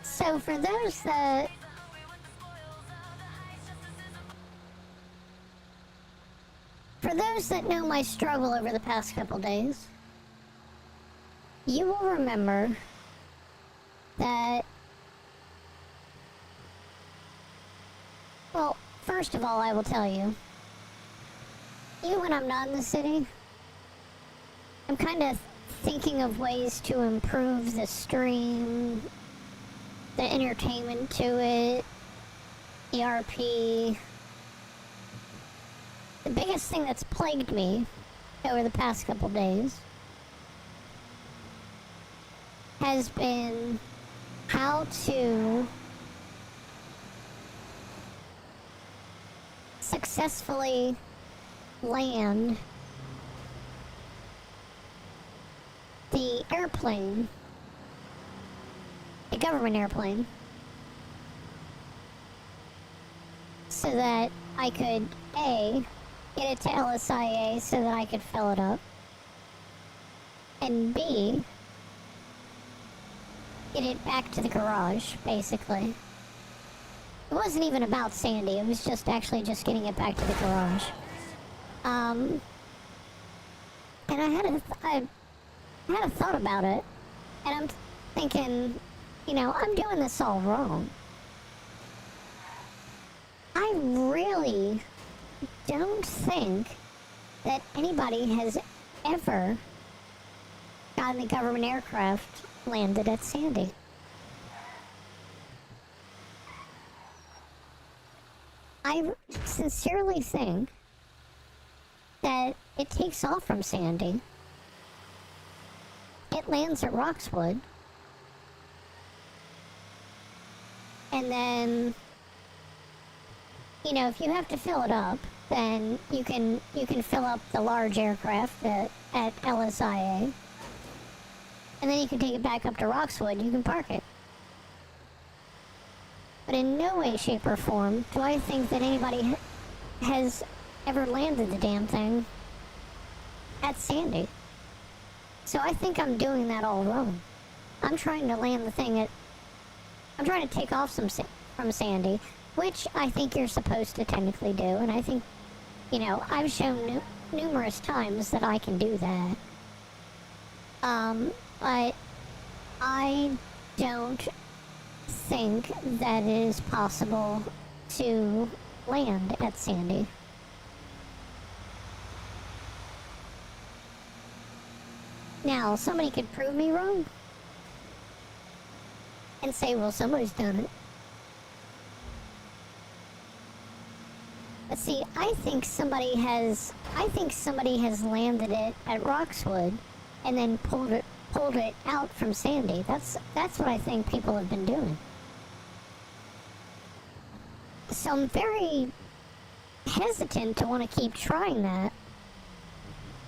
So for those that know my struggle over the past couple days, you will remember that, well, first of all, I will tell you, even when I'm not in the city, I'm kind of thinking of ways to improve the stream, the entertainment to it, ERP. The biggest thing that's plagued me over the past couple days has been how to successfully land the airplane, the government airplane, so that I could, A, get it to LSIA so that I could fill it up, and B, get it back to the garage, basically. It wasn't even about Sandy, it was just actually just getting it back to the garage. And I had a thought about it, and I'm thinking, you know, I'm doing this all wrong. I really don't think that anybody has ever gotten a government aircraft landed at Sandy. I sincerely think that it takes off from Sandy, it lands at Roxwood, and then, you know, if you have to fill it up, then you can fill up the large aircraft at LSIA, and then you can take it back up to Roxwood and you can park it. But in no way, shape, or form do I think that anybody has ever landed the damn thing at Sandy. So I think I'm doing that all wrong. I'm trying to land the thing I'm trying to take off from Sandy, which I think you're supposed to technically do, and I think, you know, I've shown numerous times that I can do that. But I don't think that it is possible to land at Sandy. Now, somebody could prove me wrong and say, well, somebody's done it. But see, I think somebody has landed it at Roxwood and then pulled it out from Sandy. That's what I think people have been doing. So I'm very hesitant to want to keep trying that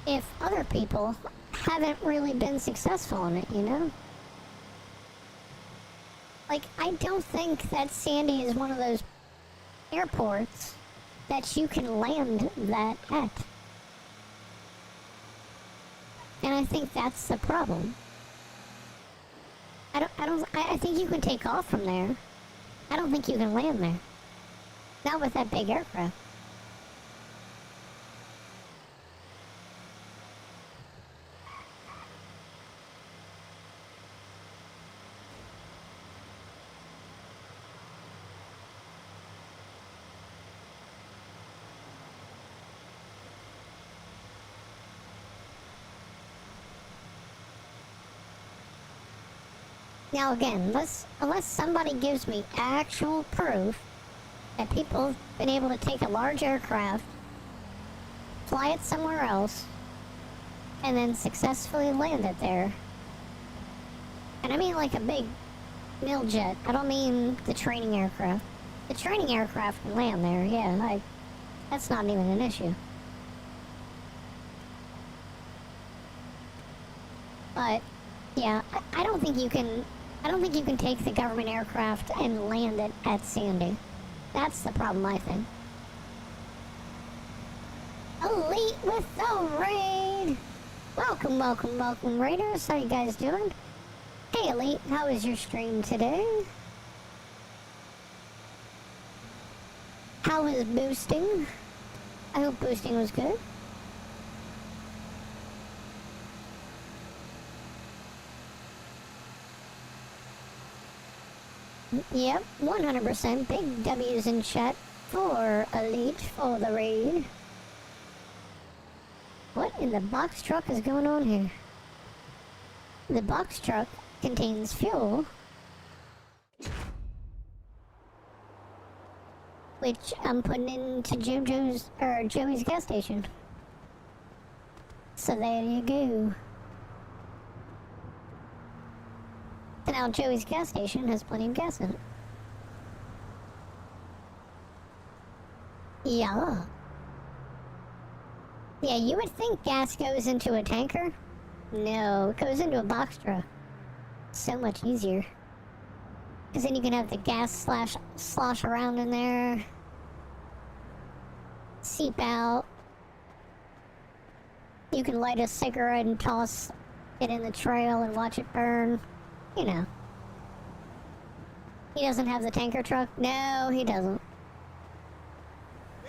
if other people haven't really been successful in it, you know? Like, I don't think that Sandy is one of those airports that you can land that at. And I think that's the problem. I think you can take off from there. I don't think you can land there. Not with that big aircraft. Now again, unless somebody gives me actual proof that people have been able to take a large aircraft, fly it somewhere else, and then successfully land it there. And I mean like a big miljet. I don't mean the training aircraft. The training aircraft can land there, yeah. That's not even an issue. But yeah, I don't think you can take the government aircraft and land it at Sandy. That's the problem, I think. Elite with the raid! Welcome, welcome, welcome, raiders. How you guys doing? Hey, Elite, how was your stream today? How was boosting? I hope boosting was good. Yep, 100% big W's in chat for Elite for the raid. What in the box truck is going on here? The box truck contains fuel, which I'm putting into Joey's gas station. So there you go. So now Joey's gas station has plenty of gas in it. Yeah. Yeah, you would think gas goes into a tanker. No, it goes into a box truck. So much easier. Because then you can have the gas slosh around in there. Seep out. You can light a cigarette and toss it in the trail and watch it burn. You know. He doesn't have the tanker truck? No, he doesn't.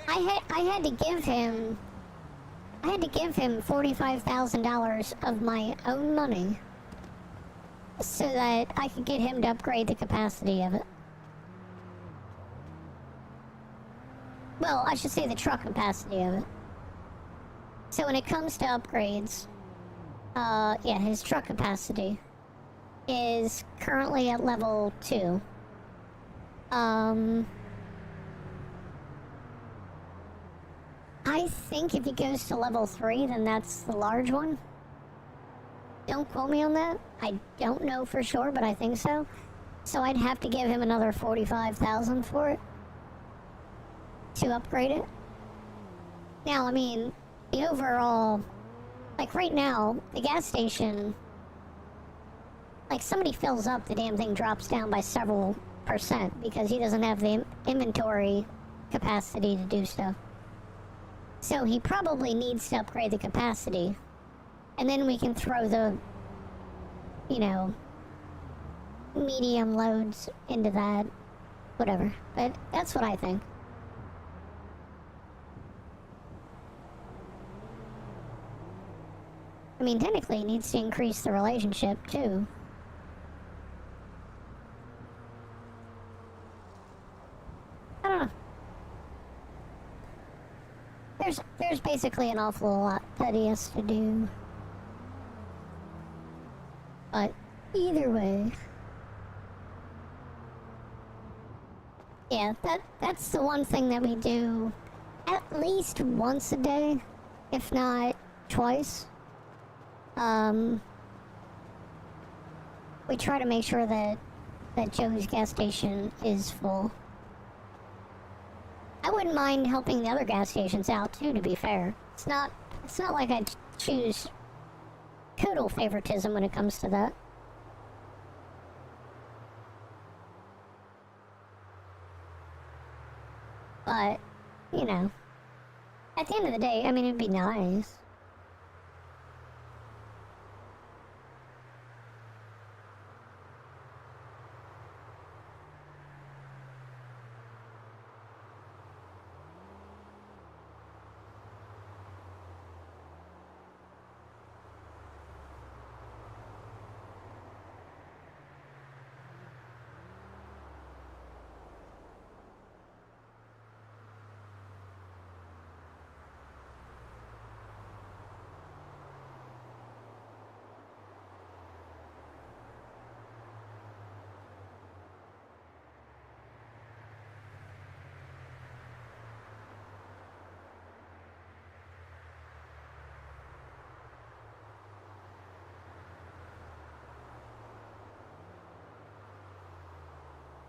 I had to give him $45,000 of my own money so that I could get him to upgrade the capacity of it. Well, I should say the truck capacity of it. So when it comes to upgrades, yeah, his truck capacity is currently at level 2. I think if he goes to level 3, then that's the large one. Don't quote me on that. I don't know for sure, but I think so. So I'd have to give him another $45,000 for it to upgrade it. Now, I mean, the overall, like right now, the gas station, like somebody fills up, the damn thing drops down by several % because he doesn't have the inventory capacity to do stuff. So he probably needs to upgrade the capacity. And then we can throw the, you know, medium loads into that. Whatever. But that's what I think. I mean, technically he needs to increase the relationship, too. I don't know. There's basically an awful lot that he has to do. But either way. Yeah, that's the one thing that we do at least once a day, if not twice. We try to make sure that Joey's gas station is full. I wouldn't mind helping the other gas stations out too, to be fair. It's not like I choose total favoritism when it comes to that. But, you know, at the end of the day, I mean, it'd be nice.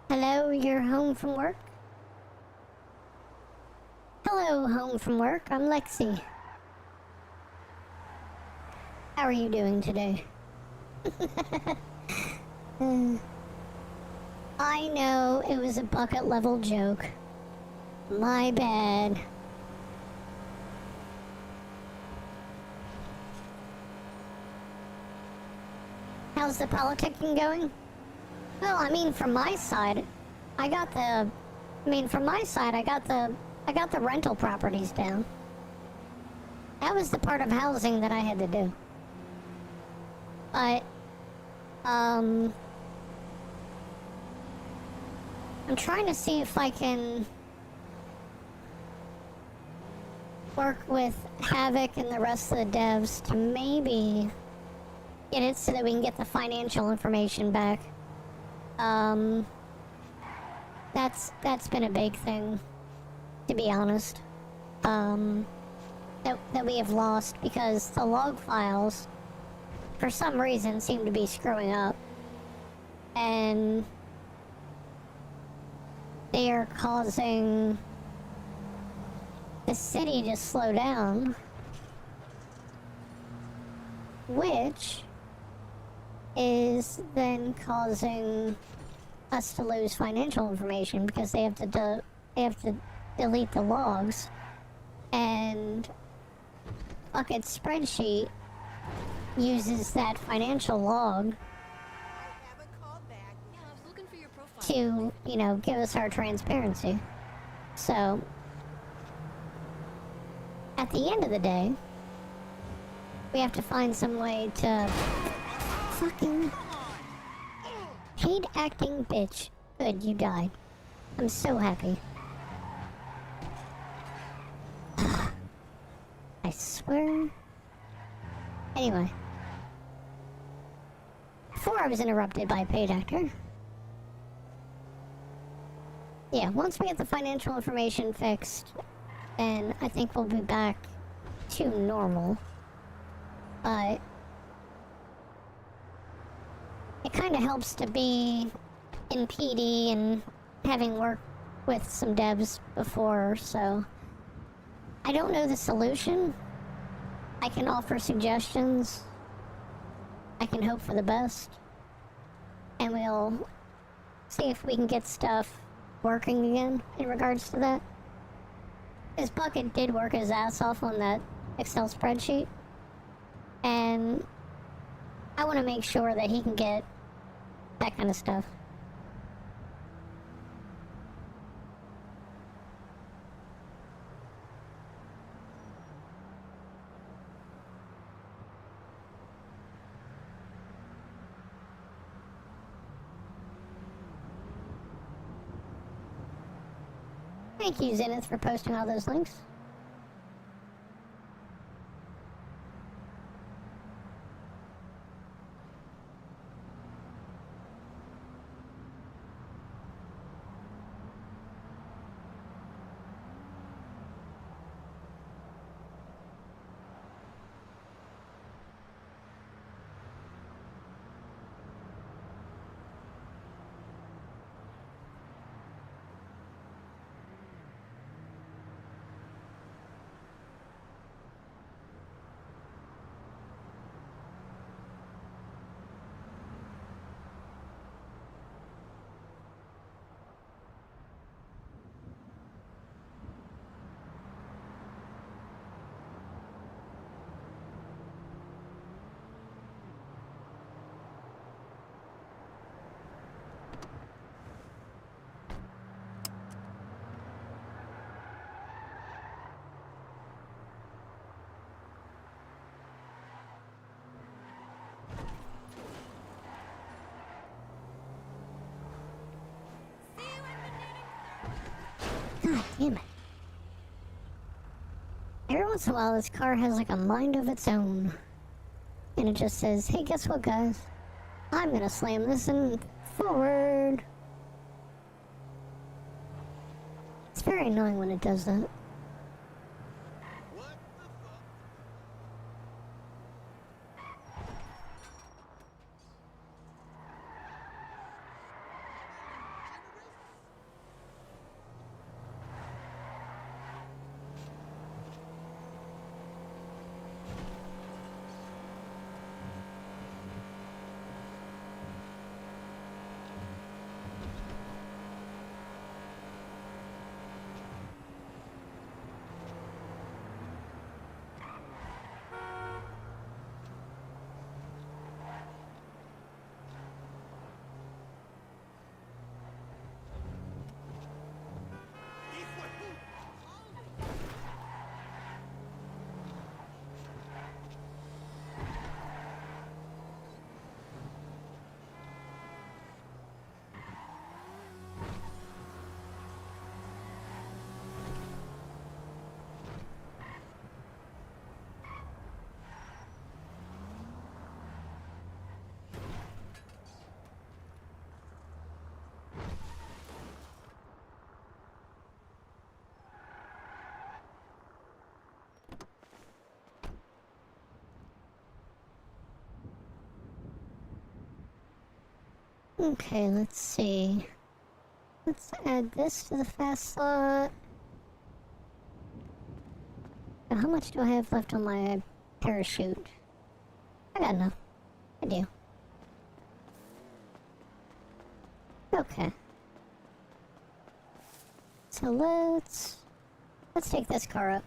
Hello, you're home from work? Hello, home from work. I'm Lexi. How are you doing today? I know it was a bucket level joke. My bad. how's the politicking going? Well, I mean, from my side, I got the rental properties down. That was the part of housing that I had to do. But, I'm trying to see if I can work with Havoc and the rest of the devs to maybe get it so that we can get the financial information back. That's been a big thing, to be honest. That we have lost because the log files, for some reason, seem to be screwing up. And they are causing the city to slow down, which is then causing us to lose financial information because they have to delete the logs, and Bucket's spreadsheet uses that financial log to, you know, give us our transparency. So, at the end of the day, we have to find some way to fucking hate acting bitch. Good, you died. I'm so happy. I swear. Anyway. Before I was interrupted by a paid actor. Yeah, once we get the financial information fixed, then I think we'll be back to normal. But it kind of helps to be in PD and having worked with some devs before, so I don't know the solution. I can offer suggestions. I can hope for the best. And we'll see if we can get stuff working again in regards to that. This Bucket did work his ass off on that Excel spreadsheet. And I want to make sure that he can get that kind of stuff. Thank you, Zenith, for posting all those links. God damn it. Every once in a while, this car has like a mind of its own. And it just says, hey, guess what, guys? I'm gonna slam this in forward. It's very annoying when it does that. Okay, let's see. Let's add this to the fast slot. Now, how much do I have left on my parachute? I got enough. I do. Okay. So let's take this car up.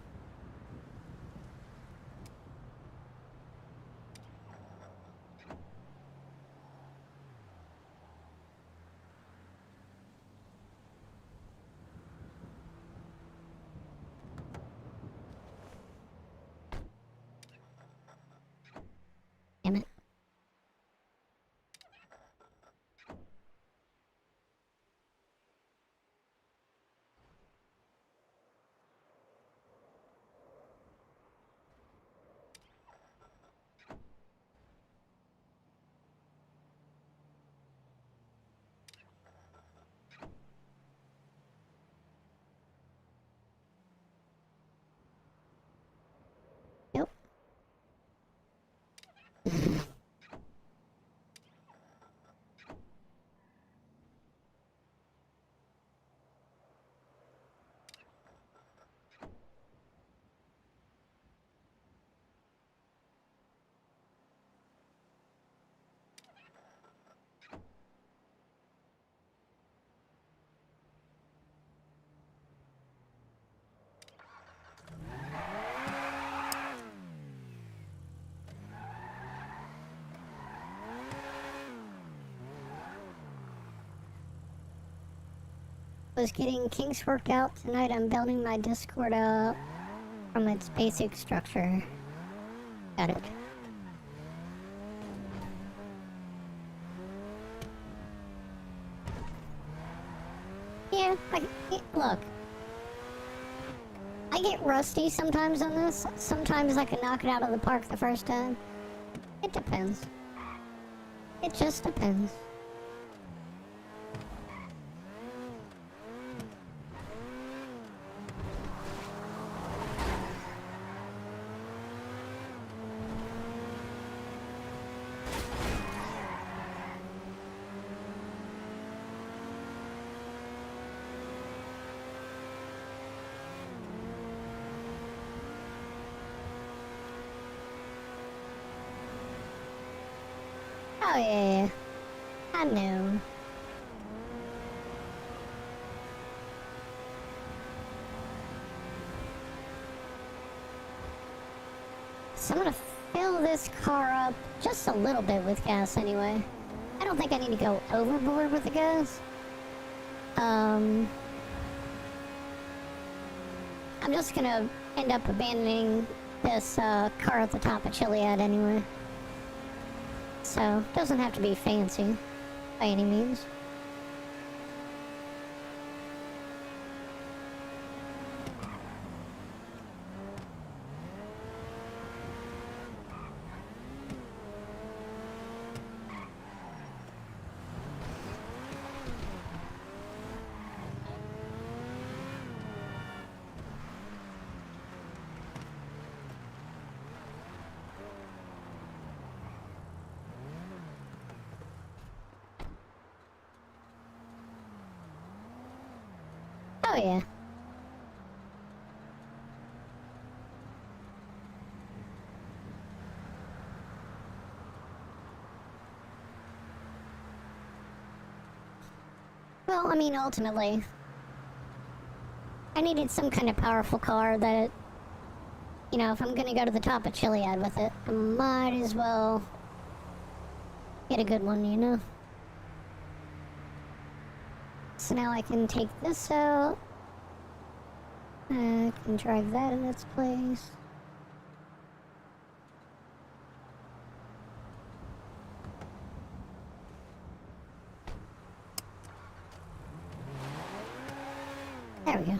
Damn it. Nope. Was getting kinks worked out tonight. I'm building my Discord up from its basic structure. Got it. Yeah, look. I get rusty sometimes on this. Sometimes I can knock it out of the park the first time. It depends. It just depends. Oh yeah, I know. So I'm gonna fill this car up just a little bit with gas anyway. I don't think I need to go overboard with the gas. I'm just gonna end up abandoning this car at the top of Chiliad anyway. So, doesn't have to be fancy by any means. Oh yeah. Well, I mean, ultimately, I needed some kind of powerful car that, you know, if I'm gonna go to the top of Chiliad with it, I might as well get a good one, you know? So now I can take this out. I can drive that in its place. There we go.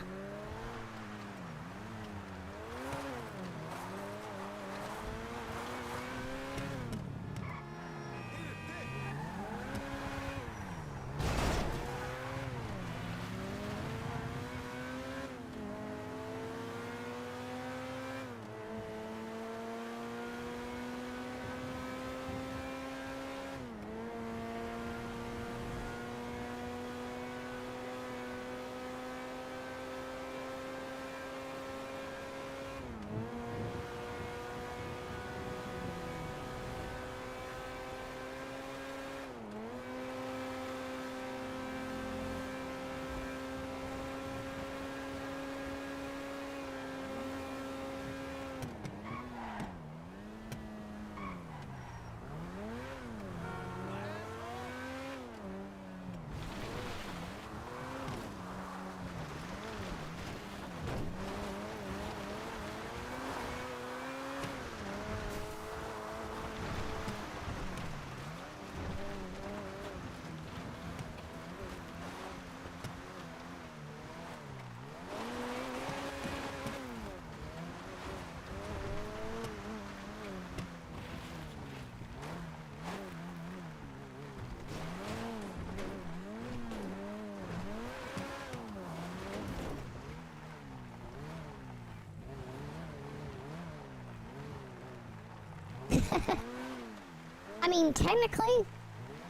I mean, technically,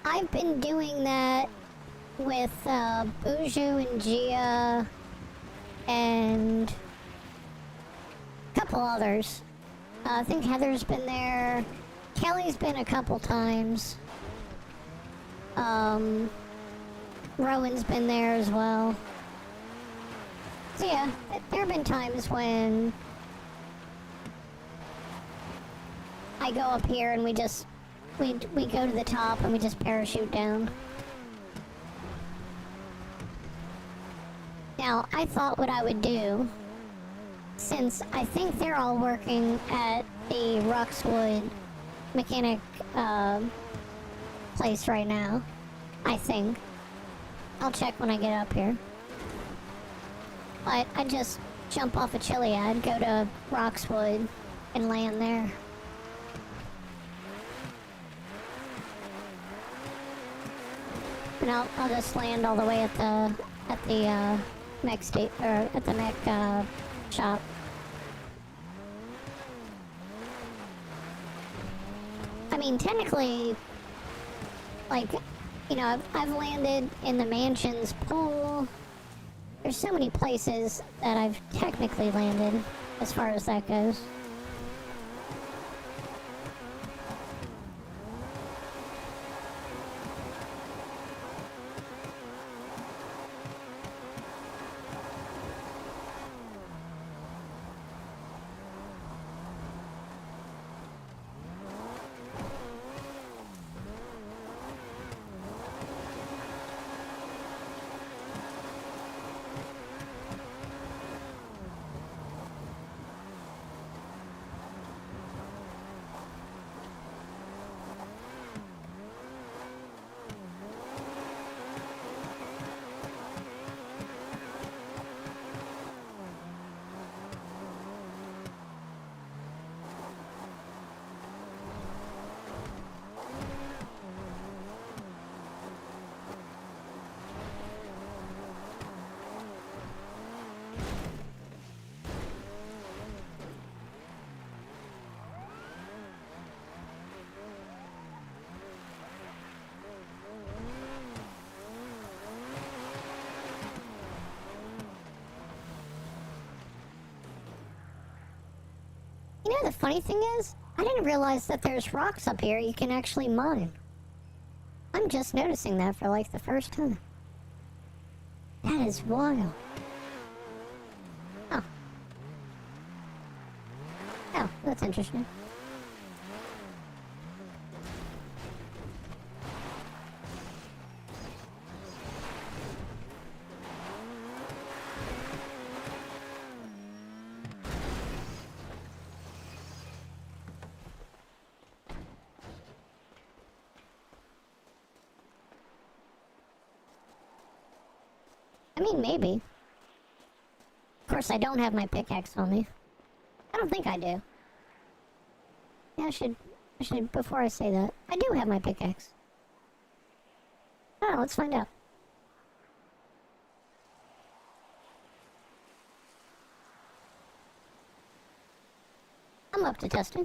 I've been doing that with Buju and Gia and a couple others. I think Heather's been there. Kelly's been a couple times. Rowan's been there as well. So yeah, there have been times when I go up here and we go to the top and we just parachute down. Now, I thought what I would do, since I think they're all working at the Ruxwood mechanic place right now. I think. I'll check when I get up here. But I'd just jump off of Chiliad, go to Roxwood, and land there. And I'll just land all the way at the mech at the mech shop. I mean, technically, like, you know, I've landed in the mansion's pool. There's so many places that I've technically landed as far as that goes. You know, the funny thing is, I didn't realize that there's rocks up here you can actually mine. I'm just noticing that for like the first time. That is wild. Oh. Oh, that's interesting. I mean, maybe. Of course, I don't have my pickaxe on me. I don't think I do. Yeah, I should, before I say that, I do have my pickaxe. Oh, let's find out. I'm up to testing.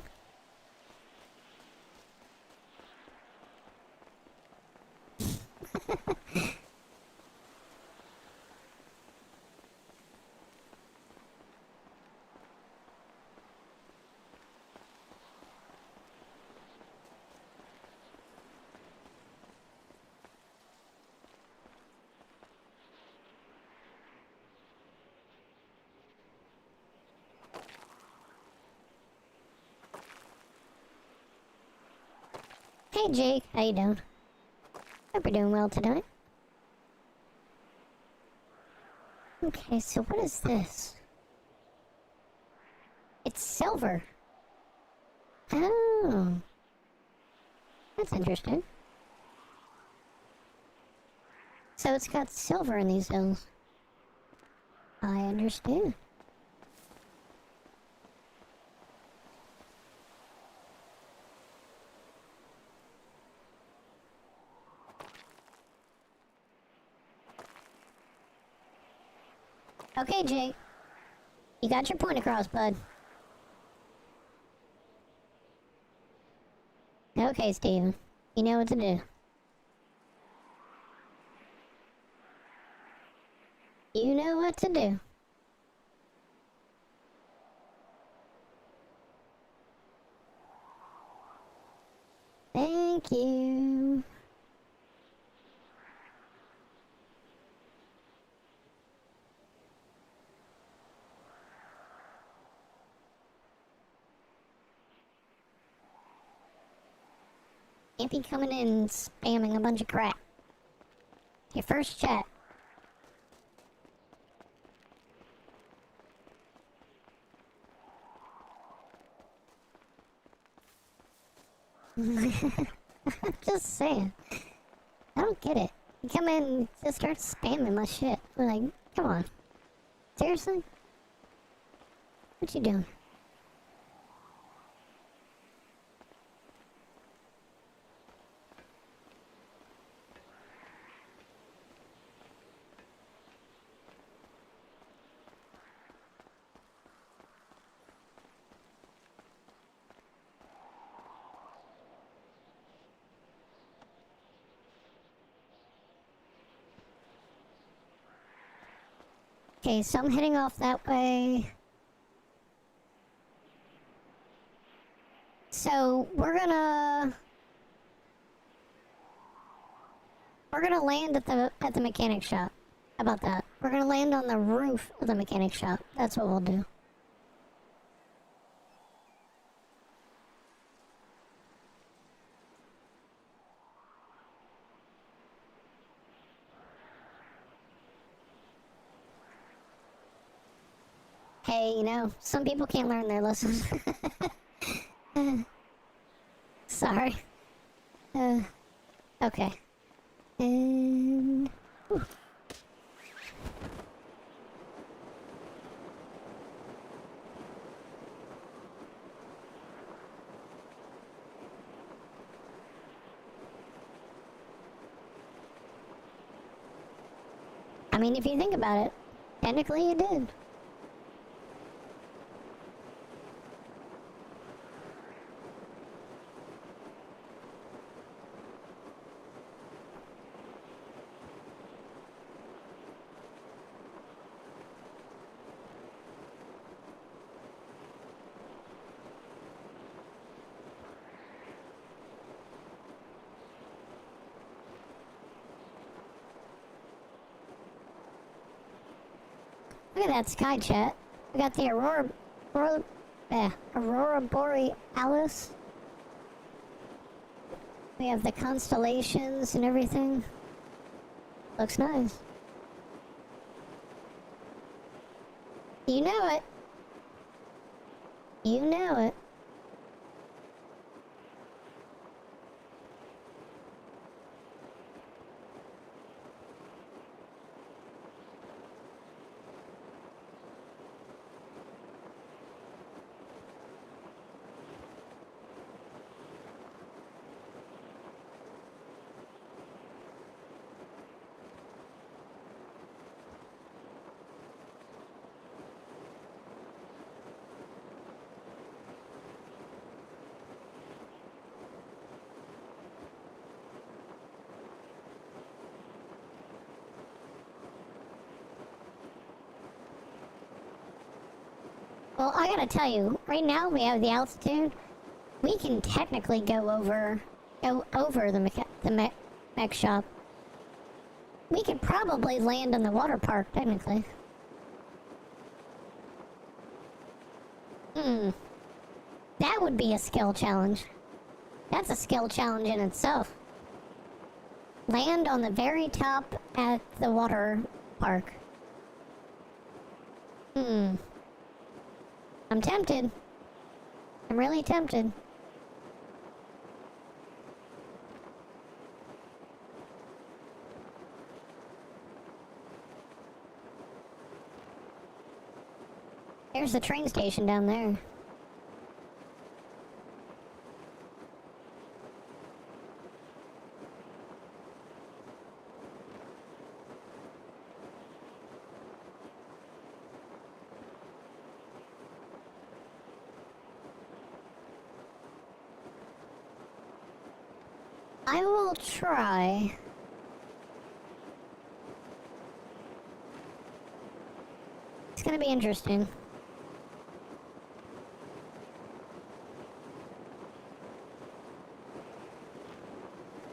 Hey Jake, how you doing? Hope you're doing well tonight. Okay, so what is this? It's silver. Oh. That's interesting. So it's got silver in these hills. I understand. Okay, Jake. You got your point across, bud. Okay, Steven. You know what to do. You know what to do. Thank you. Can't be coming in spamming a bunch of crap. Your first chat. I'm just saying. I don't get it. You come in and just start spamming my shit. We're like, come on. Seriously? What you doing? Okay, so I'm heading off that way. So we're gonna land at the mechanic shop. How about that? We're gonna land on the roof of the mechanic shop. That's what we'll do. Hey, you know, some people can't learn their lessons. Sorry. Okay. And... whew. I mean, if you think about it, technically you did. Look at that sky, chat. We got the Aurora Borealis. We have the constellations and everything. Looks nice. You know it. You know it. Well, I gotta tell you, right now we have the altitude. We can technically go over the mech shop. We could probably land in the water park, technically. That would be a skill challenge. That's a skill challenge in itself. Land on the very top at the water park. I'm tempted. I'm really tempted. There's the train station down there. I will try. It's gonna be interesting.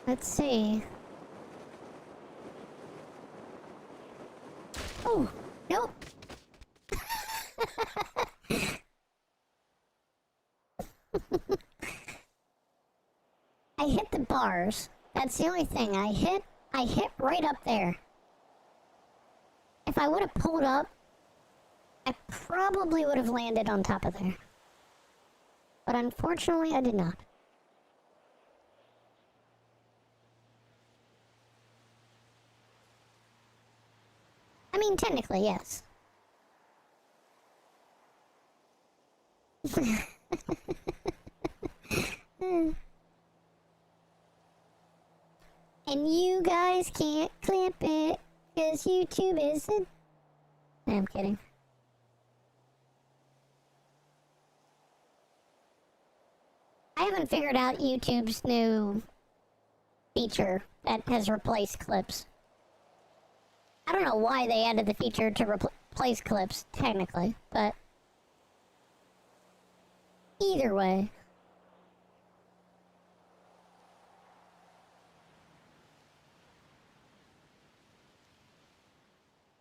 Let's see. Oh, nope. I hit the bars. That's the only thing. I hit right up there. If I would have pulled up, I probably would have landed on top of there. But unfortunately, I did not. I mean, technically, yes. And you guys can't clip it, cause YouTube isn't... No, I'm kidding. I haven't figured out YouTube's new feature that has replaced clips. I don't know why they added the feature to replace clips, technically, but... Either way.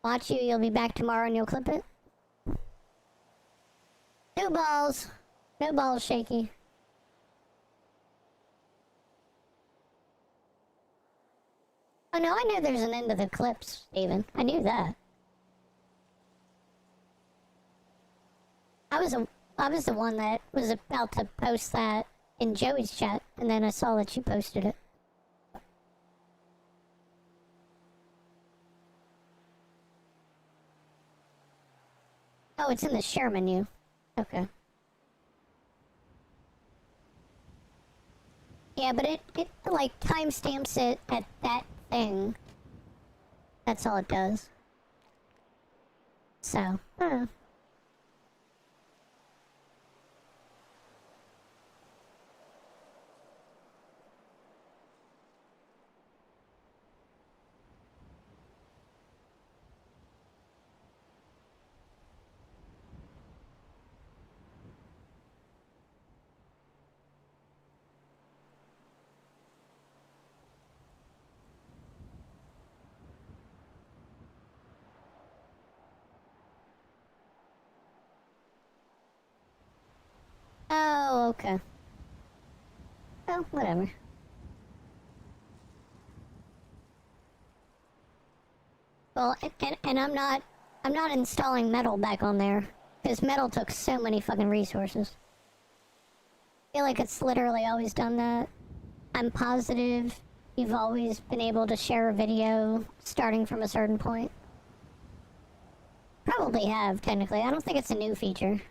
Watch you, you'll be back tomorrow and you'll clip it. No balls. No balls, Shaky. Oh no, I know there's an end to the clips, Steven. I knew that. I was the one that was about to post that in Joey's chat, and then I saw that you posted it. Oh, it's in the share menu. Okay. Yeah, but it like timestamps it at that thing. That's all it does. So, I don't know. Oh, okay. Oh, whatever. Well, and I'm not installing metal back on there, because metal took so many fucking resources. I feel like it's literally always done that. I'm positive you've always been able to share a video starting from a certain point. Probably have, technically. I don't think it's a new feature.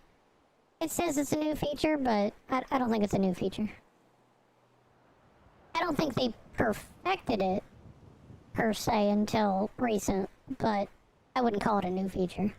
It says it's a new feature, but I don't think it's a new feature. I don't think they perfected it, per se, until recent, but I wouldn't call it a new feature.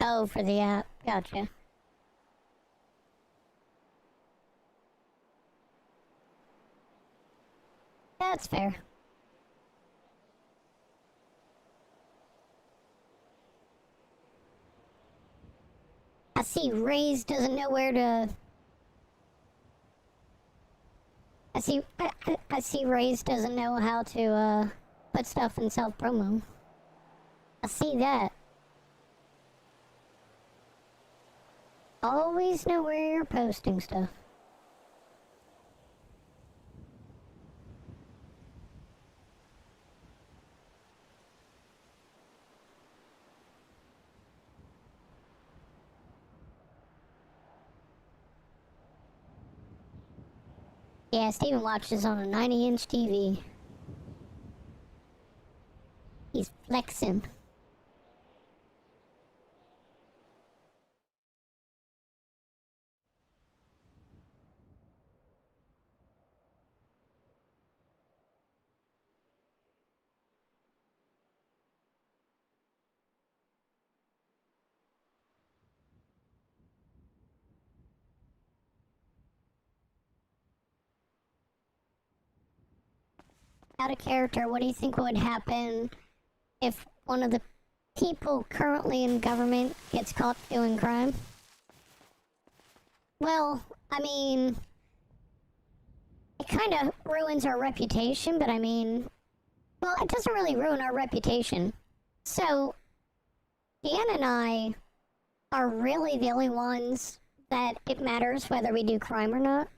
Oh, for the app. Gotcha. That's fair. I see Ray's doesn't know where to... I see Ray's doesn't know how to, put stuff in self-promo. I see that. Always know where you're posting stuff. Yeah, Steven watches on a 90-inch TV. He's flexing. Out of character, what do you think would happen if one of the people currently in government gets caught doing crime? Well, I mean, it kind of ruins our reputation, but I mean, well, it doesn't really ruin our reputation. So, Dan and I are really the only ones that it matters whether we do crime or not.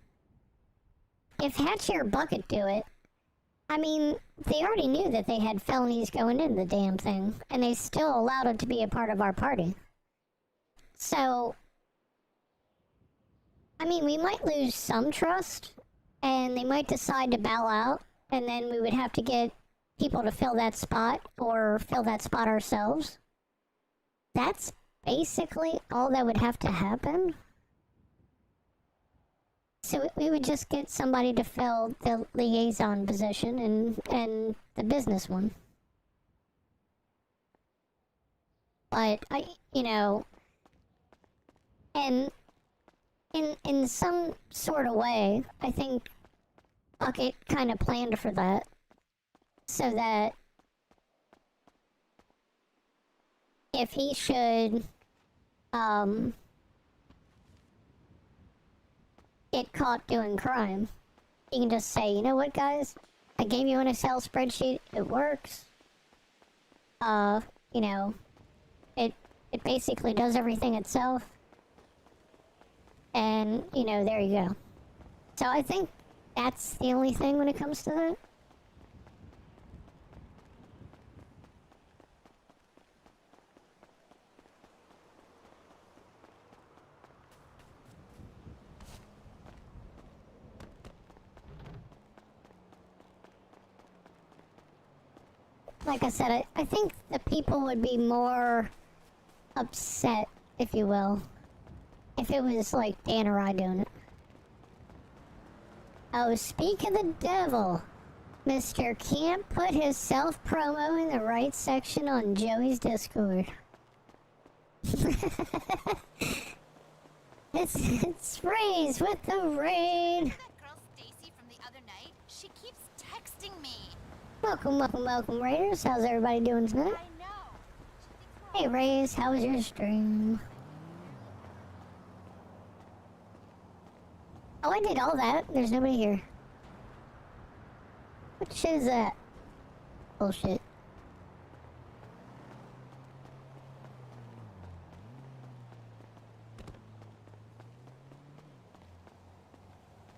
If Hatchie or Bucket do it, I mean, they already knew that they had felonies going into the damn thing, and they still allowed it to be a part of our party. So, I mean, we might lose some trust, and they might decide to bow out, and then we would have to get people to fill that spot, or fill that spot ourselves. That's basically all that would have to happen. So we would just get somebody to fill the liaison position and the business one. But you know, and in some sort of way, I think Bucket kind of planned for that, so that if he should get caught doing crime, you can just say, you know what, guys? I gave you an Excel spreadsheet. It works. You know, it basically does everything itself. And, you know, there you go. So I think that's the only thing when it comes to that. Like I said, I think the people would be more upset, if you will, if it was like Dan or I doing it. Oh, speak of the devil, Mr. can't put his self-promo in the right section on Joey's Discord. It's Raise with the raid. That girl Stacy from the other night, she keeps texting me. Welcome, Raiders. How's everybody doing tonight? I know. Hey, Raise, how was your stream? Oh, I did all that. There's nobody here. What shit is that? Bullshit.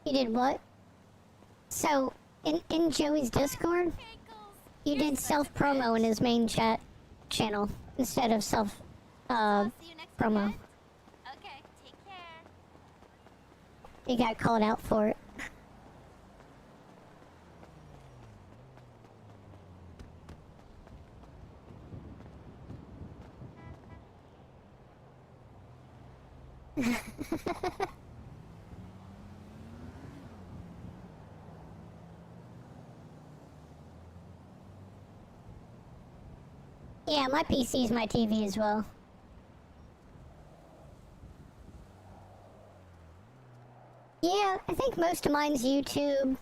You did what? So, in Joey's Discord, you did self-promo in his main chat channel instead of See you next promo. weekend. Okay, take care. He got called out for it. Yeah, my PC is my TV as well. Yeah, I think most of mine's YouTube.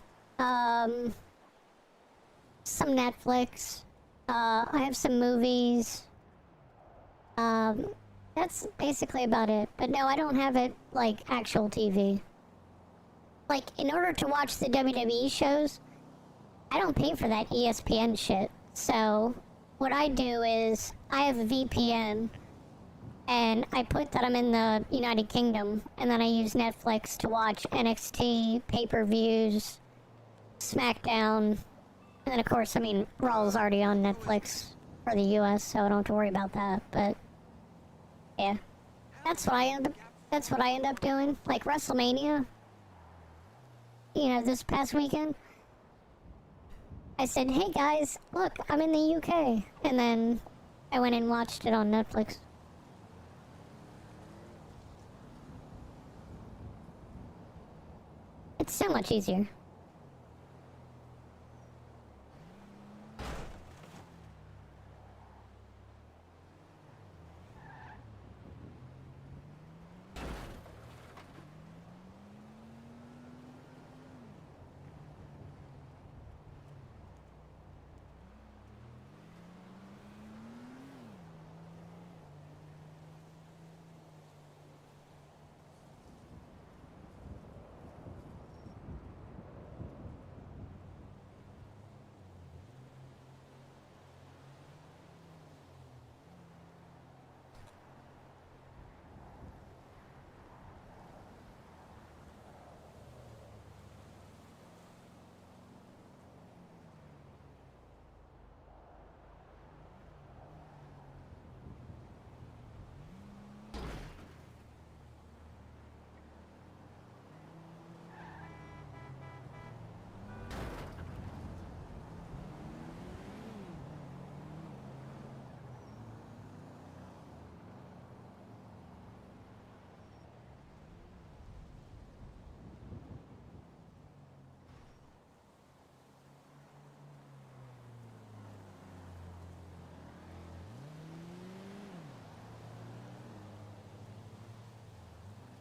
some Netflix. I have some movies. That's basically about it. But no, I don't have it like actual TV. Like, in order to watch the WWE shows, I don't pay for that ESPN shit. So, what I do is, I have a VPN, and I put that I'm in the United Kingdom, and then I use Netflix to watch NXT, pay-per-views, SmackDown, and then of course, I mean, Raw's already on Netflix for the US, so I don't have to worry about that, but yeah. That's what I end up doing. Like WrestleMania, this past weekend, I said, hey guys, look, I'm in the UK, and then I went and watched it on Netflix. It's so much easier.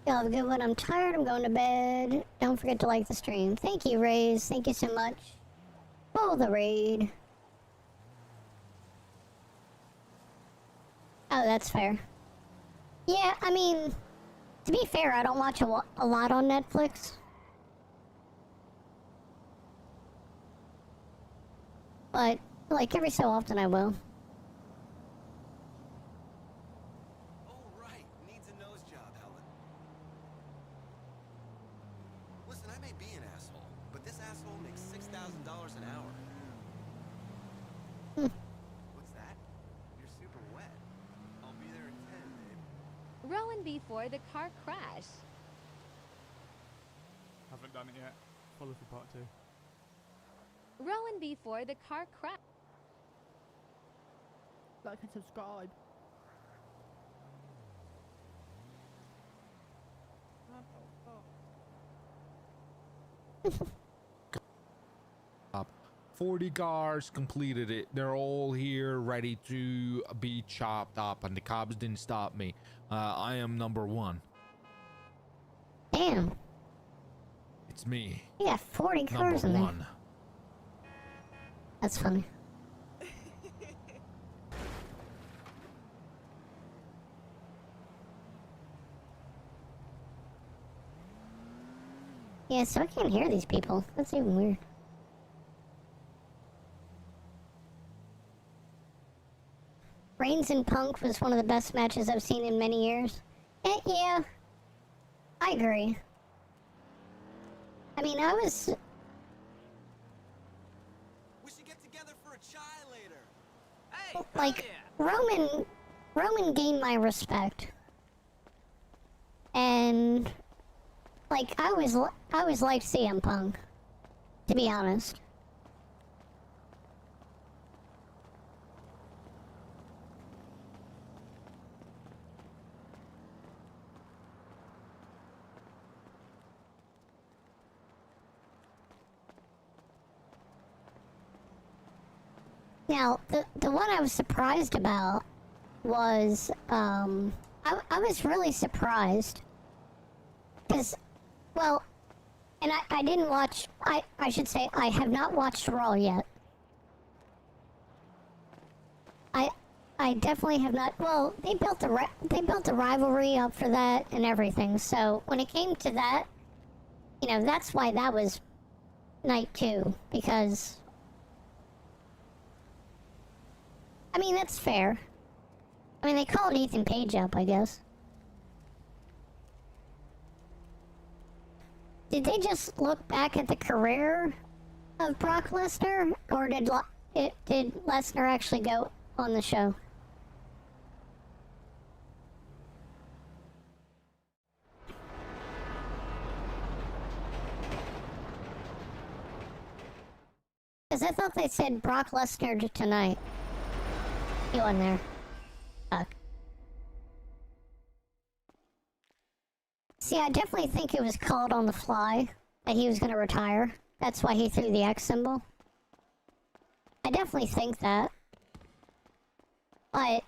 Y'all have a good one. I'm tired. I'm going to bed. Don't forget to like the stream. Thank you, Raze. Thank you so much. Oh, the raid. Oh, that's fair. Yeah, I mean, to be fair, I don't watch a lot on Netflix. But, like, every so often I will. Rowan before the car crash. Haven't done it yet. Follow for part 2. Rowan before the car crash. Like and subscribe. Up. 40 cars completed it. They're all here ready to be chopped up, and the cops didn't stop me. I am number 1. Damn. It's me. You got 40 cars in there. Number 1. That's funny. Yeah, so I can't hear these people. That's even weird. Reigns and Punk was one of the best matches I've seen in many years. Yeah. I agree. I mean, I was... We should get together for a chai later. Hey, like, Roman gained my respect. And... like, I always liked CM Punk, to be honest. Now, the one I was surprised about was, I was really surprised. Because, well, and I didn't watch, I should say, I have not watched Raw yet. I definitely have not. Well, they built the rivalry up for that and everything. So when it came to that, you know, that's why that was night 2, because I mean that's fair. I mean they called Ethan Page up, I guess. Did they just look back at the career of Brock Lesnar, or did Lesnar actually go on the show? Because I thought they said Brock Lesnar tonight. He wasn't there. Fuck. See, I definitely think it was called on the fly that he was going to retire. That's why he threw the X symbol. I definitely think that. But...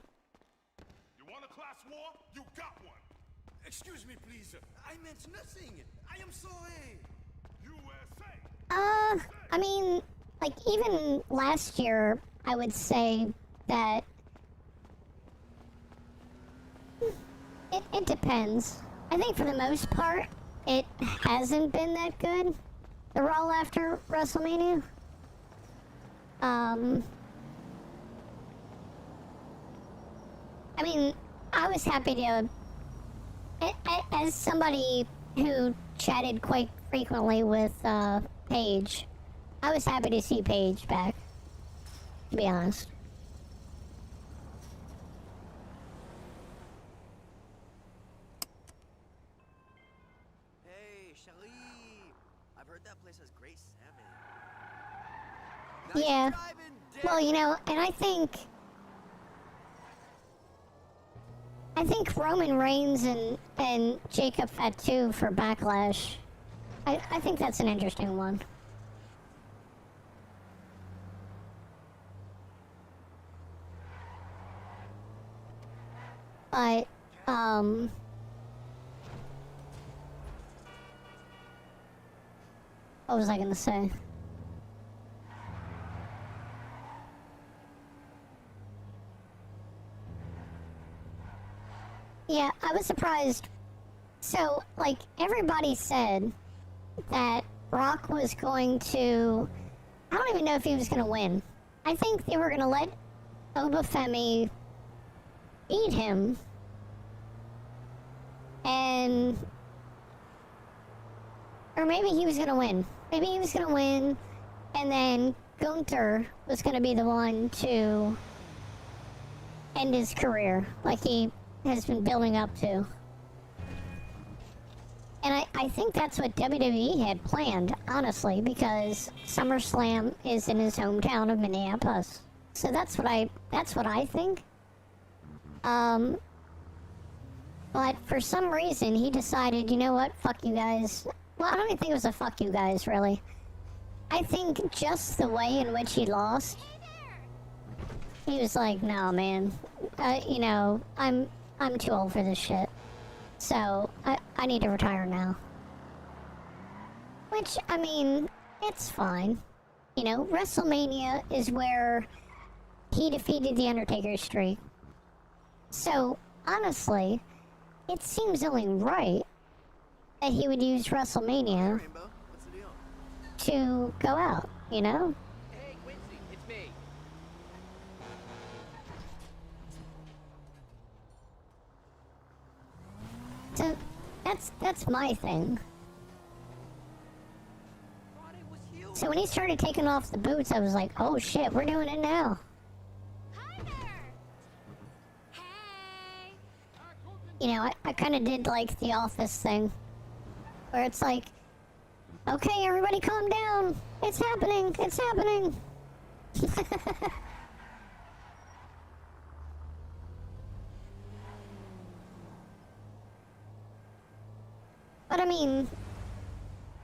You want a class war? You got one! Excuse me, please. I meant nothing. I am sorry. USA! I mean, like, even last year, I would say that... It depends. I think for the most part, it hasn't been that good, the Raw after WrestleMania. I mean, I was happy to, as somebody who chatted quite frequently with Paige, I was happy to see Paige back, to be honest. I've heard that place has great salmon. Yeah. Well, you know, and I think Roman Reigns and Jacob Fatu for Backlash. I think that's an interesting one. But what was I gonna say? Yeah, I was surprised. So, like, everybody said that Brock was going to... I don't even know if he was going to win. I think they were going to let Obafemi beat him. And... Or maybe he was going to win. Maybe he was going to win, and then Gunther was going to be the one to end his career, like he has been building up to. And I think that's what WWE had planned, honestly, because SummerSlam is in his hometown of Minneapolis. So that's what I think. But for some reason, he decided, you know what, fuck you guys. Well, I don't even think it was a fuck you guys, really. I think just the way in which he lost, he was like, no, man, you know, I'm too old for this shit. So, I need to retire now. Which, I mean, it's fine. You know, WrestleMania is where he defeated The Undertaker's streak. So, honestly, it seems only right that he would use WrestleMania to go out, you know? Hey, Quincy, it's me. So, that's my thing. So when he started taking off the boots, I was like, oh shit, we're doing it now. Hi there. Hey. You know, I kind of did like the Office thing, where it's like, okay, everybody calm down. It's happening. It's happening. But I mean,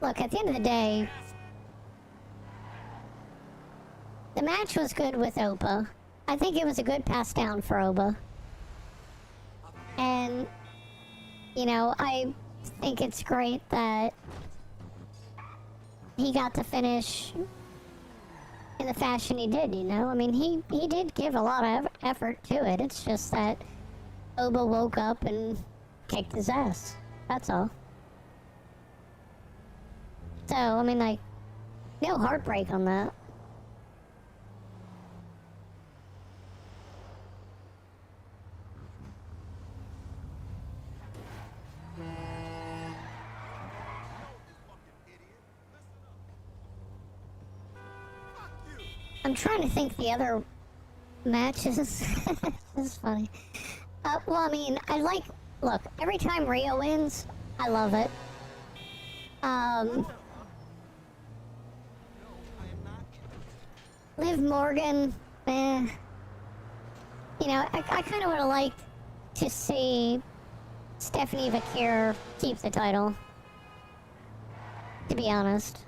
look, at the end of the day, the match was good with Opa. I think it was a good pass down for Oba. And, you know, I think it's great that he got to finish in the fashion he did, you know? I mean, he did give a lot of effort to it. It's just that Oba woke up and kicked his ass. That's all. So, I mean, like, no heartbreak on that. I'm trying to think the other matches. This is funny. Well, I mean, look, every time Rio wins, I love it. Liv Morgan, you know, I kind of would have liked to see Stephanie Vakir keep the title, to be honest.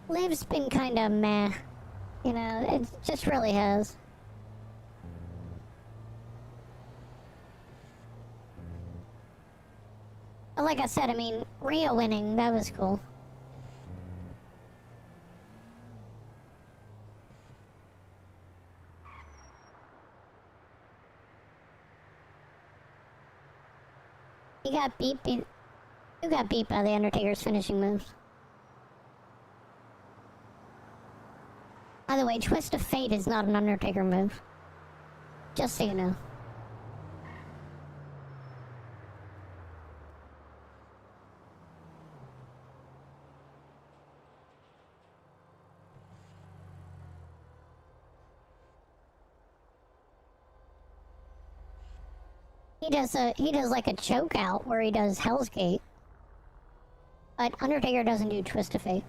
Liv's been kind of meh, you know, it just really has. But like I said, I mean, Rio winning, that was cool. He got beat, who got beat by the Undertaker's finishing moves? By the way, Twist of Fate is not an Undertaker move. Just so you know. He does like a choke out where he does Hell's Gate. But Undertaker doesn't do Twist of Fate.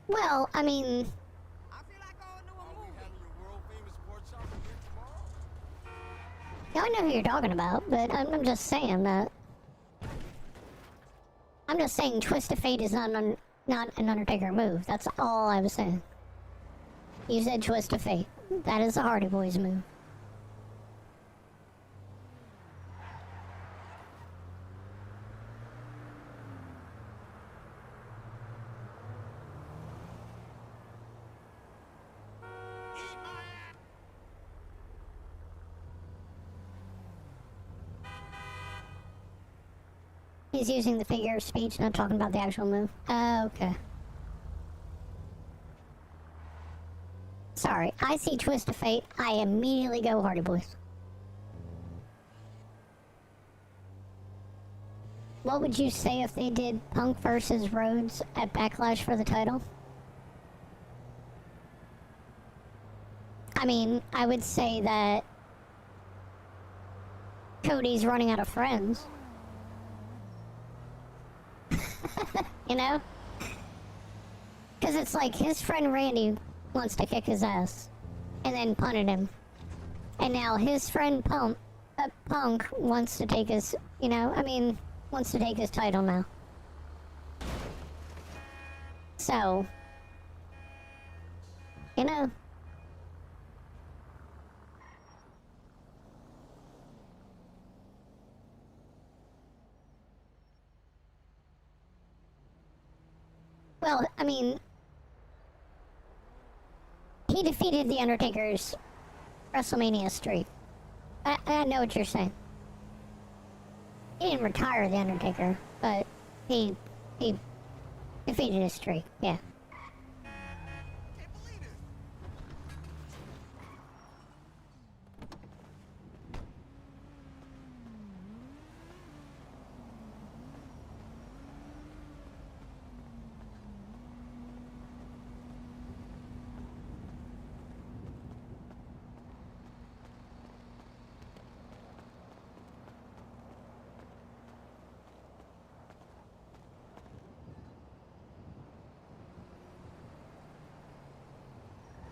Well, I mean... Yeah, I know who you're talking about, but I'm just saying that... I'm just saying Twist of Fate is not an Undertaker move. That's all I was saying. You said Twist of Fate. That is the Hardy Boys move. He's using the figure of speech, not talking about the actual move. Okay. Sorry, I see Twist of Fate, I immediately go Hardy Boys. What would you say if they did Punk versus Rhodes at Backlash for the title? I mean, I would say that Cody's running out of friends. You know? Because it's like his friend Randy wants to kick his ass and then punted him. And now his friend Punk wants to take his, you know, I mean, wants to take his title now. So, you know. Well, I mean, he defeated The Undertaker's WrestleMania streak. I know what you're saying. He didn't retire The Undertaker, but he defeated his streak, yeah.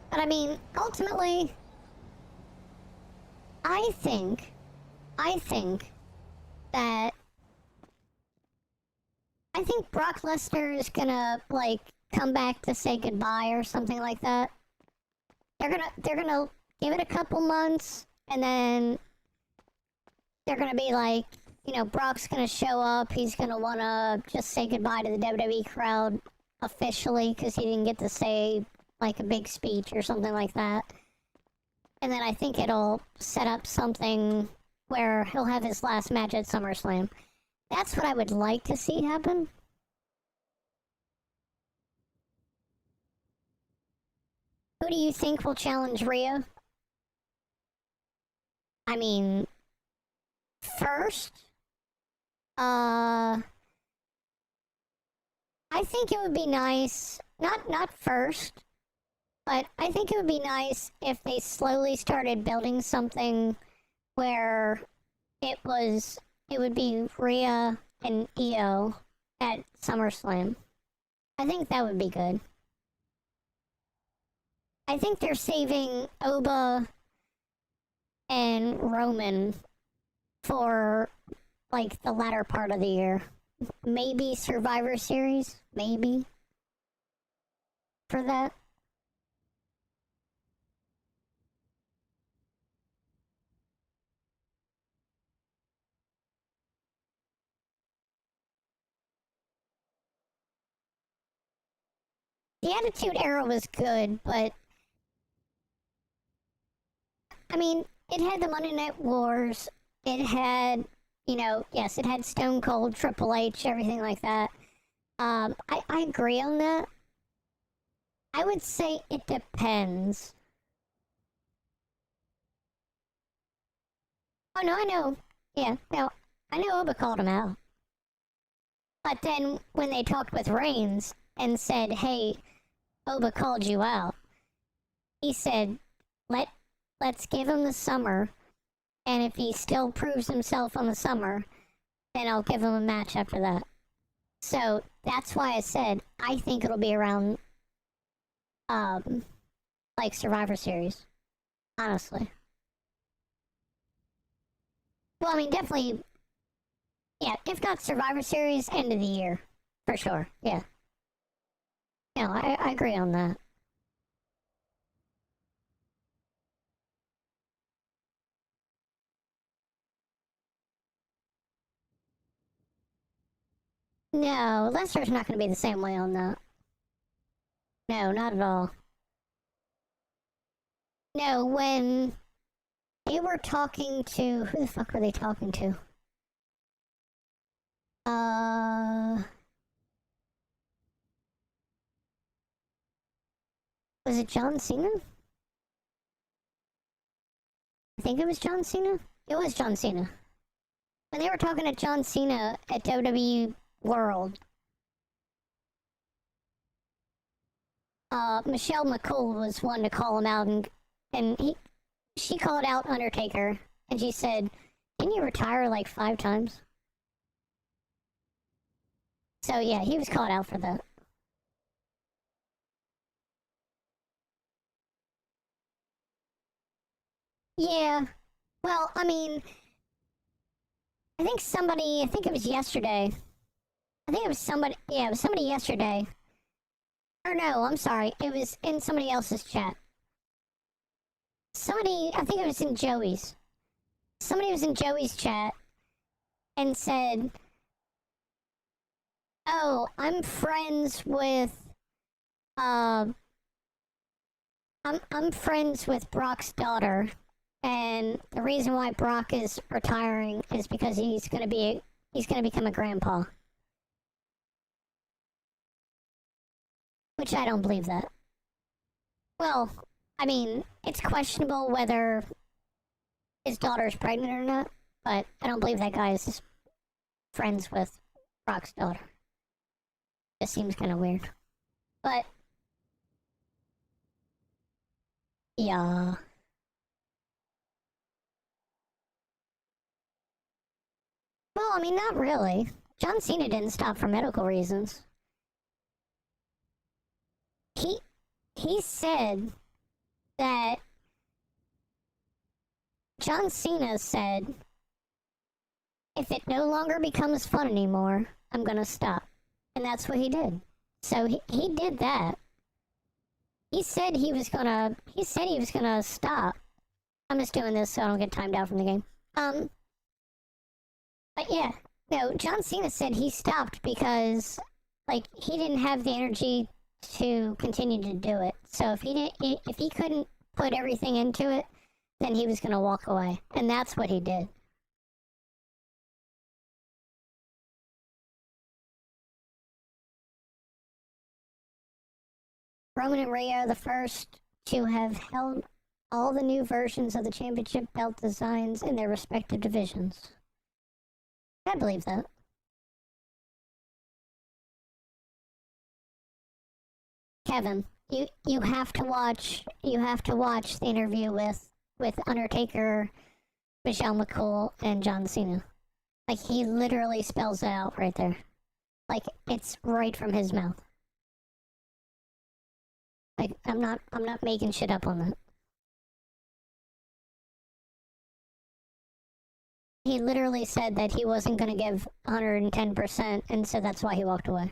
But I mean, ultimately, I think Brock Lesnar is gonna, like, come back to say goodbye or something like that. they're gonna give it a couple months, and then they're gonna be like, you know, Brock's gonna show up. He's gonna wanna just say goodbye to the WWE crowd officially because he didn't get to say like a big speech or something like that. And then I think it'll set up something where he'll have his last match at SummerSlam. That's what I would like to see happen. Who do you think will challenge Rhea? I mean, first, I think it would be nice, not first, but I think it would be nice if they slowly started building something where it would be Rhea and Io at SummerSlam. I think that would be good. I think they're saving Oba and Roman for like the latter part of the year. Maybe Survivor Series, maybe for that. The Attitude Era was good, but I mean, it had the Monday Night Wars. It had, you know, yes, it had Stone Cold, Triple H, everything like that. I agree on that. I would say it depends. Oh, no, I know. Yeah, no, I know Oba called him out. But then when they talked with Reigns and said, hey, Oba called you out, he said, let's give him the summer, and if he still proves himself on the summer, then I'll give him a match after that. So that's why I said I think it'll be around, like Survivor Series, honestly. Well, I mean, definitely, yeah, if not Survivor Series, end of the year, for sure, yeah. No, I agree on that. No, Lester's not going to be the same way on that. No, not at all. No, when they were talking to... Who the fuck were they talking to? Was it John Cena? I think it was John Cena. It was John Cena. When they were talking to John Cena at WWE World, Michelle McCool was one to call him out, and she called out Undertaker, and she said, didn't you retire like 5 times? So yeah, he was called out for that. Yeah, well, I mean, I think it was yesterday. I think it was somebody, yeah, it was somebody yesterday. Or no, I'm sorry, it was in somebody else's chat. I think it was in Joey's. Somebody was in Joey's chat and said, oh, I'm friends with, I'm friends with Brock's daughter, and the reason why Brock is retiring is because he's gonna become a grandpa. Which I don't believe that. Well, I mean, it's questionable whether his daughter's pregnant or not, but I don't believe that guy is friends with Brock's daughter. It seems kind of weird. But, yeah. Well, I mean, not really. John Cena didn't stop for medical reasons. He said that John Cena said, if it no longer becomes fun anymore, I'm gonna stop. And that's what he did. So he did that. he said he was gonna stop. I'm just doing this so I don't get timed out from the game. But yeah, no, John Cena said he stopped because, like, he didn't have the energy to continue to do it. So if he couldn't put everything into it, then he was gonna walk away. And that's what he did. Roman and Rhea are the first to have held all the new versions of the championship belt designs in their respective divisions. I believe that. Kevin, you have to watch the interview with Undertaker, Michelle McCool, and John Cena. Like, he literally spells it out right there. Like, it's right from his mouth. Like, I'm not making shit up on that. He literally said that he wasn't gonna give 110%, and so that's why he walked away.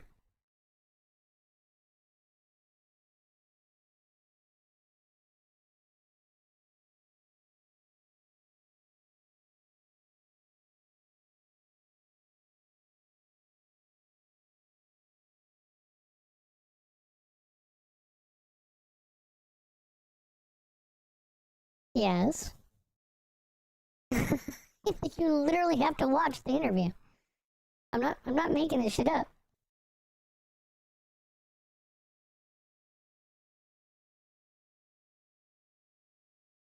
Yes. You literally have to watch the interview. I'm not making this shit up.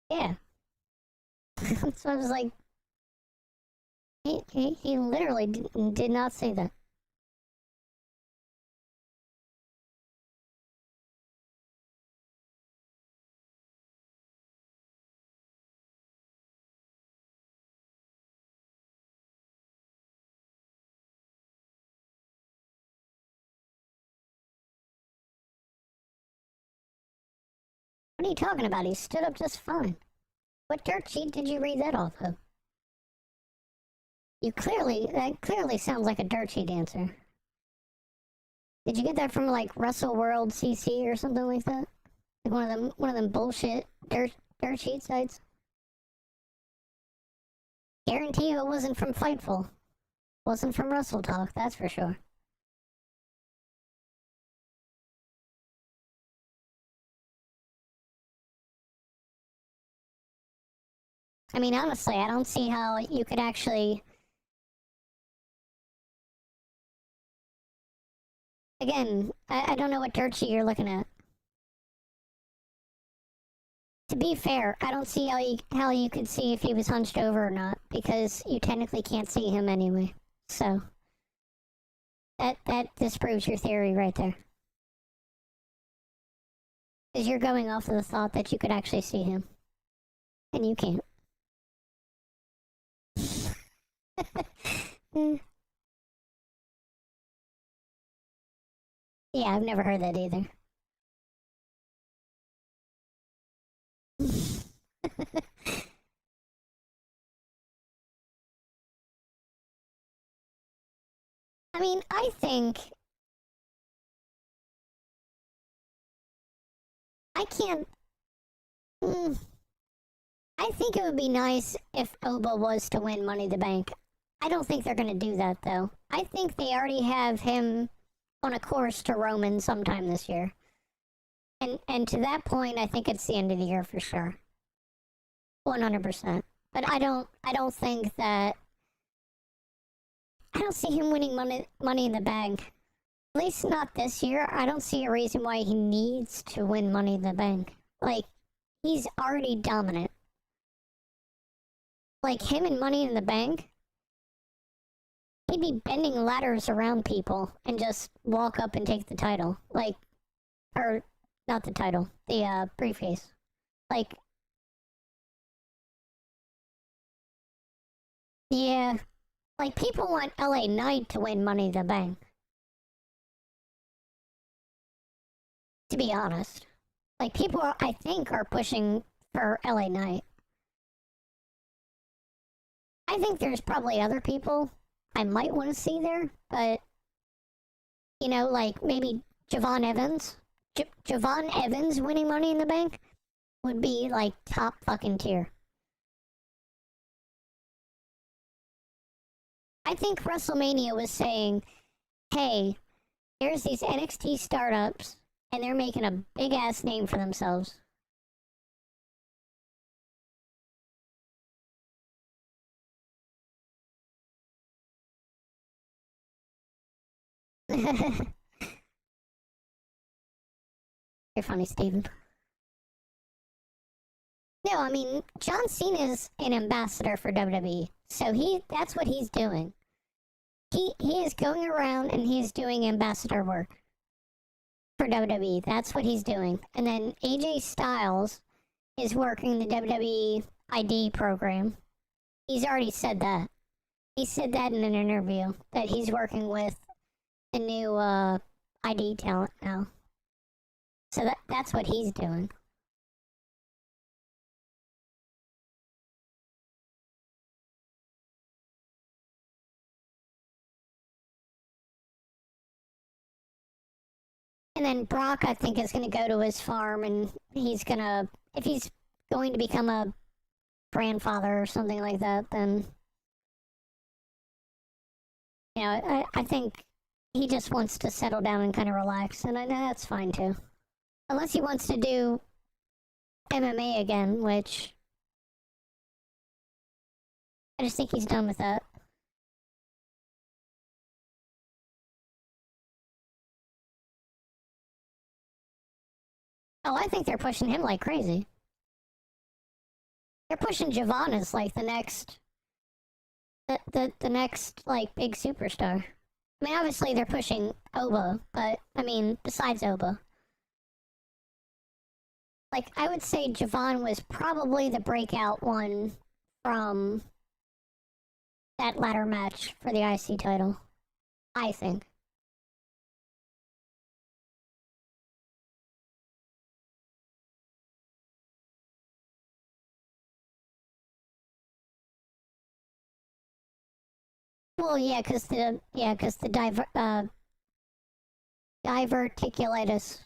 Yeah. So I was like, he literally did not say that. What are you talking about? He stood up just fine. What dirt sheet did you read that off of? That clearly sounds like a dirt sheet answer. Did you get that from like Wrestle World CC or something like that? Like one of them bullshit dirt sheet sites? Guarantee you it wasn't from Fightful. Wasn't from Wrestle Talk, that's for sure. I mean, honestly, I don't see how you could actually... Again, I don't know what dirt sheet you're looking at. To be fair, I don't see how you could see if he was hunched over or not, because you technically can't see him anyway. So, that disproves your theory right there. Because you're going off of the thought that you could actually see him. And you can't. Yeah, I've never heard that either. I mean, I think... I can't... I think it would be nice if Oba was to win Money in the Bank. I don't think they're going to do that, though. I think they already have him on a course to Roman sometime this year. And to that point, I think it's the end of the year for sure. 100%. But I don't think that... I don't see him winning money in the Bank. At least not this year. I don't see a reason why he needs to win Money in the Bank. Like, he's already dominant. Like, him and Money in the Bank, he'd be bending ladders around people and just walk up and take the title. Like, or, not the title, the briefcase. Like, yeah. Like, people want LA Knight to win Money in the Bank. To be honest. Like, people, I think, are pushing for LA Knight. I think there's probably other people I might want to see there, but, you know, like, maybe Javon Evans. Javon Evans winning Money in the Bank would be like top fucking tier. I think WrestleMania was saying, hey, there's these NXT startups, and they're making a big ass name for themselves. You're funny, Steven. No, I mean, John Cena's an ambassador for WWE, so that's what he's doing. He is going around and he's doing ambassador work for WWE. That's what he's doing. And then AJ Styles is working the WWE ID program. He's already said that. He said that in an interview, that he's working with the new ID talent now. So that's what he's doing. And then Brock, I think, is going to go to his farm, and he's going to, if he's going to become a grandfather or something like that, then, you know, I think he just wants to settle down and kind of relax, and I know that's fine too. Unless he wants to do MMA again, which I just think he's done with that. Oh, I think they're pushing him like crazy. They're pushing Javon as like the next, the next like big superstar. I mean, obviously they're pushing Oba, but I mean, besides Oba, like I would say Javon was probably the breakout one from that ladder match for the IC title. I think. Well, yeah, because the diverticulitis.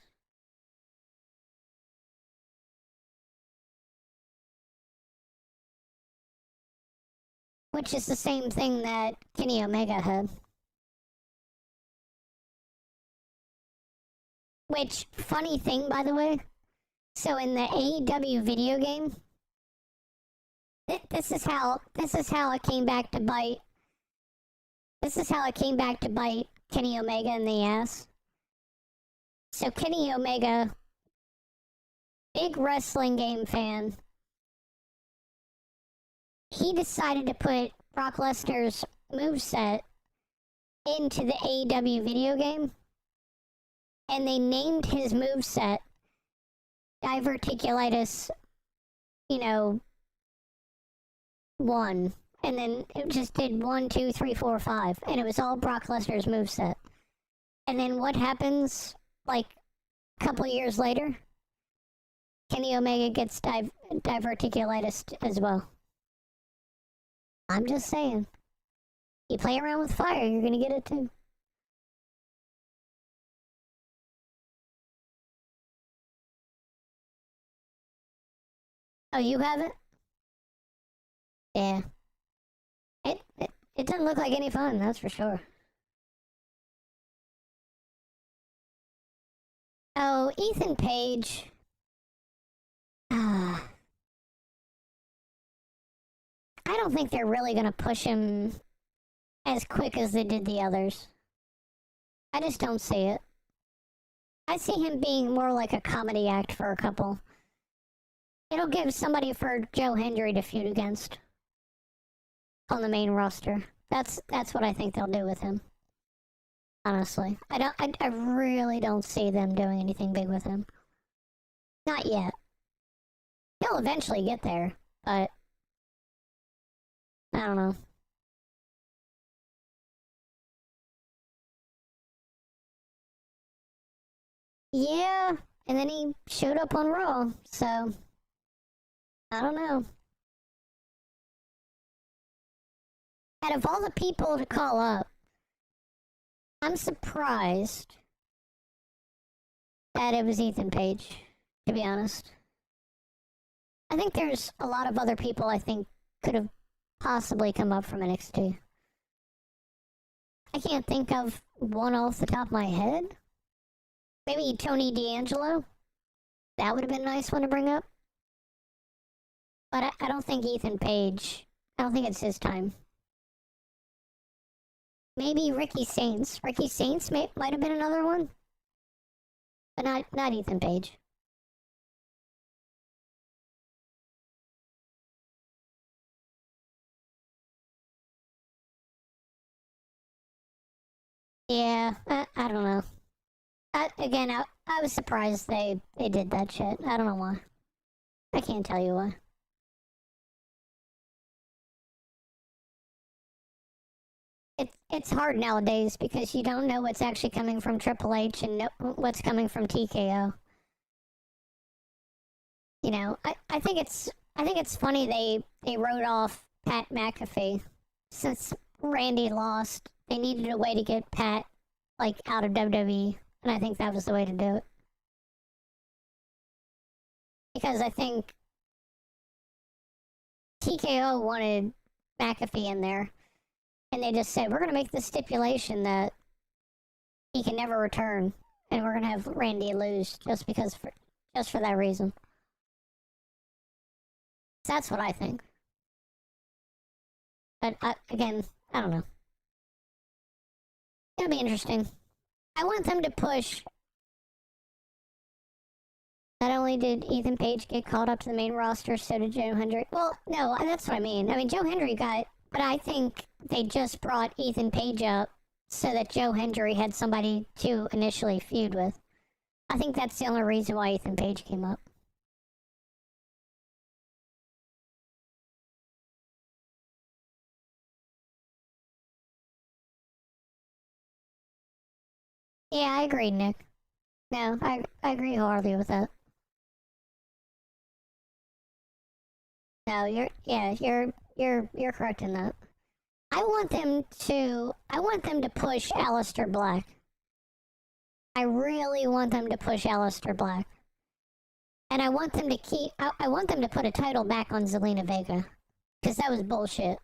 Which is the same thing that Kenny Omega had. Which, funny thing, by the way, so in the AEW video game, this is how it came back to bite. This is how it came back to bite Kenny Omega in the ass. So Kenny Omega, big wrestling game fan, he decided to put Brock Lesnar's moveset into the AEW video game, and they named his moveset Diverticulitis, 1. And then it just did 1, 2, 3, 4, 5. And it was all Brock Lesnar's moveset. And then what happens, like, a couple years later? Kenny Omega gets diverticulitis as well. I'm just saying. You play around with fire, you're gonna get it too. Oh, you have it? Yeah. It doesn't look like any fun, that's for sure. Oh, Ethan Page. I don't think they're really gonna push him as quick as they did the others. I just don't see it. I see him being more like a comedy act for a couple. It'll give somebody for Joe Hendry to feud against on the main roster. That's what I think they'll do with him. Honestly, I really don't see them doing anything big with him. Not yet. He'll eventually get there, but I don't know. Yeah, and then he showed up on Raw, so I don't know. Out of all the people to call up, I'm surprised that it was Ethan Page, to be honest. I think there's a lot of other people I think could have possibly come up from NXT. I can't think of one off the top of my head. Maybe Tony D'Angelo? That would have been a nice one to bring up. But I don't think Ethan Page. I don't think it's his time. Maybe Ricky Saints. Ricky Saints might have been another one. But not Ethan Page. Yeah, I don't know. Again, I was surprised they did that shit. I don't know why. I can't tell you why. It's hard nowadays because you don't know what's actually coming from Triple H and what's coming from TKO. You know, I think it's funny they wrote off Pat McAfee since Randy lost. They needed a way to get Pat like out of WWE, and I think that was the way to do it. Because I think TKO wanted McAfee in there, and they just said, we're going to make the stipulation that he can never return, and we're going to have Randy lose just for that reason. So that's what I think. But again, I don't know. It'll be interesting. I want them to push. Not only did Ethan Page get called up to the main roster, so did Joe Hendry. Well, no, that's what I mean. I mean, Joe Hendry got, but I think they just brought Ethan Page up so that Joe Hendry had somebody to initially feud with. I think that's the only reason why Ethan Page came up. Yeah, I agree, Nick. No, I agree wholeheartedly with that. No, you're correct in that. I want them to push Aleister Black. I really want them to push Aleister Black. And I want them to put a title back on Zelina Vega. Because that was bullshit.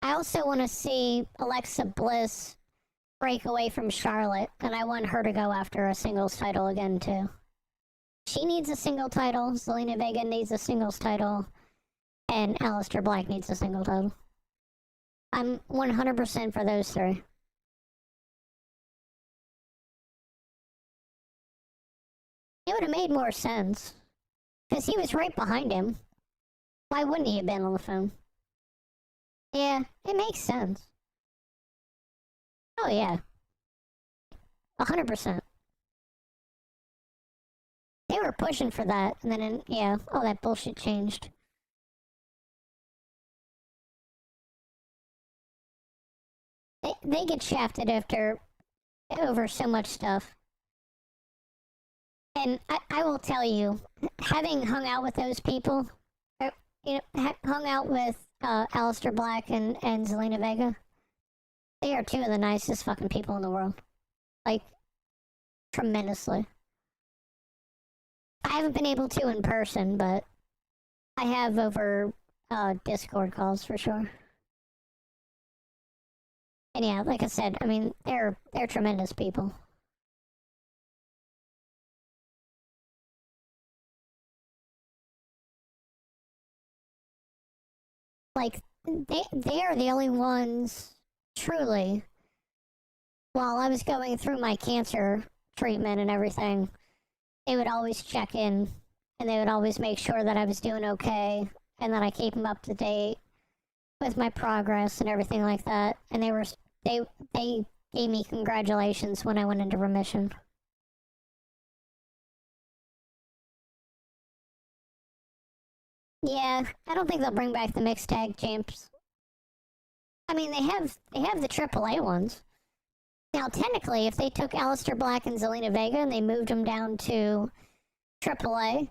I also want to see Alexa Bliss break away from Charlotte, and I want her to go after a singles title again too. She needs a single title, Zelina Vega needs a singles title, and Aleister Black needs a single title. I'm 100% for those three. It would have made more sense, because he was right behind him. Why wouldn't he have been on the phone? Yeah, it makes sense. Oh yeah. 100%. They were pushing for that, and then, all that bullshit changed. They get shafted over so much stuff. And I will tell you, having hung out with those people, hung out with Aleister Black and Zelina Vega, they are two of the nicest fucking people in the world. Like, tremendously. I haven't been able to in person, but I have over Discord calls for sure. And yeah, like I said, I mean, they're tremendous people. Like, they are the only ones, truly, while I was going through my cancer treatment and everything, they would always check in, and they would always make sure that I was doing okay, and that I keep them up to date with my progress and everything like that. And they gave me congratulations when I went into remission. Yeah, I don't think they'll bring back the mixed tag champs. I mean, they have the AAA ones. Now, technically, if they took Aleister Black and Zelina Vega and they moved them down to AAA,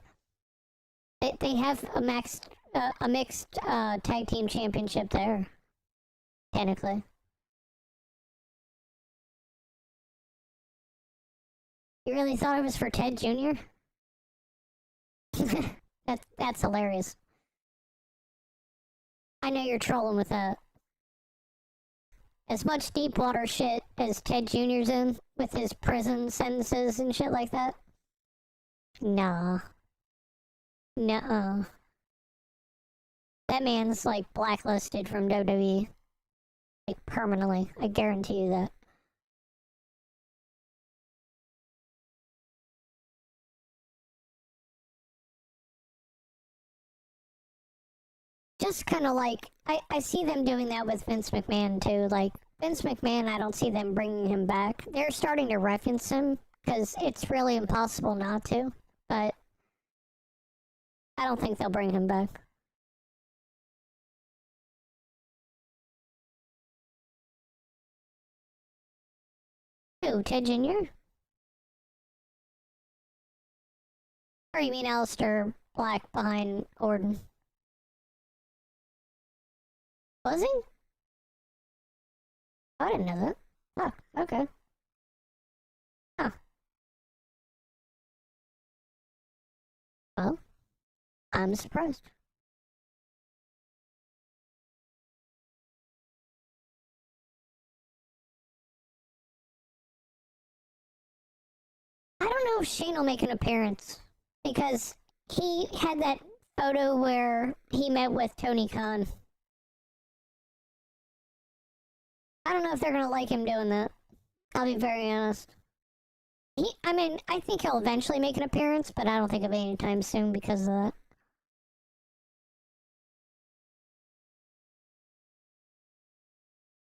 they have a mixed tag team championship there. Technically. You really thought it was for Ted Jr.? That's hilarious. I know you're trolling with that. As much deep water shit as Ted Jr.'s in, with his prison sentences and shit like that. Nah. Nuh-uh. That man's, like, blacklisted from WWE. Like, permanently. I guarantee you that. Just kind of like, I see them doing that with Vince McMahon, too. Like, Vince McMahon, I don't see them bringing him back. They're starting to reference him, because it's really impossible not to. But I don't think they'll bring him back. Who, Ted Jr.? Or you mean Aleister Black behind Orton? Was he? I didn't know that. Oh, okay. Huh. Well, I'm surprised. I don't know if Shane will make an appearance, because he had that photo where he met with Tony Khan. I don't know if they're gonna like him doing that. I'll be very honest. I mean, I think he'll eventually make an appearance, but I don't think it'll be anytime soon because of that.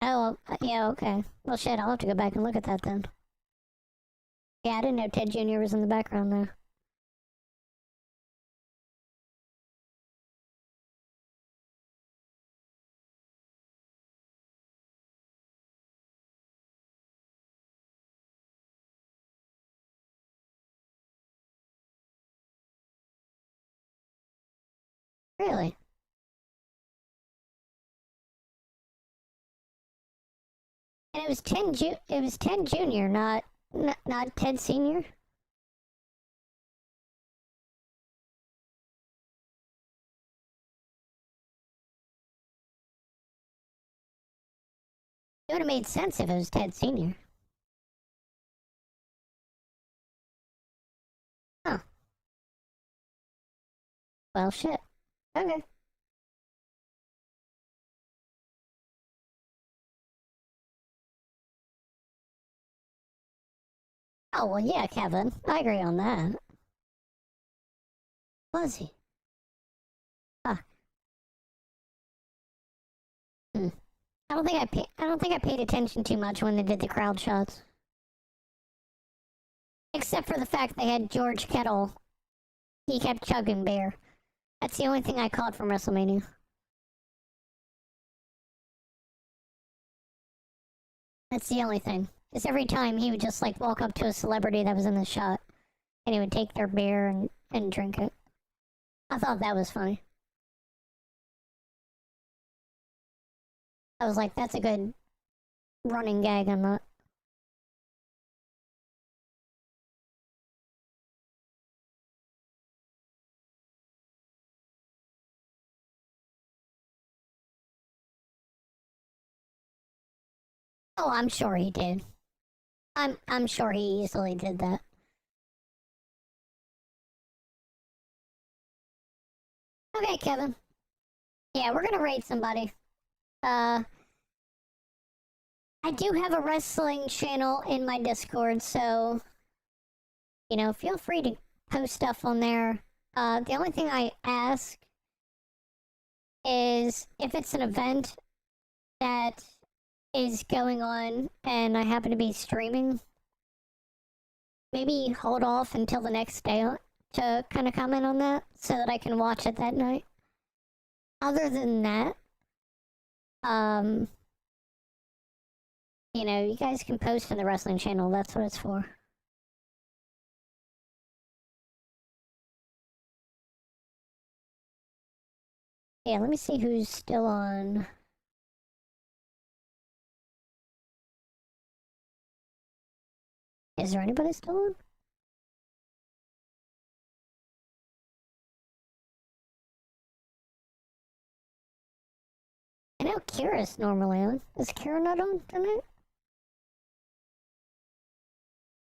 Oh, yeah, okay. Well, shit, I'll have to go back and look at that then. Yeah, I didn't know Ted Jr. was in the background there. Really? And it was Ted Jr., not Ted Sr.? It would have made sense if it was Ted Sr. Huh. Well, shit. Okay. Oh, well, yeah, Kevin. I agree on that. Was he? Huh. Hmm. I don't think I paid attention too much when they did the crowd shots. Except for the fact they had George Kettle. He kept chugging beer. That's the only thing I caught from WrestleMania. That's the only thing. Because every time he would just like walk up to a celebrity that was in the shot, and he would take their beer and drink it. I thought that was funny. I was like, that's a good running gag on that. Oh, I'm sure he did. I'm sure he easily did that. Okay, Kevin. Yeah, we're gonna raid somebody. I do have a wrestling channel in my Discord, so feel free to post stuff on there. The only thing I ask is if it's an event that is going on and I happen to be streaming, maybe hold off until the next day to kind of comment on that so that I can watch it that night. Other than that, you guys can post in the wrestling channel. That's what it's for. Yeah, let me see who's still on. Is there anybody still on? know Kira's normally on. Is Kira not on tonight?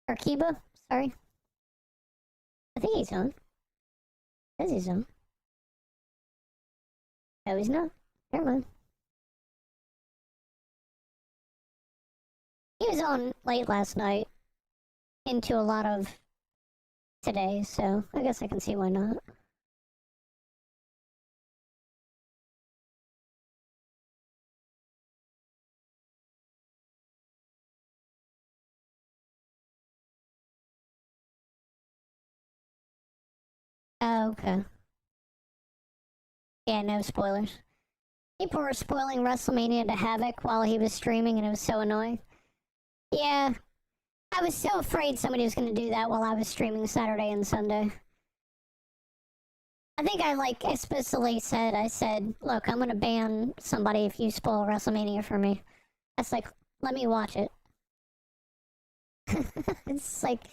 Or Kiba? Sorry. I think he's on. Says he's on. No, he's not. Never mind. He was on late last night. Into a lot of today, so I guess I can see why not. Oh, okay. Yeah, no spoilers. People were spoiling WrestleMania to Havoc while he was streaming, and it was so annoying. Yeah, I was so afraid somebody was going to do that while I was streaming Saturday and Sunday. I think I explicitly said, look, I'm going to ban somebody if you spoil WrestleMania for me. That's like, let me watch it. It's like,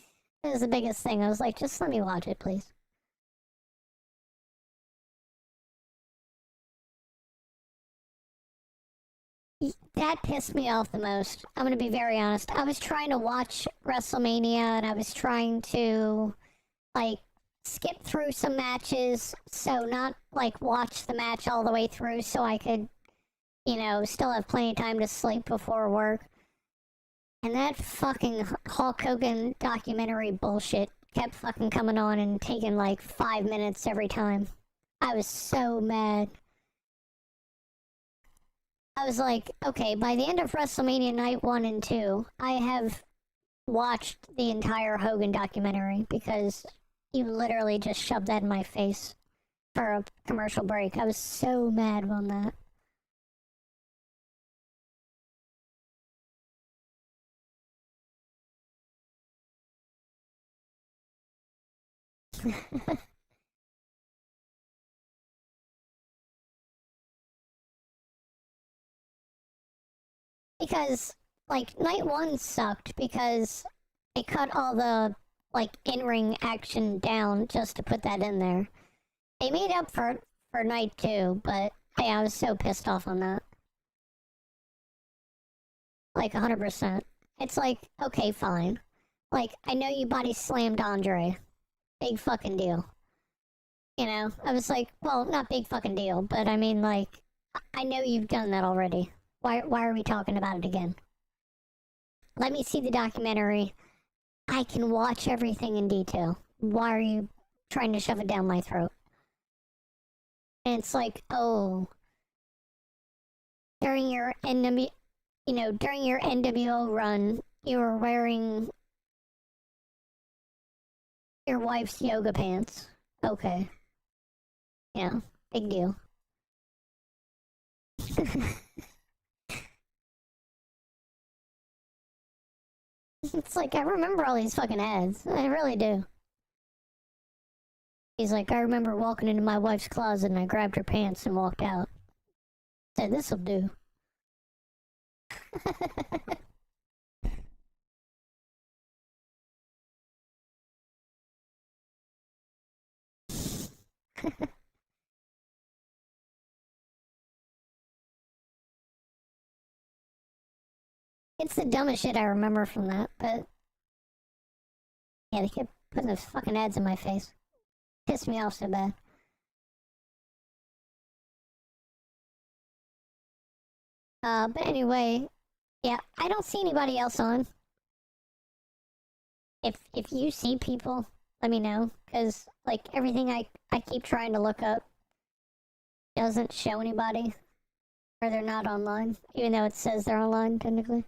it was the biggest thing. I was like, just let me watch it, please. That pissed me off the most. I'm gonna be very honest. I was trying to watch WrestleMania and I was trying to, skip through some matches. So not, watch the match all the way through so I could, still have plenty of time to sleep before work. And that fucking Hulk Hogan documentary bullshit kept fucking coming on and taking 5 minutes every time. I was so mad. I was like, okay, by the end of WrestleMania Night 1 and 2, I have watched the entire Hogan documentary because you literally just shoved that in my face for a commercial break. I was so mad on that. Because, night 1 sucked because they cut all the, in-ring action down just to put that in there. They made up for night 2, but, hey, I was so pissed off on that. 100%. It's okay, fine. I know you body slammed Andre. Big fucking deal. I was well, not big fucking deal, but I mean, I know you've done that already. Why are we talking about it again? Let me see the documentary. I can watch everything in detail. Why are you trying to shove it down my throat? And it's oh, during your NWO run, you were wearing your wife's yoga pants. Okay. Yeah, big deal. It's I remember all these fucking ads. I really do. He's I remember walking into my wife's closet and I grabbed her pants and walked out. Said, this'll do. It's the dumbest shit I remember from that, but yeah, they kept putting those fucking ads in my face. Pissed me off so bad. But anyway, yeah, I don't see anybody else on. If you see people, let me know, because everything I keep trying to look up doesn't show anybody, or they're not online, even though it says they're online technically.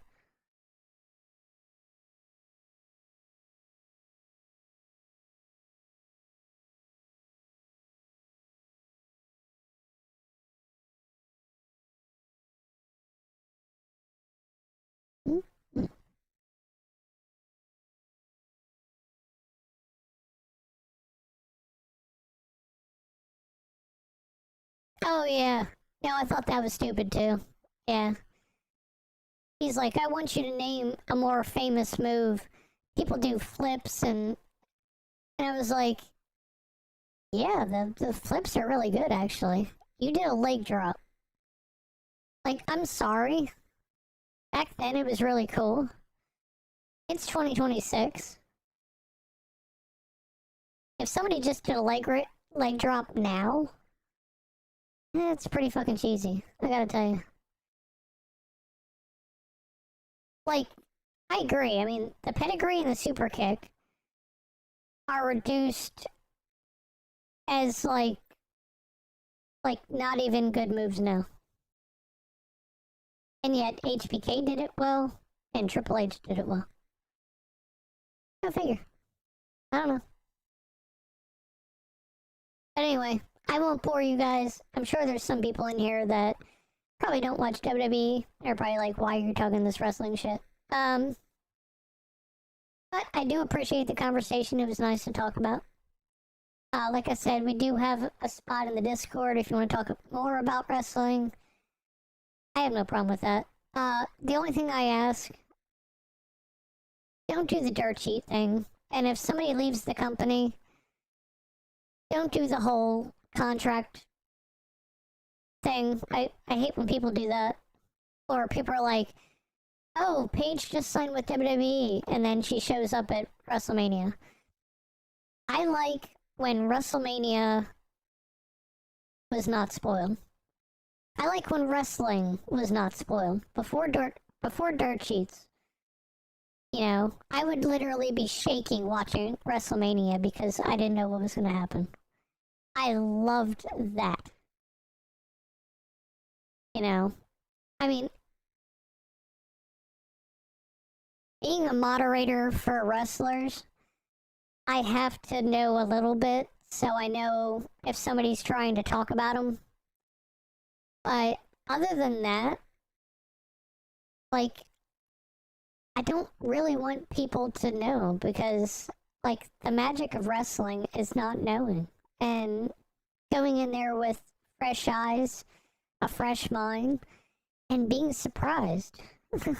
Oh, yeah. No, I thought that was stupid, too. Yeah. He's I want you to name a more famous move. People do flips, and I was yeah, the flips are really good, actually. You did a leg drop. Like, I'm sorry. Back then it was really cool. It's 2026. If somebody just did a leg drop now, it's pretty fucking cheesy. I gotta tell you. Like, I agree. I mean, the pedigree and the super kick are reduced as like not even good moves now. And yet HBK did it well, and Triple H did it well. Go figure. I don't know. But anyway, I won't bore you guys. I'm sure there's some people in here that probably don't watch WWE. They're probably like, why are you talking this wrestling shit? But I do appreciate the conversation. It was nice to talk about. Like I said, we do have a spot in the Discord if you want to talk more about wrestling. I have no problem with that. The only thing I ask, don't do the dirt sheet thing. And if somebody leaves the company, don't do the whole contract thing. I hate when people do that. Or people are like, oh, Paige just signed with WWE, and then she shows up at WrestleMania. I like when WrestleMania was not spoiled. I like when wrestling was not spoiled. Before dirt sheets, you know, I would literally be shaking watching WrestleMania because I didn't know what was going to happen. I loved that. You know, I mean, being a moderator for wrestlers, I have to know a little bit so I know if somebody's trying to talk about them. But other than that, like, I don't really want people to know because, like, the magic of wrestling is not knowing. And going in there with fresh eyes, a fresh mind, and being surprised.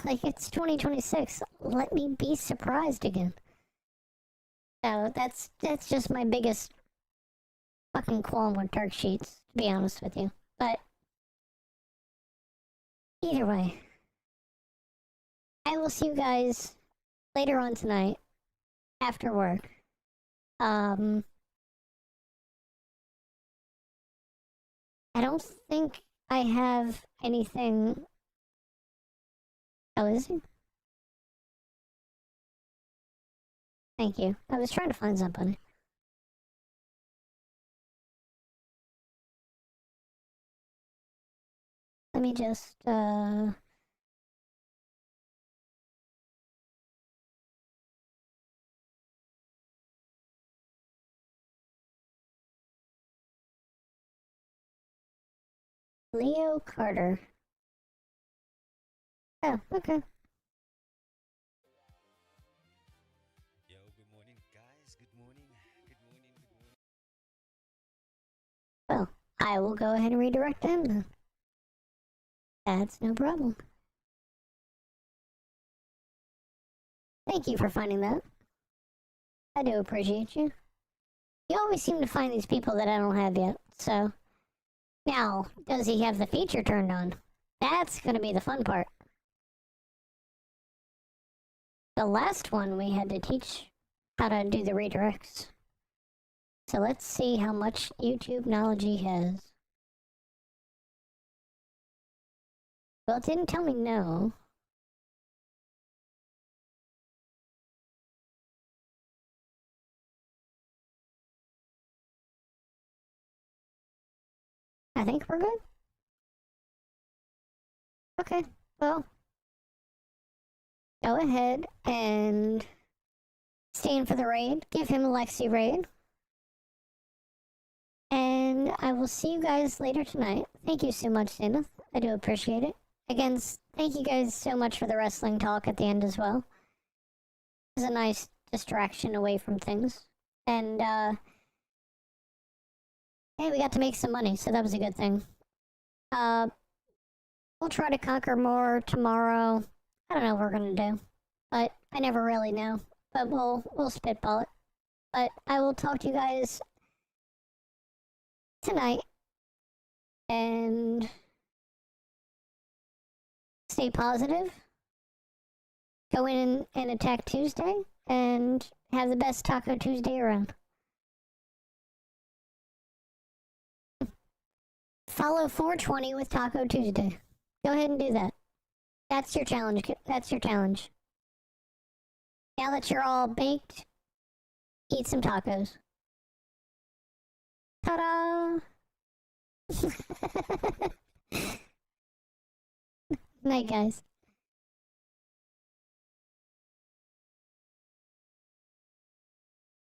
Like, it's 2026. Let me be surprised again. So that's just my biggest fucking qualm with dark sheets, to be honest with you. But either way, I will see you guys later on tonight after work. I don't think I have anything. Oh, is he? Thank you. I was trying to find somebody. Let me just, Leo Carter. Oh, okay. Yo, good morning, guys. Good morning. Good morning. Good morning. Well, I will go ahead and redirect him then. That's no problem. Thank you for finding that. I do appreciate you. You always seem to find these people that I don't have yet, so. Now, does he have the feature turned on? That's gonna be the fun part. The last one we had to teach how to do the redirects. So let's see how much YouTube knowledge he has. Well, it didn't tell me no. I think we're good. Okay, well, go ahead and stay in for the raid. Give him a Lexi raid. And I will see you guys later tonight. Thank you so much, Zenith. I do appreciate it. Again, thank you guys so much for the wrestling talk at the end as well. It was a nice distraction away from things. And, hey, we got to make some money, so that was a good thing. We'll try to conquer more tomorrow. I don't know what we're gonna do, but I never really know. But we'll spitball it. But I will talk to you guys tonight, and stay positive, go in and attack Tuesday, and have the best Taco Tuesday around. Follow 420 with Taco Tuesday. Go ahead and do that. That's your challenge. That's your challenge. Now that you're all baked, eat some tacos. Ta-da! Night, guys.